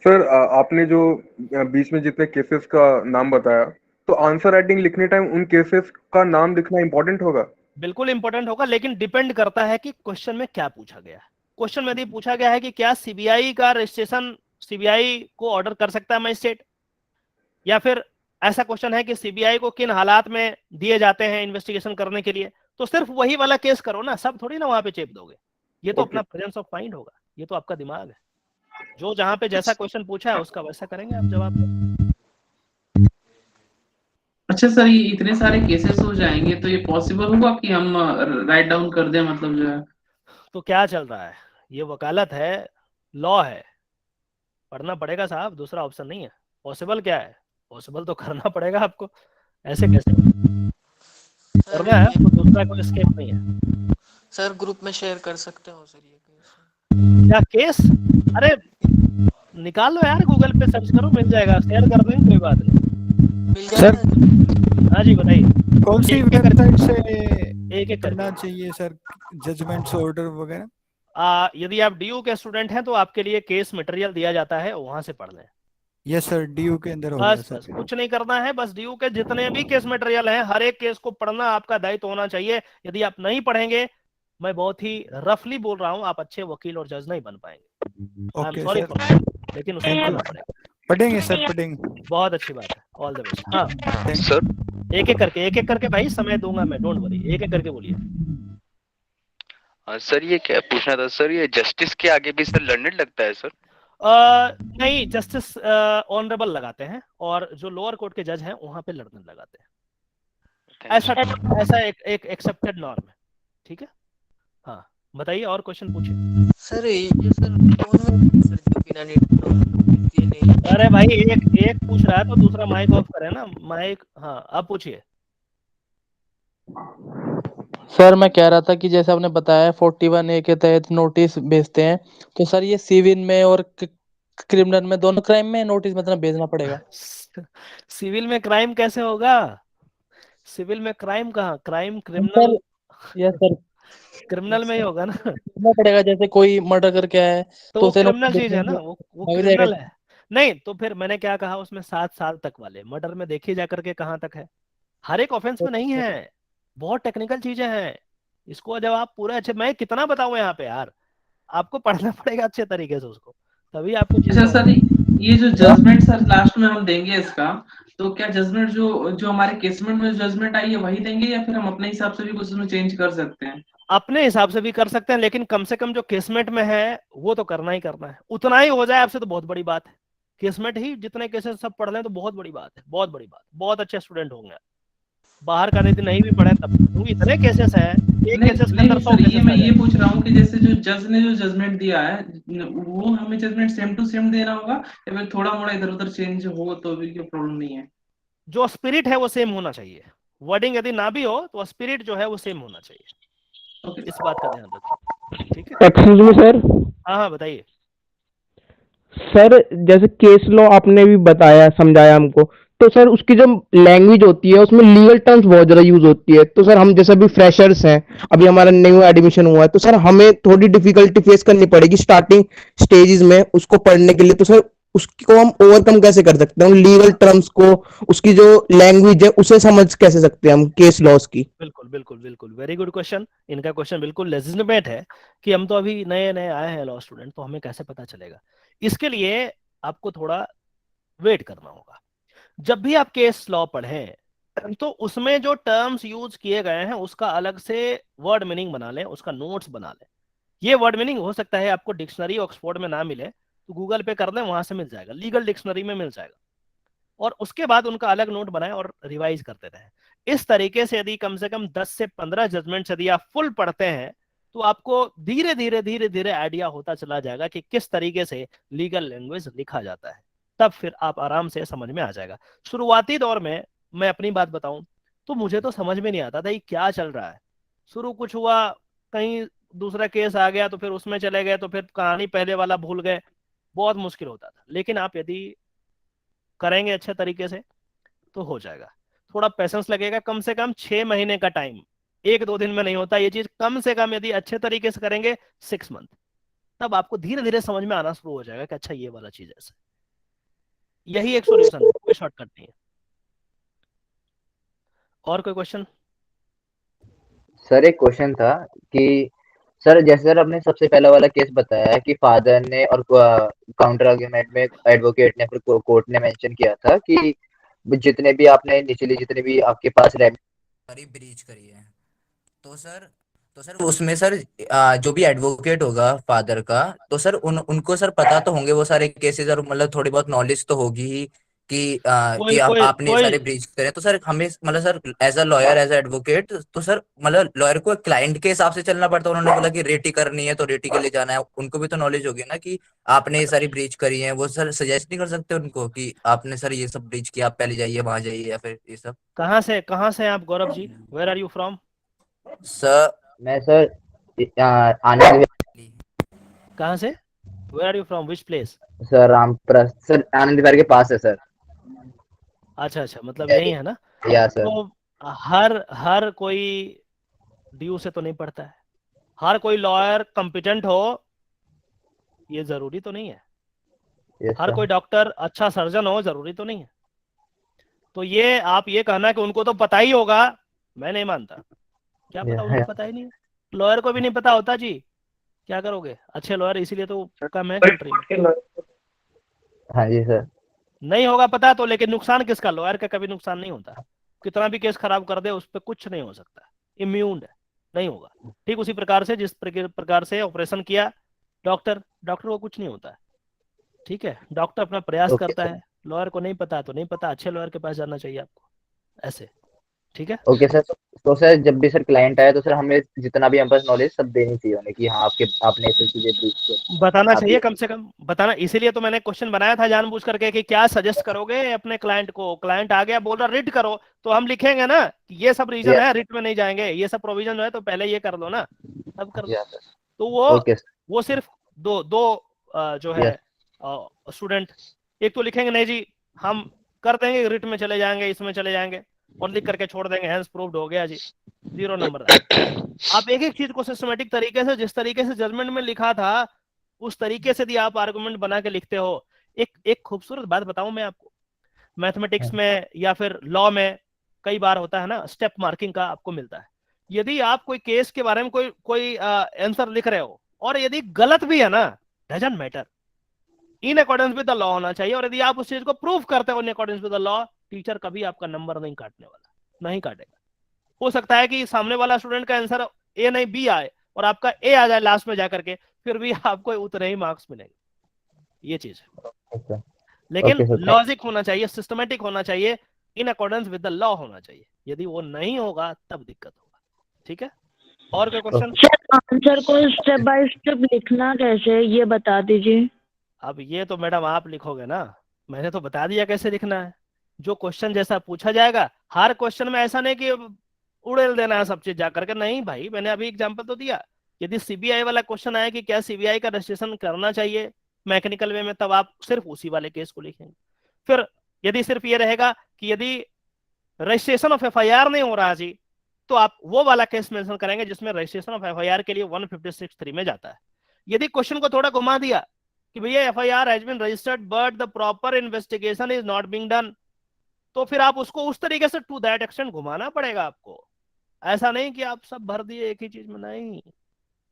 सर आपने जो बीच में जितने केसेस का नाम बताया, तो आंसर राइटिंग लिखने टाइम उन केसेस का नाम लिखना इंपॉर्टेंट होगा? बिल्कुल इंपॉर्टेंट होगा, लेकिन डिपेंड करता है कि क्वेश्चन में क्या पूछा गया है। क्वेश्चन में यदि पूछा गया है कि क्या सीबीआई का रजिस्ट्रेशन सीबीआई को ऑर्डर कर सकता है मजिस्ट्रेट, या फिर ऐसा क्वेश्चन है कि सीबीआई को किन हालात में दिए जाते हैं इन्वेस्टिगेशन करने के लिए, तो सिर्फ वही वाला केस करो ना, सब थोड़ी ना वहां पे चेप दोगे। ये तो अपना प्रेजेंस ऑफ माइंड होगा, ये तो आपका दिमाग है। जो जहां पे जैसा क्वेश्चन पूछा है उसका वैसा करेंगे आप जवाब। अच्छा सर, ये इतने सारे केसेस हो जाएंगे तो ये पॉसिबल होगा कि हम राइट डाउन कर दें, मतलब जो है? तो क्या चल रहा है, ये वकालत है, लॉ है, पढ़ना पड़ेगा साहब, दूसरा ऑप्शन नहीं है। पॉसिबल क्या है, पॉसिबल तो करना पड़ेगा आपको, ऐसे कैसे करना है, तो दूसरा कोई स्केप नहीं है। सर ग्रुप में शेयर कर सकते हो सर ये केस? क्या केस? अरे निकाल लो यार, गूगल पे सर्च करो, मिल जाएगा, शेयर कर देंगे, कोई बात नहीं। मिल जाएगा? हाँ जी बताइए। कौन सी वेबसाइट से एक करना चाहिए सर जजमेंट्स ऑर्डर वगैरह? यदि आप डीयू के स्टूडेंट हैं तो आपके लिए केस मटेरियल दिया जाता है, वहां से पढ़ लें। यस सर, डीयू के अंदर होगा बस सर। कुछ नहीं करना है, बस डीयू के जितने भी केस मटेरियल हैं हर एक केस को पढ़ना आपका दायित्व होना चाहिए। यदि आप नहीं पढ़ेंगे, मैं बहुत ही रफली बोल रहा हूँ, आप अच्छे वकील और जज नहीं बन पाएंगे। I am sorry for that, लेकिन उसको पढ़ना पड़ेगा। पढ़ेंगे सर, पढ़ेंगे। बहुत अच्छी बात है, ऑल द बेस्ट। हाँ सर एक एक करके भाई समय दूंगा मैं, डोंट वरी, एक करके बोलिए। सर ये क्या पूछना था सर, ये जस्टिस के आगे भी सर लर्नेड लगता है सर? नहीं, जस्टिस ऑनरेबल लगाते हैं, और जो लोअर कोर्ट के जज हैं वहां पे लर्नेड लगाते हैं। ऐसा एक एक्सेप्टेड नॉर्म है, ठीक है। हाँ बताइए, और क्वेश्चन पूछिए। सर ये सर कौन है सर जो बिना नेट ये नहीं? अरे भाई एक पूछ रहा है तो दूसरा माइक ऑफ करे ना, माइक। हाँ अब पूछिए। सर मैं कह रहा था कि जैसे आपने बताया 41A के तहत नोटिस भेजते हैं, तो सर ये सिविल में और क्रिमिनल में, दोनों क्राइम में नोटिस मतलब भेजना पड़ेगा? सिविल में क्राइम कैसे होगा? सिविल में क्राइम कहाँ, crime criminal. Yes sir, criminal में ही होगा ना, करना पड़ेगा। जैसे कोई मर्डर करके आया है तो तो वो उसे क्रिमिनल नोटिस चीज है ना, भेजना वो लग जाएगा। क्रिमिनल है। नहीं तो फिर मैंने क्या कहा उसमें 7 साल तक वाले मर्डर में देखिए जा करके कहाँ तक है, हर एक ऑफेंस में नहीं है, बहुत टेक्निकल चीजें हैं। इसको जब आप पूरा अच्छे, मैं कितना बताऊं यहाँ पे यार, आपको पढ़ना पड़ेगा अच्छे तरीके से उसको, तभी आपको चीज अच्छा समझ सर, में। ये जो जजमेंट सर लास्ट में हम देंगे इसका, तो क्या जजमेंट जो जो हमारे केसमेंट में जजमेंट आई है वही देंगे, या फिर हम अपने हिसाब से भी कुछ उसमें चेंज कर सकते हैं? अपने हिसाब से भी कर सकते हैं, लेकिन कम से कम जो केसमेट में है वो तो करना ही करना है, उतना ही हो जाए आपसे तो बहुत बड़ी बात है। केसमेट ही जितने केसेस सब पढ़ लें तो बहुत बड़ी बात है, बहुत बड़ी बात, बहुत अच्छे स्टूडेंट होंगे। बाहर का नहीं भी पढ़े तब भी, क्योंकि इतने केसेस हैं, एक नहीं केसेस के नहीं अंदर 100 सर, ये केसेस मैं आ ये जाएंगे। पूछ रहा हूँ कि जैसे जो जज ने जो जजमेंट दिया है, वो हमें जजमेंट सेम टू सेम देना होगा, या फिर थोड़ा मोड़ा इधर उधर चेंज हो तो भी कोई प्रॉब्लम नहीं है? जो स्पिरिट है वो सेम होना चाहिए, वर्डिंग यदि ना भी हो तो स्पिरिट जो है वो सेम होना चाहिए, ओके। इस बात का ध्यान रखिए, ठीक है। Excuse me sir. हाँ हाँ बताइए। सर जैसे केस लॉ आपने भी बताया समझाया हमको, तो सर उसकी जो लैंग्वेज होती है उसमें लीगल टर्म्स बहुत ज्यादा यूज होती है, तो सर हम जैसे अभी फ्रेशर्स हैं, अभी हमारा न्यू एडमिशन हुआ है, तो सर हमें थोड़ी डिफिकल्टी फेस करनी पड़ेगी स्टार्टिंग स्टेजेस में उसको पढ़ने के लिए, तो सर उसको हम ओवरकम कैसे कर सकते हैं, लीगल टर्म्स को, उसकी जो लैंग्वेज है उसे समझ कैसे सकते हैं हम केस लॉस की? बिल्कुल बिल्कुल बिल्कुल, वेरी गुड क्वेश्चन। इनका क्वेश्चन बिल्कुल लेजिटिमेट है कि हम तो अभी नए नए आए हैं लॉ स्टूडेंट, तो हमें कैसे पता चलेगा। इसके लिए आपको थोड़ा वेट करना होगा। जब भी आप केस लॉ पढ़ें तो उसमें जो टर्म्स यूज किए गए हैं उसका अलग से वर्ड मीनिंग बना लें, उसका नोट्स बना लें। ये वर्ड मीनिंग हो सकता है आपको डिक्शनरी ऑक्सफोर्ड में ना मिले तो गूगल पे कर लें, वहां से मिल जाएगा, लीगल डिक्शनरी में मिल जाएगा, और उसके बाद उनका अलग नोट बनाएं और रिवाइज करते रहें। इस तरीके से यदि कम से कम 10 से 15 जजमेंट्स यदि आप फुल पढ़ते हैं तो आपको धीरे धीरे धीरे आइडिया होता चला जाएगा कि किस तरीके से लीगल लैंग्वेज लिखा जाता है, तब फिर आप आराम से समझ में आ जाएगा। शुरुआती दौर में मैं अपनी बात बताऊं तो मुझे तो समझ में नहीं आता था ये क्या चल रहा है। शुरू कुछ हुआ, कहीं दूसरा केस आ गया तो फिर उसमें चले गए, तो फिर कहानी पहले वाला भूल गए, बहुत मुश्किल होता था। लेकिन आप यदि करेंगे अच्छे तरीके से तो हो जाएगा। थोड़ा पेशेंस लगेगा, कम से कम 6 महीने का टाइम, 1-2 दिन में नहीं होता ये चीज, कम से कम यदि अच्छे तरीके से करेंगे 6 मंथ, तब आपको धीरे धीरे समझ में आना शुरू हो जाएगा कि अच्छा ये वाला चीज ऐसा। यही एक सॉल्यूशन है, कोई शॉर्टकट नहीं है। और कोई क्वेश्चन? सर एक क्वेश्चन था कि सर जैसे सर आपने सबसे पहला वाला केस बताया है कि फादर ने और काउंटर आर्ग्यूमेंट में एडवोकेट ने फिर कोर्ट ने मेंशन किया था कि जितने भी आपने इनिशियली जितने भी आपके पास ब्रीच करी है, तो सर उसमें सर जो भी एडवोकेट होगा फादर का, तो सर उनको सर पता तो होंगे वो सारे केसेस, और मतलब थोड़ी बहुत नॉलेज तो होगी ही कि कोई कोई आपने ये कोई सारे ब्रीच करे, तो सर हमें मतलब sir as a lawyer as an advocate, तो सर मतलब लॉयर को क्लाइंट के हिसाब से चलना पड़ता है। उन्होंने बोला कि रेटी करनी है तो रेटी के लिए जाना है, उनको भी तो नॉलेज होगी ना कि आपने ये सारी ब्रीच करी है, वो सर सजेस्ट नहीं कर सकते उनको कि आपने सर ये सब ब्रीच किया, आप पहले जाइए वहां जाइए, या फिर ये सब? कहाँ से हैं आप Gaurav ji? Where are you from? Sir मैं सर आनंद कहाँ से? Where are you from, which place? Sir Rampura sir, Anand Vihar के पास है सर। अच्छा अच्छा, मतलब यही है ना। या सर। तो हर हर कोई ड्यू से तो नहीं पढ़ता है, हर कोई लॉयर कॉम्पिटेंट हो ये जरूरी तो नहीं है, हर कोई डॉक्टर अच्छा सर्जन हो जरूरी तो नहीं है। तो ये आप ये कहना कि उनको तो पता ही होगा, मैं नहीं मानता। क्या पता उनको पता ही नहीं है, लॉयर को भी नहीं पता होता जी, क्या करोगे? अच्छे लॉयर इसीलिए तो कम है कंट्री में। हाँ जी सर। नहीं होगा पता तो, लेकिन नुकसान किसका? लॉयर का कभी नुकसान नहीं होता, कितना भी केस खराब कर दे उस पर कुछ नहीं हो सकता, इम्यून है, नहीं होगा। ठीक उसी प्रकार से जिस प्रकार से ऑपरेशन किया डॉक्टर को कुछ नहीं होता है, ठीक है। डॉक्टर अपना प्रयास करता है, लॉयर को नहीं पता तो नहीं पता, अच्छे लॉयर के पास जाना चाहिए आपको, ऐसे, ठीक है। Okay sir. तो सर जब भी सर क्लाइंट आए तो सर हमें जितना भी हमारे पास नॉलेज सब देनी चाहिए उन्हें कि हाँ आपने ऐसी चीजें ब्रीच की, बताना चाहिए, कम से कम बताना। इसीलिए तो मैंने क्वेश्चन बनाया था जानबूझ करके कि क्या सजेस्ट करोगे अपने क्लाइंट को। क्लाइंट आ गया बोल रहा रिट करो, तो हम लिखेंगे ना कि ये सब रीजन है, रिट में नहीं जाएंगे, ये सब प्रोविजन है, तो पहले ये कर लो ना, तब कर दो। तो वो सिर्फ दो जो है स्टूडेंट, एक तो लिखेंगे नहीं जी हम कर देंगे, रिट में चले जाएंगे, इसमें चले जाएंगे, और लिख करके छोड़ देंगे, हैंस प्रूव्ड हो गया जी, 0 नंबर आएगा। आप एक एक चीज को सिस्टमेटिक तरीके से, जिस तरीके से जजमेंट में लिखा था उस तरीके से यदि आप आर्गुमेंट बना के लिखते हो। एक खूबसूरत बात बताऊं मैं आपको, मैथमेटिक्स में या फिर लॉ में कई बार होता है ना, स्टेप मार्किंग का आपको मिलता है। यदि आप कोई केस के बारे में कोई आंसर लिख रहे हो और यदि गलत भी है ना, doesn't matter, in accordance with the law होना चाहिए। और यदि आप उस चीज को प्रूव करते हो in accordance with the law, teacher कभी आपका नंबर नहीं काटने वाला, नहीं काटेगा। हो सकता है कि सामने वाला स्टूडेंट का आंसर ए नहीं बी आए और आपका ए आ जाए लास्ट में जाकर के, फिर भी आपको उतने ही मार्क्स मिलेंगे। ये चीज है। लेकिन लॉजिक होना चाहिए, सिस्टमेटिक होना चाहिए, in accordance with the law होना चाहिए। यदि वो नहीं होगा तब दिक्कत होगा। ठीक है, और कोई क्वेश्चन? आंसर को स्टेप बाय स्टेप लिखना कैसे है ये बता दीजिए। अब ये तो मैडम आप लिखोगे ना, मैंने तो बता दिया कैसे लिखना है। जो क्वेश्चन जैसा पूछा जाएगा, हर क्वेश्चन में ऐसा नहीं कि उड़ेल देना है सब चीज जाकर के, नहीं भाई, मैंने अभी एग्जांपल तो दिया। यदि सीबीआई वाला क्वेश्चन आया कि क्या सीबीआई का रजिस्ट्रेशन करना चाहिए मैकेनिकल वे में, तब आप सिर्फ उसी वाले केस को लिखेंगे। फिर यदि सिर्फ ये रहेगा कि यदि रजिस्ट्रेशन ऑफ एफआईआर नहीं हो रहा जी, तो आप वो वाला केस मेंशन करेंगे जिसमें रजिस्ट्रेशन ऑफ एफआईआर के लिए 156(3) में जाता है। यदि क्वेश्चन को थोड़ा घुमा दिया कि भैया FIR has been registered but the proper investigation is not being done, तो फिर आप उसको उस तरीके से टू दैट एक्सटेंट घुमाना पड़ेगा आपको। ऐसा नहीं कि आप सब भर दिए एक ही चीज में, नहीं।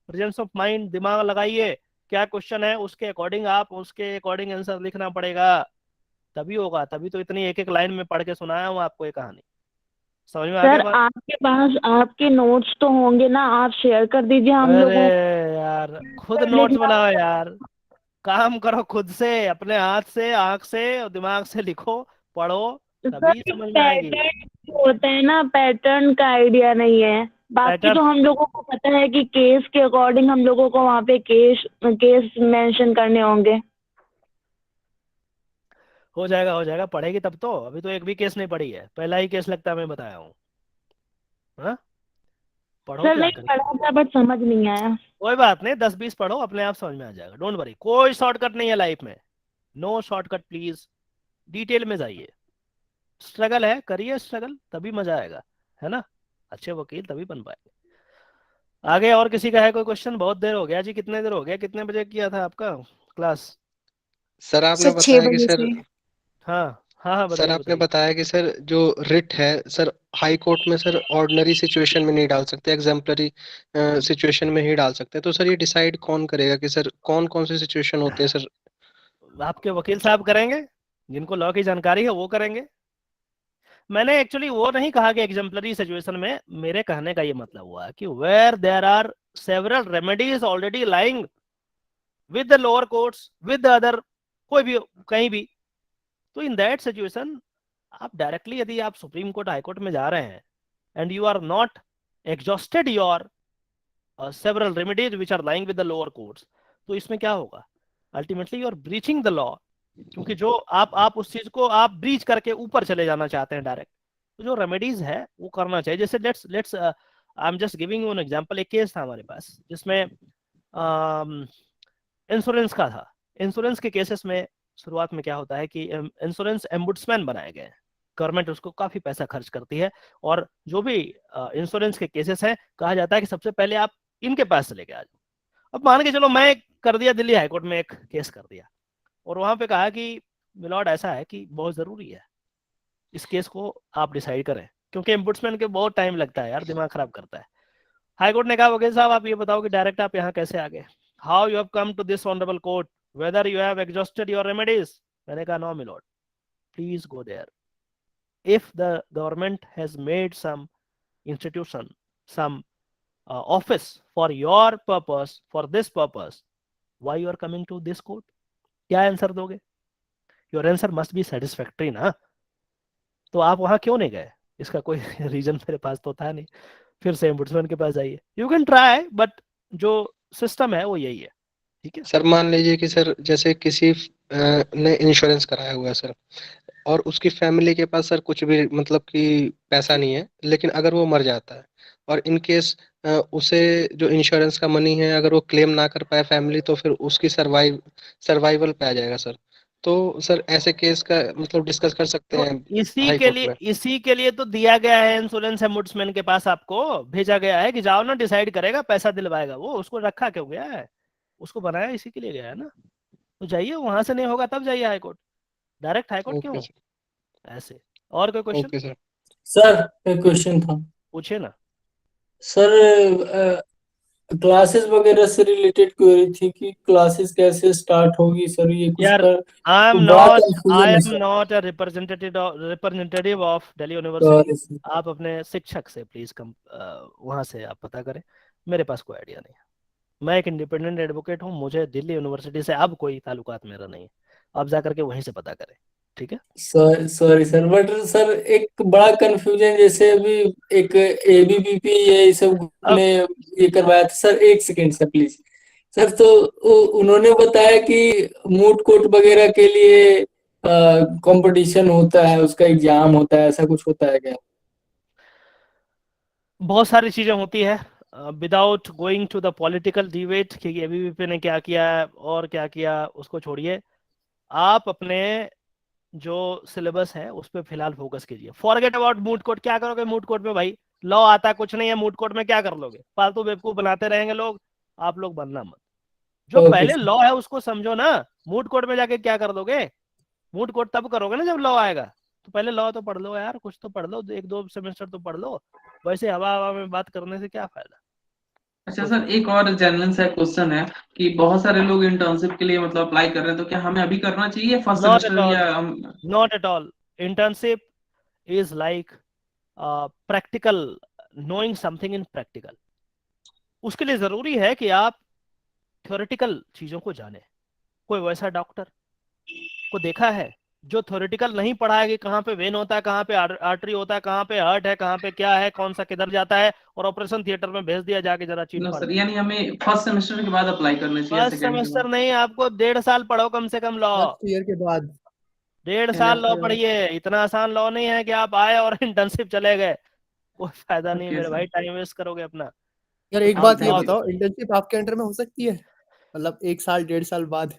प्रेजेंस ऑफ माइंड, दिमाग लगाइए, क्या क्वेश्चन है उसके अकॉर्डिंग आप उसके अकॉर्डिंग आंसर लिखना पड़ेगा, तभी होगा। तभी तो इतनी एक एक लाइन में पढ़ के सुनाया हूँ आपको ये कहानी। समझ में आ सर गया बात? आपके पास आपके नोट्स तो होंगे ना, आप शेयर कर दीजिए हम अरे लोगों यार, खुद नोट्स बनाओ यार, काम करो खुद से, अपने हाथ से, आंख से और दिमाग से लिखो, पढ़ो, तभी समझ में आएगी। पैटर्न होता है ना, पैटर्न का आइडिया नहीं है। बाकी पैटर्न तो हम लोगों को पता है कि केस के अकॉर्डिंग हम लोगों को वहाँ पे केस मेंशन करने होंगे। हो जाएगा, हो जाएगा, पढ़ेगी तब तो। अभी तो एक भी केस नहीं पढ़ी है, पहला ही केस लगता है मैं बताया हूँ। हाँ, पढ़ो सर क्या नहीं करें। पढ़ा था बट समझ नहीं आया। कोई बात नहीं, 10-20 पढ़ो, अपने आप समझ में आ जाएगा, डोंट वरी। कोई शॉर्टकट नहीं है लाइफ में, नो शॉर्टकट प्लीज। डिटेल में जाइए, स्ट्रगल है, करिए स्ट्रगल, तभी मजा आएगा, है ना। अच्छे वकील तभी बन पाएंगे। आगे और किसी का है कोई क्वेश्चन? बहुत देर हो गया जी, कितने देर हो गया, कितने बजे किया था आपका क्लास? सर आपने बताया कि सर हाँ हाँ हाँ, सर बताइए आपने बताइए। बताया कि सर जो रिट है सर, हाई कोर्ट में सर ऑर्डिनरी सिचुएशन में नहीं डाल सकते, एग्जाम्पलरी सिचुएशन में ही डाल सकते हैं। तो सर ये डिसाइड कौन करेगा कि सर कौन कौन से सिचुएशन होते हैं सर? आपके वकील साहब करेंगे, जिनको लॉ की जानकारी है वो करेंगे। मैंने एक्चुअली वो नहीं कहा कि एग्जाम्पलरी सिचुएशन में, मेरे कहने का ये मतलब हुआ कि where there are several remedies already lying with the lower courts, with the other, कोई भी कहीं भी, तो इन दैट सिचुएशन आप डायरेक्टली, यदि आप सुप्रीम कोर्ट हाई कोर्ट में जा रहे हैं and you are not exhausted your several remedies which are lying with the lower courts, तो इसमें क्या होगा, ultimately you are breaching the law. क्योंकि जो आप उस चीज को आप ब्रीच करके ऊपर चले जाना चाहते हैं डायरेक्ट, तो जो रेमेडीज है वो करना चाहिए। जैसे let's I am just giving you an example. एक केस था हमारे पास जिसमें इंश्योरेंस का था। इंश्योरेंस के केसेस में शुरुआत में क्या होता है कि इंश्योरेंस एम्बुड्समैन बनाए गए हैं, गवर्नमेंट उसको काफी पैसा खर्च करती है, और जो भी इंश्योरेंस के केसेस हैं, कहा जाता है कि सबसे पहले आप इनके पास चले गए आ जाओ। अब मान के चलो मैं कर दिया, दिल्ली हाईकोर्ट में एक केस कर दिया, और वहां पे कहा कि मिलॉर्ड ऐसा है कि बहुत जरूरी है इस केस को आप डिसाइड करें, क्योंकि एम्बुड्समैन के बहुत टाइम लगता है यार, दिमाग खराब करता है। हाईकोर्ट ने कहा वकील साहब आप ये बताओ कि डायरेक्ट आप यहाँ कैसे आ गए, how you have come to this honourable court, whether you have exhausted your remedies. मैंने कहा no my lord, please go there, if the government has made some institution, some office for your purpose, for this purpose, why you are coming to this court. क्या answer दोगे? Your answer must be satisfactory ना। तो आप वहां क्यों नहीं गए, इसका कोई रीजन मेरे पास तो था नहीं। फिर से एम्बुड्समैन के पास जाइए, यू कैन ट्राई, बट जो सिस्टम है वो यही है। ठीक है सर मान लीजिए कि सर जैसे किसी ने इंश्योरेंस कराया हुआ है सर, और उसकी फैमिली के पास सर कुछ भी मतलब कि पैसा नहीं है, लेकिन अगर वो मर जाता है और इन केस उसे जो इंश्योरेंस का मनी है अगर वो क्लेम ना कर पाए फैमिली, तो फिर उसकी सर्वाइवल पे आ जाएगा सर। तो सर ऐसे केस का मतलब डिस्कस कर सकते तो हैं इसी हाई के कोर्ट लिए में। इसी के लिए तो दिया गया है इंश्योरेंस एम्बुड्समैन के पास, आपको भेजा गया है कि जाओ ना, डिसाइड करेगा, पैसा दिलवाएगा वो। उसको रखा क्यों गया है? उसको बनाया इसी के लिए गया है ना। तो जाइए, वहां से नहीं होगा तब जाइए high court. Direct high court क्यों? Okay sir. ऐसे। और कोई क्वेश्चन? Okay sir. सर एक क्वेश्चन था पूछिए ना। सर। क्लासेस वगैरह से रिलेटेड क्वेरी थी कि क्लासेस कैसे स्टार्ट होगी सर, ये कुछ यार, कर आई एम बड़ा नॉट कंफ्यूजन है sir. A representative of Delhi university. Sorry sir. आप अपने शिक्षक से प्लीज वहां से आप पता करें, मेरे पास कोई आइडिया नहीं है। मैं एक इंडिपेंडेंट एडवोकेट हूँ, मुझे दिल्ली यूनिवर्सिटी से अब कोई ताल्लुकात मेरा नहीं है। आप जा करके वहीं से पता करें, ठीक है? सॉरी सर, बट सर एक बड़ा कंफ्यूजन, जैसे अभी एक एबीवीपी ये सब ने ये करवाया था सर। एक सेकेंड सर प्लीज सर। तो उन्होंने बताया कि मूट कोर्ट वगैरह के लिए कंपटीशन होता है, उसका एग्जाम होता है, ऐसा कुछ होता है क्या? बहुत सारी चीजें होती है, without going to the political debate कि एबीवीपी ने क्या किया और क्या किया, उसको छोड़िए। आप अपने जो सिलेबस है उस पर फिलहाल फोकस कीजिए। Forget about moot court. क्या करोगे मूट कोर्ट में भाई? लॉ आता कुछ नहीं है, मूट कोर्ट में क्या कर लोगे? फालतू बेवकूफ बनाते रहेंगे लोग। आप लोग बनना मत। जो ओके पहले सर। लॉ है उसको समझो ना। मूट कोर्ट में जाके क्या कर दोगे? मूट कोर्ट तब करोगे ना जब लॉ आएगा। तो पहले लॉ तो पढ़ लो यार, कुछ तो पढ़ लो, एक दो सेमेस्टर तो पढ़ लो। वैसे हवा हवा में बात करने से क्या फायदा? अच्छा सर, एक और जेन्युइन सा क्वेश्चन है कि बहुत सारे लोग इंटर्नशिप के लिए मतलब अप्लाई कर रहे हैं, तो क्या हमें अभी करना चाहिए first not at semester all, या हम? Not at all. Internship is like practical, knowing something in practical. उसके लिए जरूरी है कि आप थ्योरेटिकल चीजों को जाने। कोई वैसा डॉक्टर को देखा है जो थ्योरेटिकल नहीं पढ़ा है कि कहाँ पे वेन होता है, कहाँ पे आर्टरी होता है, कहाँ पे हार्ट है, कहाँ पे क्या है, कौन सा किधर जाता है, और ऑपरेशन थिएटर में भेज दिया जाके जरा चीट नो फाड़ सर, दो। यानी हमें फर्स्ट सेमेस्टर के बाद अप्लाई करना चाहिए, फर्स्ट सेकंड के सेमेस्टर बाद? नहीं, आपको 1.5 साल पढ़ो कम से कम लॉ। फर्स्ट ईयर के बाद। 1.5 साल लॉ पढ़िए। इतना आसान लॉ नहीं है कि आप आए और इंटर्नशिप चले गए। कोई फायदा नहीं है ओके मेरे सर। भाई, टाइम वेस्ट करोगे अपना। यार एक आप बात ये लॉ बताओ, इंटर्नशिप आपके अंडर में हो सकती है मतलब 1 साल 1.5 साल बाद?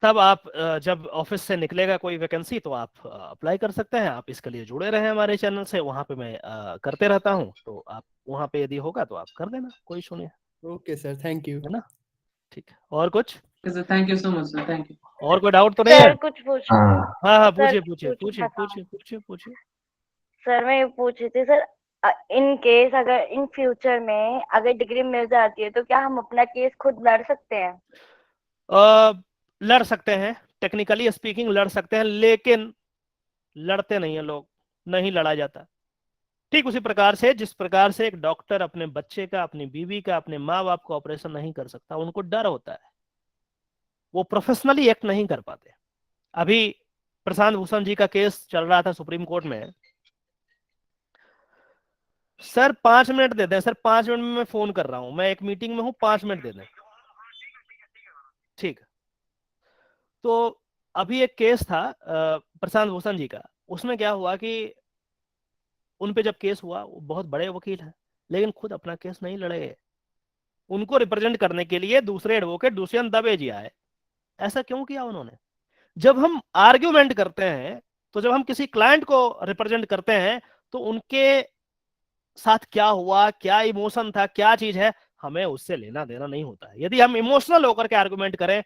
तब आप जब ऑफिस से निकलेगा कोई वैकेंसी तो आप अप्लाई कर सकते हैं। आप इसके लिए जुड़े रहे हमारे चैनल से, वहां पे मैं करते रहता हूं, तो आप वहां पे यदि होगा तो आप कर देना, कोई इशू नहीं है। Okay sir, thank you. है ना? ठीक है। और कुछ? Thank you so much sir, thank you. और कोई डाउट तो नहीं है? सर कुछ पूछना हाँ हाँ, सर, पूछिए पूछिए पूछना पूछिए था। पूछिए पूछिए पूछिए। सर मैं ये पूछ रही थी सर, इन केस अगर इन फ्यूचर में अगर डिग्री मिल जाती है तो क्या हम अपना केस खुद लड़ सकते हैं? लड़ सकते हैं, टेक्निकली स्पीकिंग लड़ सकते हैं, लेकिन लड़ते नहीं है लोग, नहीं लड़ा जाता। ठीक उसी प्रकार से जिस प्रकार से एक डॉक्टर अपने बच्चे का, अपनी बीवी का, अपने माँ बाप का ऑपरेशन नहीं कर सकता, उनको डर होता है, वो प्रोफेशनली एक्ट नहीं कर पाते। अभी प्रशांत भूषण जी का केस चल रहा था सुप्रीम कोर्ट में। सर 5 मिनट दे दें, सर 5 मिनट में मैं फोन कर रहा हूं, मैं एक मीटिंग में हूं, 5 मिनट दे दें। ठीक। तो अभी एक केस था प्रशांत भूषण जी का। उसमें क्या हुआ कि उन पे जब केस हुआ, वो बहुत बड़े वकील हैं लेकिन खुद अपना केस नहीं लड़े। उनको रिप्रेजेंट करने के लिए दूसरे एडवोकेट दुष्यंत दवे जी आए। ऐसा क्यों किया उन्होंने? जब हम आर्ग्यूमेंट करते हैं, तो जब हम किसी क्लाइंट को रिप्रेजेंट करते हैं, तो उनके साथ क्या हुआ, क्या इमोशन था, क्या चीज है, हमें उससे लेना देना नहीं होता है। यदि हम इमोशनल होकर के आर्गुमेंट करें,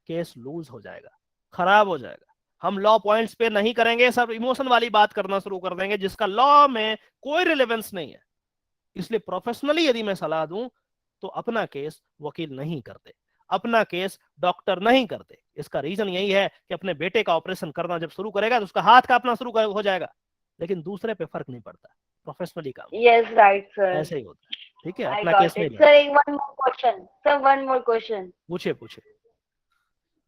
केस लूज हो जाएगा, खराब हो जाएगा। हम लॉ पॉइंट्स पे नहीं करेंगे, सब इमोशन वाली बात करना शुरू कर देंगे जिसका लॉ में कोई रिलेवेंस नहीं है। इसलिए प्रोफेशनली यदि मैं सलाह दूं तो अपना केस वकील नहीं करते, अपना केस डॉक्टर नहीं करते। इसका रीजन यही है कि अपने बेटे का ऑपरेशन करना जब शुरू करेगा तो उसका हाथ कांपना शुरू हो जाएगा, लेकिन दूसरे पे फर्क नहीं पड़ता, प्रोफेशनली काम। यस राइट सर, ऐसे ही होता है। ठीक है, आई अपना गॉट केस नहीं इट। लड़ना। सर एक one more question, sir one more question. पूछिए पूछिए।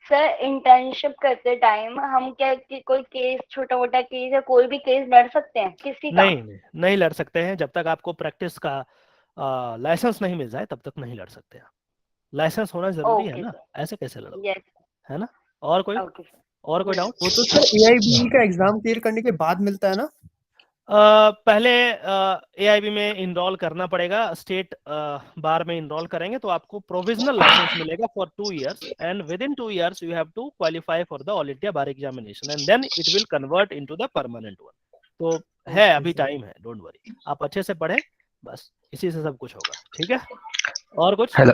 सर इंटर्नशिप करते टाइम हम क्या कोई केस, छोटा मोटा केस या कोई भी केस लड़ सकते हैं किसी का? नहीं लड़ सकते हैं। जब तक आपको प्रैक्टिस का लाइसेंस नहीं मिल जाए तब तक नहीं लड़ सकते हैं। लाइसेंस होना जरूरी है ना, ऐसे कैसे लड़ोगे? यस, है ना? और कोई और कोई डाउट? वो तो सर एआईबी का एग्जाम क्लियर करने के बाद मिलता है ना? पहले एआईबी में इनरोल करना पड़ेगा, स्टेट बार में इनरोल करेंगे तो आपको प्रोविजनल लाइसेंस मिलेगा for 2 years and within 2 years you have to qualify for the all India bar examination and then it will convert into the permanent one. तो है, अभी टाइम है, don't worry, आप अच्छे से पढ़े, बस इसी से सब कुछ होगा। ठीक है, और कुछ? हेलो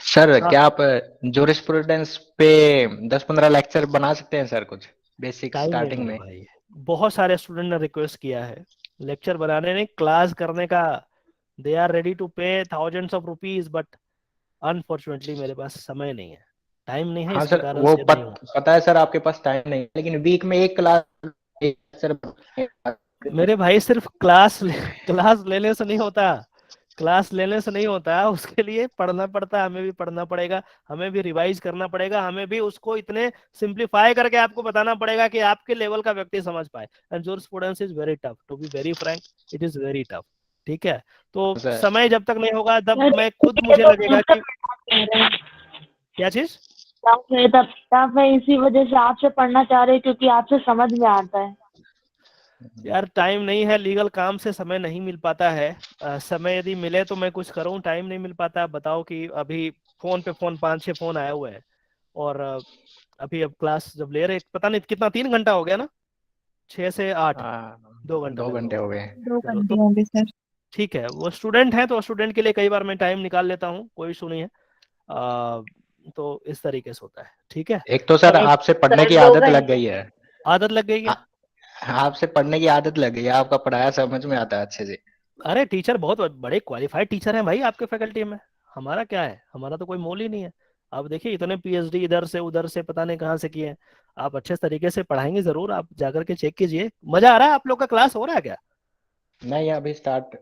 सर, हाँ। क्या आप जूरिस्प्रूडेंस पे 10-15 लेक्चर बना सकते हैं सर, कुछ बेसिक टाइम नहीं स्टार्टिंग है में? भाई, बहुत सारे स्टूडेंट ने रिक्वेस्ट किया है लेक्चर बनाने ने, क्लास करने का। दे आर रेडी टू पे thousands of rupees, but unfortunately मेरे पास समय नहीं है, टाइम नहीं है, हाँ इसके सर, कारण वो से नहीं हो। पता है सर, आपके पास टाइम नहीं है, लेकिन वीक में एक क्लास सर। मेरे भाई सिर्फ क्लास लेने से नहीं होता, क्लास लेने से नहीं होता, उसके लिए पढ़ना पड़ता है, हमें भी पढ़ना पड़ेगा, हमें भी रिवाइज करना पड़ेगा, हमें भी उसको इतने सिंप्लीफाई करके आपको बताना पड़ेगा कि आपके लेवल का व्यक्ति समझ पाए। And jurisprudence is very tough, to be very frank, it is very tough. ठीक है, तो सर समय जब तक नहीं होगा तब मैं खुद, मुझे लगेगा कि क्या चीज, तब मैं इसी वजह से आपसे पढ़ना चाह रही हूँ, क्योंकि आपसे समझ में आता है। यार टाइम नहीं है, लीगल काम से समय नहीं मिल पाता है। समय यदि मिले तो मैं कुछ करूं, टाइम नहीं मिल पाता। बताओ कि अभी फोन पे फोन 5-6 फोन आए हुए हैं, और अभी अब क्लास जब ले रहे, पता नहीं कितना, 3 घंटा हो गया ना, 6 से 8, 2 घंटा 2 लगा घंटे होगा। हो गए। 2 चलो घंटे तो होंगे सर। ठीक है, वो स्टूडेंट है तो स्टूडेंट के लिए कई बार मैं टाइम निकाल लेता हूँ, कोई इशू नहीं है। तो इस तरीके से होता है। ठीक है, एक तो सर आपसे पढ़ने की आदत लग गई है। आदत लग गई है। आपसे पढ़ने की आदत लग गई है, आपका पढ़ाया समझ में आता है अच्छे से। अरे टीचर बहुत बड़े क्वालिफाइड टीचर हैं भाई आपके फैकल्टी में, हमारा क्या है, हमारा तो कोई मोल ही नहीं है। आप देखिए इतने पीएचडी इधर से उधर से पता नहीं कहाँ से किए हैं। आप अच्छे तरीके से पढ़ाएंगे जरूर, आप जाकर के चेक कीजिए। मजा आ रहा है? आप लोग का क्लास हो रहा है क्या? नहीं, अभी स्टार्ट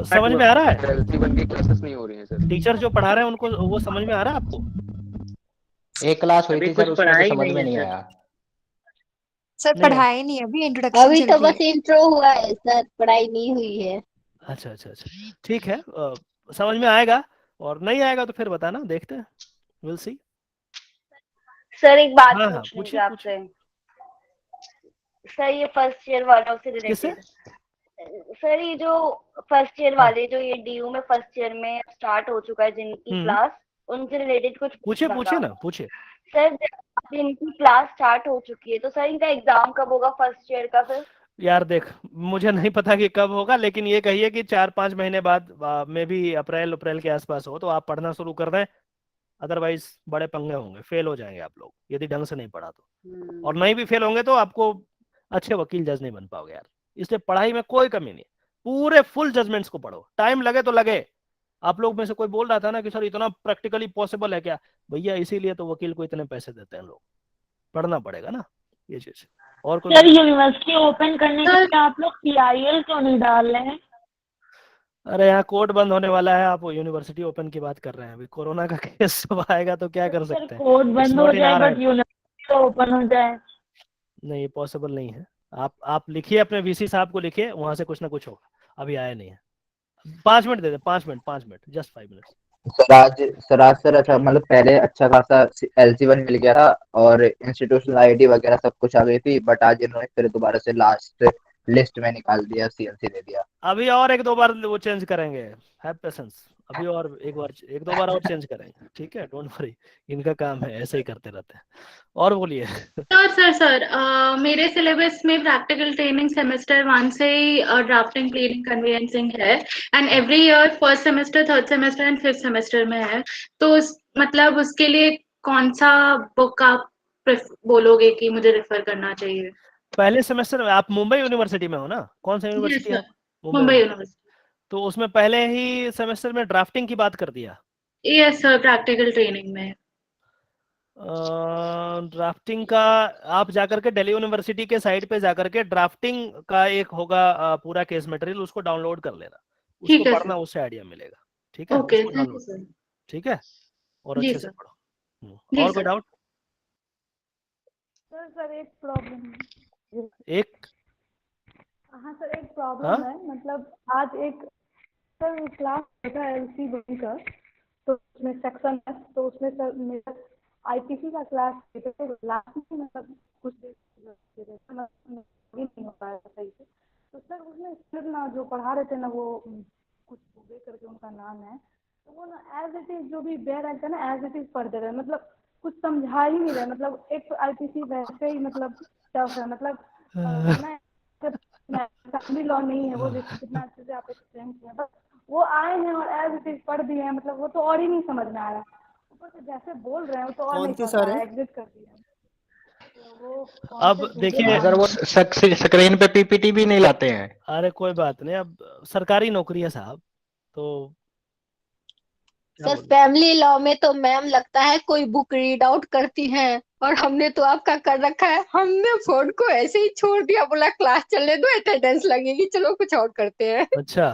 समझ में आ रहा है? LC1 की क्लासेस नहीं हो रही है सर। टीचर जो पढ़ा रहे हैं उनको वो समझ में आ रहा है आपको? एक क्लास हुई अभी थी कुछ सर, उसमें पढ़ा तो ही समझ नहीं में है नहीं सर। आया। सर नहीं है। पढ़ाए नहीं, अभी इंट्रोडक्शन अभी चल तो रही बस इंट्रो हुआ है सर, पढ़ाई नहीं हुई है। अच्छा अच्छा अच्छा, ठीक है, समझ में आएगा, और नहीं आएगा तो फिर बताना, देखते हैं, विल सी। सर एक बात हाँ हाँ, पूछनी थी पूछिए पूछिए। आपसे। सर ये फर्स्ट ईयर वालों से किससे? रिलेटेड। सर ये जो फर्स्ट ईयर वाले जो ये डीयू में फर्स्ट ईयर में स्टार्ट हो चुका है जिनकी क्लास, उनसे रिलेटेड कुछ पूछिए पूछना पूछिए था। ना, पूछिए। सर जिनकी क्लास स्टार्ट हो चुकी है तो सर इनका एग्जाम कब होगा फर्स्ट ईयर का फिर? यार देख, मुझे नहीं पता कि कब होगा, लेकिन ये कहिए कि 4-5 महीने बाद में भी अप्रैल के आसपास हो तो आप पढ़ना शुरू कर दें, अदरवाइज बड़े पंगे होंगे, फेल हो जाएंगे आप लोग यदि ढंग से नहीं पढ़ा तो। और नहीं भी फेल होंगे तो आपको अच्छे वकील जज नहीं बन पाओगे यार। इसलिए पढ़ाई में कोई कमी नहीं, पूरे फुल जजमेंट्स को पढ़ो, टाइम लगे तो लगे। आप लोग में से कोई बोल रहा था ना कि सर इतना प्रैक्टिकली पॉसिबल है क्या? भैया इसीलिए तो वकील को इतने पैसे देते हैं लोग, पढ़ना पड़ेगा ना ये चीज। और कोई सर यूनिवर्सिटी ओपन करने के लिए आप लोग PIL क्यों नहीं डाल रहे हैं? अरे यहाँ कोर्ट बंद होने वाला है, आप यूनिवर्सिटी ओपन की बात कर रहे हैं? अभी कोरोना का केस सब आएगा तो क्या कर सकते हैं? कोर्ट It's बंद हो not in जाए our but hand. University open हो जाए। नहीं, पॉसिबल नहीं है। आप लिखिए, अपने वीसी साहब को लिखिए, वहां से कुछ ना कुछ होगा, अभी आया नहीं है। 5 मिनट दे दे, 5 मिनट, जस्ट 5 मिनट। सर अच्छा, मतलब पहले अच्छा खासा LC1 मिल गया था और इंस्टीट्यूशनल ID वगैरह सब कुछ आ गई थी, बट आज इन्होंने फिर दोबारा से लास्ट लिस्ट में निकाल दिया, CLC दे दिया। अभी और 1-2 बार वो चेंज करेंगे, हैव पेशेंस। अभी और 1-2 बार और चेंज करेंगे, ठीक है, डोंट वरी, इनका काम है, ऐसे ही करते रहते हैं। और बोलिए। सर मेरे सिलेबस में प्रैक्टिकल ट्रेनिंग सेमेस्टर 1 से ही ड्राफ्टिंग, क्लीनिंग, कन्वेंसिंग है, and every year first semester, third semester and fifth semester में है। तो मतलब उसके लिए कौन सा बुक आप बोलोगे कि मुझे रेफर करना चाहिए? पहले सेमेस्टर में आप मुंबई यूनिवर्सिटी में हो ना? कौन सा यस यूनिवर्सिटी है? Sir, Mumbai university. तो उसमें पहले ही सेमेस्टर में ड्राफ्टिंग की बात कर दिया? यस सर, प्रैक्टिकल ट्रेनिंग में। ड्राफ्टिंग का आप जाकर के दिल्ली यूनिवर्सिटी के साइट पे जाकर के ड्राफ्टिंग का एक होगा पूरा केस मटेरियल, उसको डाउनलोड कर लेना, उसको ठीक है पढ़ना, सर। उससे आइडिया मिलेगा। ठीक है, ओके, उसको थैंक यू डाउनलोड, सर। ठीक है, और जी अच्छे से सर। पढ़ो। जी और कोई सर। डाउट? सर एक प्रॉब्लम है। एक हाँ सर, एक हाँ? प्रॉब्लम है, मतलब आज एक सर क्लास होता है LC1 का, तो उसमें सेक्शन है, तो उसमें सर मेरा IPC का क्लास तो लास्ट में मतलब कुछ भी नहीं हो पाया सही से। तो सर उसमें सर ना जो पढ़ा रहे थे ना वो कुछ दुबे करके उनका नाम है, तो वो ना एज इट इज जो भी दे रहे थे ना एज इट इज पढ़ दे रहे, मतलब कुछ समझा ही नहीं रहे। मतलब एक आईपीसी वैसे ही मतलब टफ है, मतलब फैमिली लॉ नहीं है वो जितना अच्छे से आप एक्सप्लेन किया, बस वो आए हैं और एज इट इज पढ़ दिए हैं, मतलब वो तो और ही नहीं समझ में आ रहा है। ऊपर से जैसे बोल रहे हैं वो तो और कौन नहीं सी समझ सर में आ है? रहा, एग्जिट कर दिया। तो वो अब देखिए, अगर वो स्क्रीन पे पीपीटी भी नहीं लाते हैं। अरे कोई बात नहीं, अब सरकारी नौकरी है साहब, तो सर फैमिली लॉ में तो मैम लगता है कोई बुक रीड आउट करती हैं, और हमने तो आपका कर रखा है, हमने फोन को ऐसे ही छोड़ दिया, बोला क्लास चलने दो, अटेंडेंस लगेगी, चलो कुछ और करते हैं। अच्छा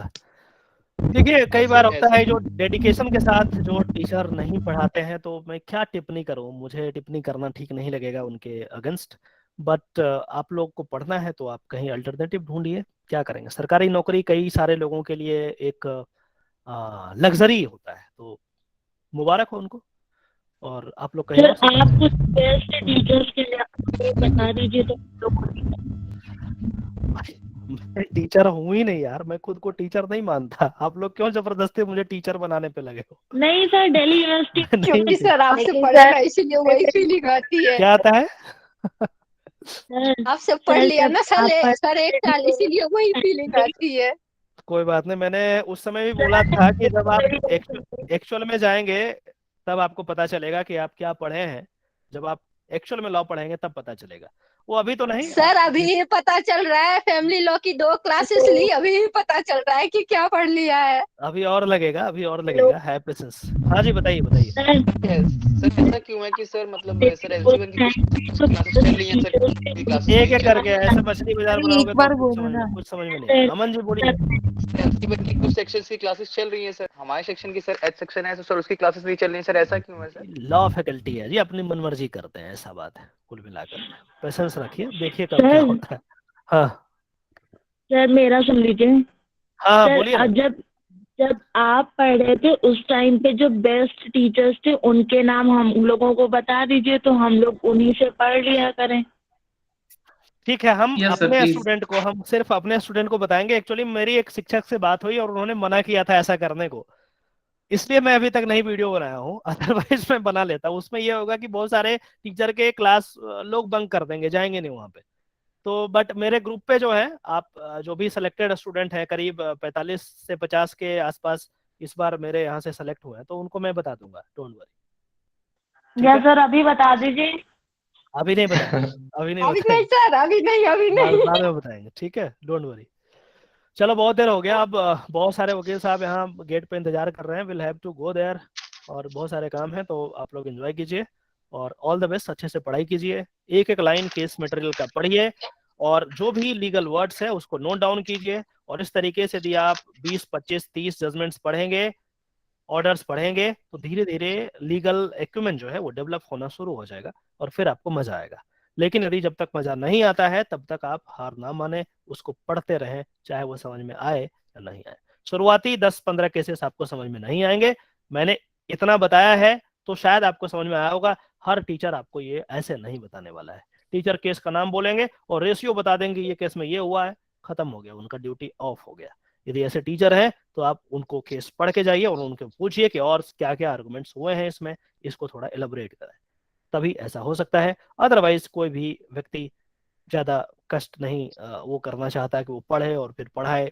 देखिए, कई बार होता है जो डेडिकेशन के साथ जो टीचर नहीं पढ़ाते हैं, तो मैं क्या टिप्पणी करूं, मुझे टिप्पणी करना ठीक नहीं लगेगा उनके अगेंस्ट, बट आप लोग को पढ़ना है तो आप कहीं अल्टरनेटिव ढूंढिए, क्या करेंगे। सरकारी नौकरी कई सारे लोगों के लिए एक लग्जरी होता है, तो मुबारक हो उनको, और आप लोग कहीं सर और आप कुछ बेस्ट टीचर्स के लिए बता दीजिए तो मैं टीचर हूँ ही नहीं यार, मैं खुद को टीचर नहीं मानता, आप लोग क्यों जबरदस्ती मुझे टीचर बनाने पे लगे हो। नहीं सर, दिल्ली यूनिवर्सिटी क्योंकि सर आपसे पढ़ा ना, इसीलिए वही फीलिंग आती है। क्या आता है? आपसे पढ़ लिया ना सर एक साल, इसीलिए वही फीलिंग आती है। कोई बात नहीं, मैंने उस समय भी बोला था कि जब आप एक्चुअल में जाएंगे तब आपको पता चलेगा कि आप क्या पढ़े हैं, जब आप एक्चुअल में लॉ पढ़ेंगे तब पता चलेगा, वो अभी तो नहीं। सर अभी ही पता चल रहा है, फैमिली लॉ की 2 क्लासेस ली, अभी ही पता चल रहा है कि क्या पढ़ लिया है। अभी और लगेगा, अभी और लगेगा, है पेशेंस। हाँ जी बताइए बताइए। सर ऐसा क्यों है कि सर मतलब सर एलसी1 की कुछ क्लासेस चल रही हैं सर, की क्लासेस एक एक करके ऐसे मछली बाजार बनाओगे तो कुछ समझ में नहीं। अमन जी बोलिए। एलसी1 की कुछ सेक्शंस की क्लासेस चल रही हैं सर, हमारे सेक्शन की सर एच सेक्शन है सर, उसकी क्लासेस नहीं चल रही हैं सर, ऐसा क्यों है सर? लॉ फैकल्टी है जी, अपनी मनमर्जी करते हैं, ऐसा बात है कुल मिलाकर। पेशेंस रखिए, देखिए कब क्या होता है। हाँ सर मेरा सुन लीजिए। हाँ सर, बोलिए। जब आप पढ़ रहे थे उस टाइम पे जो बेस्ट टीचर्स थे उनके नाम हम लोगों को बता दीजिए, तो हम लोग उन्हीं से पढ़ लिया करें। ठीक है, हम Yes, sir, अपने please. स्टूडेंट को, हम सिर्फ अपने स्टूडेंट को बताएंगे। एक्चुअली मेरी एक शिक्षक से बात हुई और उन्होंने मना किया था ऐसा करने को, इसलिए मैं अभी तक नहीं वीडियो बनाया हूँ, अदरवाइज मैं बना लेता। उसमें ये होगा कि बहुत सारे टीचर के क्लास लोग बंक कर देंगे, जाएंगे नहीं वहाँ पे। तो बट मेरे ग्रुप पे जो है, आप जो भी सिलेक्टेड स्टूडेंट है, करीब 45 से 50 के आसपास इस बार मेरे यहाँ से सेलेक्ट हुए हैं, तो उनको मैं बता दूंगा, डोंट वरी। या सर अभी बता दीजिए। अभी नहीं बताएंगे, अभी नहीं अभी बताएंगे, नहीं सर, अभी नहीं। बाद में बताएंगे, ठीक है, डोंट वरी। चलो बहुत देर हो गया, अब बहुत सारे वकील साहब यहाँ गेट पे इंतजार कर रहे हैं, will have to go there, और बहुत सारे काम हैं, तो आप लोग एंजॉय कीजिए और ऑल द बेस्ट, अच्छे से पढ़ाई कीजिए, एक एक लाइन केस मटेरियल का पढ़िए, और जो भी लीगल वर्ड्स है उसको नोट डाउन कीजिए। और इस तरीके से यदि आप 20, 25, 30 जजमेंट्स पढ़ेंगे, ऑर्डर्स पढ़ेंगे, तो धीरे धीरे लीगल एक्यूमेंट जो है वो डेवलप होना शुरू हो जाएगा और फिर आपको मजा आएगा। लेकिन यदि जब तक मजा नहीं आता है तब तक आप हार ना माने, उसको पढ़ते रहें, चाहे वो समझ में आए या नहीं आए। शुरुआती 10-15 केसेस आपको समझ में नहीं आएंगे, मैंने इतना बताया है तो शायद आपको समझ में आया होगा। हर टीचर आपको ये ऐसे नहीं बताने वाला है। टीचर केस का नाम बोलेंगे और रेशियो बता देंगे, ये केस में ये हुआ है, खत्म हो गया, उनका ड्यूटी ऑफ हो गया। यदि ऐसे टीचर हैं तो आप उनको केस पढ़ के जाइए और उनके पूछिए कि और क्या क्या आर्गुमेंट्स हुए हैं इसमें, इसको थोड़ा एलाबोरेट करें, तभी ऐसा हो सकता है। अदरवाइज कोई भी व्यक्ति ज्यादा कष्ट नहीं वो करना चाहता है कि वो पढ़े और फिर पढ़ाए,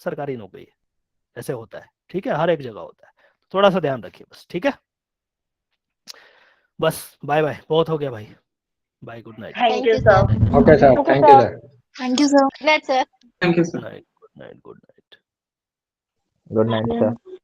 सरकारी नौकरी है, ऐसे होता है, ठीक है, हर एक जगह होता है, थोड़ा सा ध्यान रखिए बस, ठीक है। बस बाय बाय, बहुत हो गया भाई, bye, good night. Thank you sir. Okay sir, thank you sir. Thank you sir. Good night sir. Thank you sir. Good night, good night, good night. Good night sir.